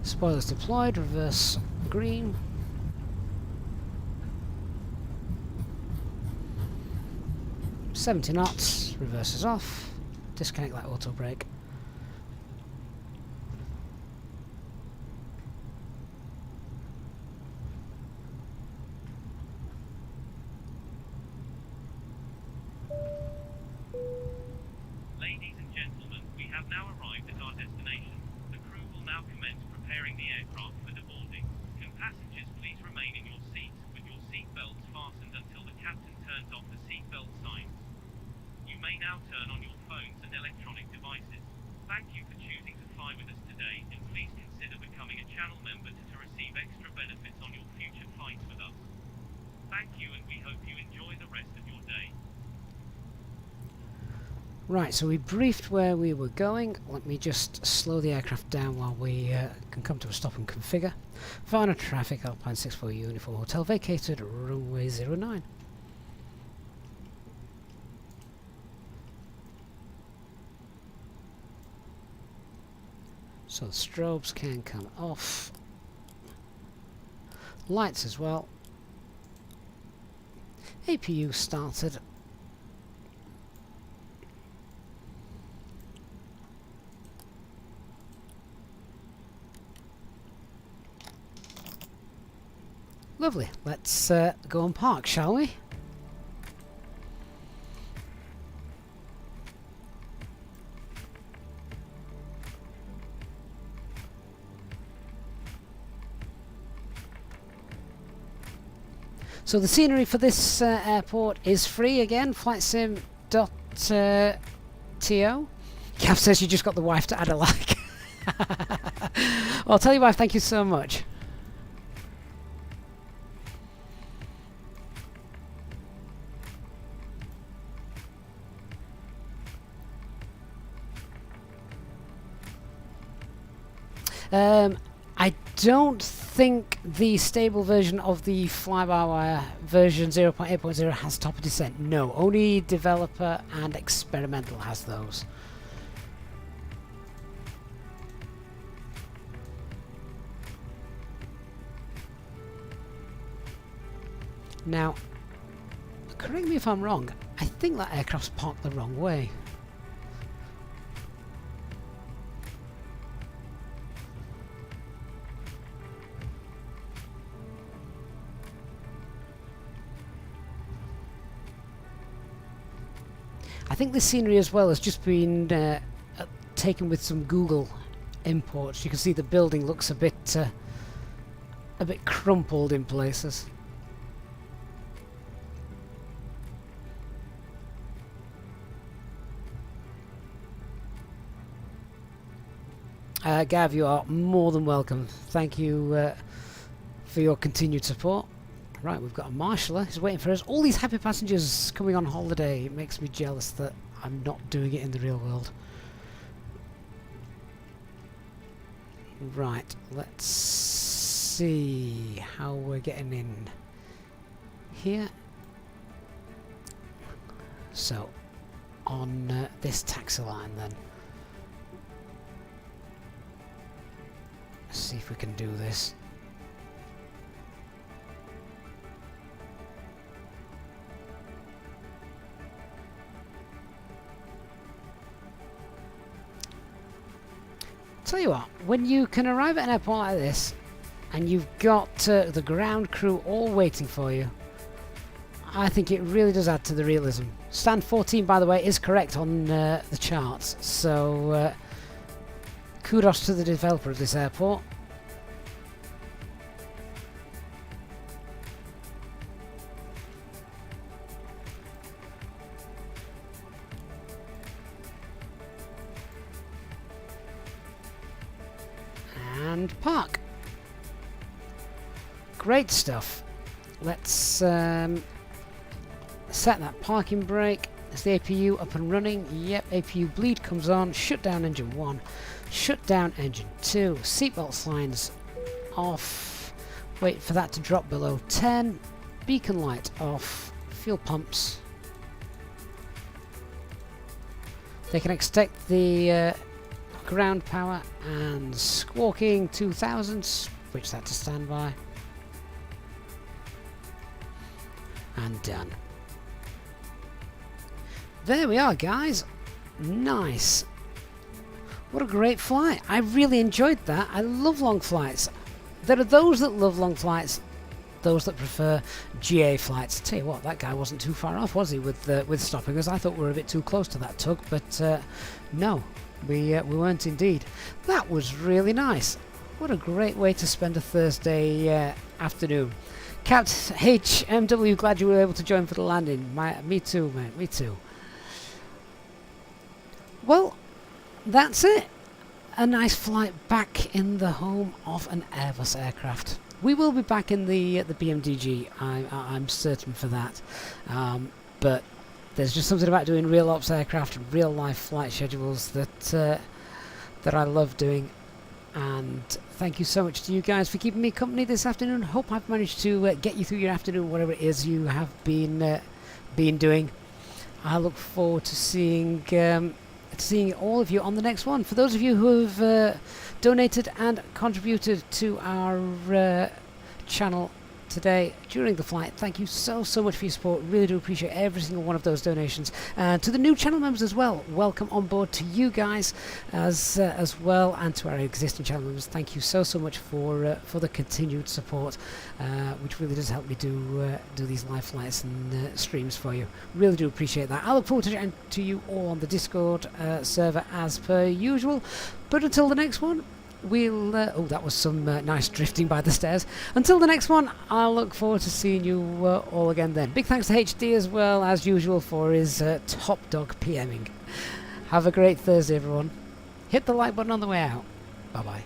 Spoilers deployed. Reverse green. $70 knots. Reverses off. Disconnect that auto brake. Ladies and gentlemen, we have now arrived at our destination. The crew will now commence preparing the aircraft for deboarding. Can passengers please remain in your seats with your seat belts fastened until the captain turns off the seat belt Right, so we briefed where we were going. Let me just slow the aircraft down while we can come to a stop and configure. Varna traffic, Alpine 64 Uniform Hotel, vacated runway 09. So the strobes can come off. Lights as well. APU started. Lovely. Let's go and park, shall we? So the scenery for this airport is free again, flightsim.to. Cav says you just got the wife to add a like. Well, tell your wife thank you so much. I don't think the stable version of the FlyByWire version 0.8.0 has top of descent. No, only developer and experimental has those. Now, correct me if I'm wrong, I think that aircraft's parked the wrong way. I think the scenery as well has just been taken with some Google imports. You can see the building looks a bit crumpled in places. Gav, you are more than welcome. Thank you for your continued support. Right, we've got a marshaller who's waiting for us. All these happy passengers coming on holiday. It makes me jealous that I'm not doing it in the real world. Right, let's see how we're getting in here. So, on this taxi line then. Let's see if we can do this. Tell you what, when you can arrive at an airport like this and you've got the ground crew all waiting for you, I think it really does add to the realism. Stand 14, by the way, is correct on the charts, so kudos to the developer of this airport. And park. Great stuff. Let's set that parking brake. Is the APU up and running? Yep, APU bleed comes on. Shut down engine 1. Shut down engine 2. Seatbelt signs off. Wait for that to drop below 10. Beacon light off. Fuel pumps. They can expect the ground power and squawking 2000. Switch that to standby. And done. There we are, guys. Nice. What a great flight. I really enjoyed that. I love long flights. There are those that love long flights, those that prefer GA flights. Tell you what, that guy wasn't too far off, was he, with stopping us? I thought we were a bit too close to that tug, but no, we weren't indeed. That was really nice. What a great way to spend a Thursday afternoon. Capt HMW, glad you were able to join for the landing. Me too, mate, me too. Well, that's it. A nice flight back in the home of an Airbus aircraft. We will be back in the BMDG, I'm certain for that. But There's just something about doing real ops aircraft and real life flight schedules that I love doing. And thank you so much to you guys for keeping me company this afternoon. Hope I've managed to get you through your afternoon, whatever it is you have been doing. I look forward to seeing all of you on the next one. For those of you who have donated and contributed to our channel today during the flight, thank you so much for your support. Really do appreciate every single one of those donations. And to the new channel members as well, welcome on board to you guys as well, and to our existing channel members. Thank you so much for the continued support, which really does help me do these live flights and streams for you. Really do appreciate that. I look forward to chatting to you all on the Discord server as per usual. But until the next one, we'll oh, that was some nice drifting by the stairs. Until the next one, I'll look forward to seeing you all again then. Big thanks to HD as well, as usual, for his top dog PMing. Have a great Thursday, everyone. Hit the like button on the way out. Bye bye.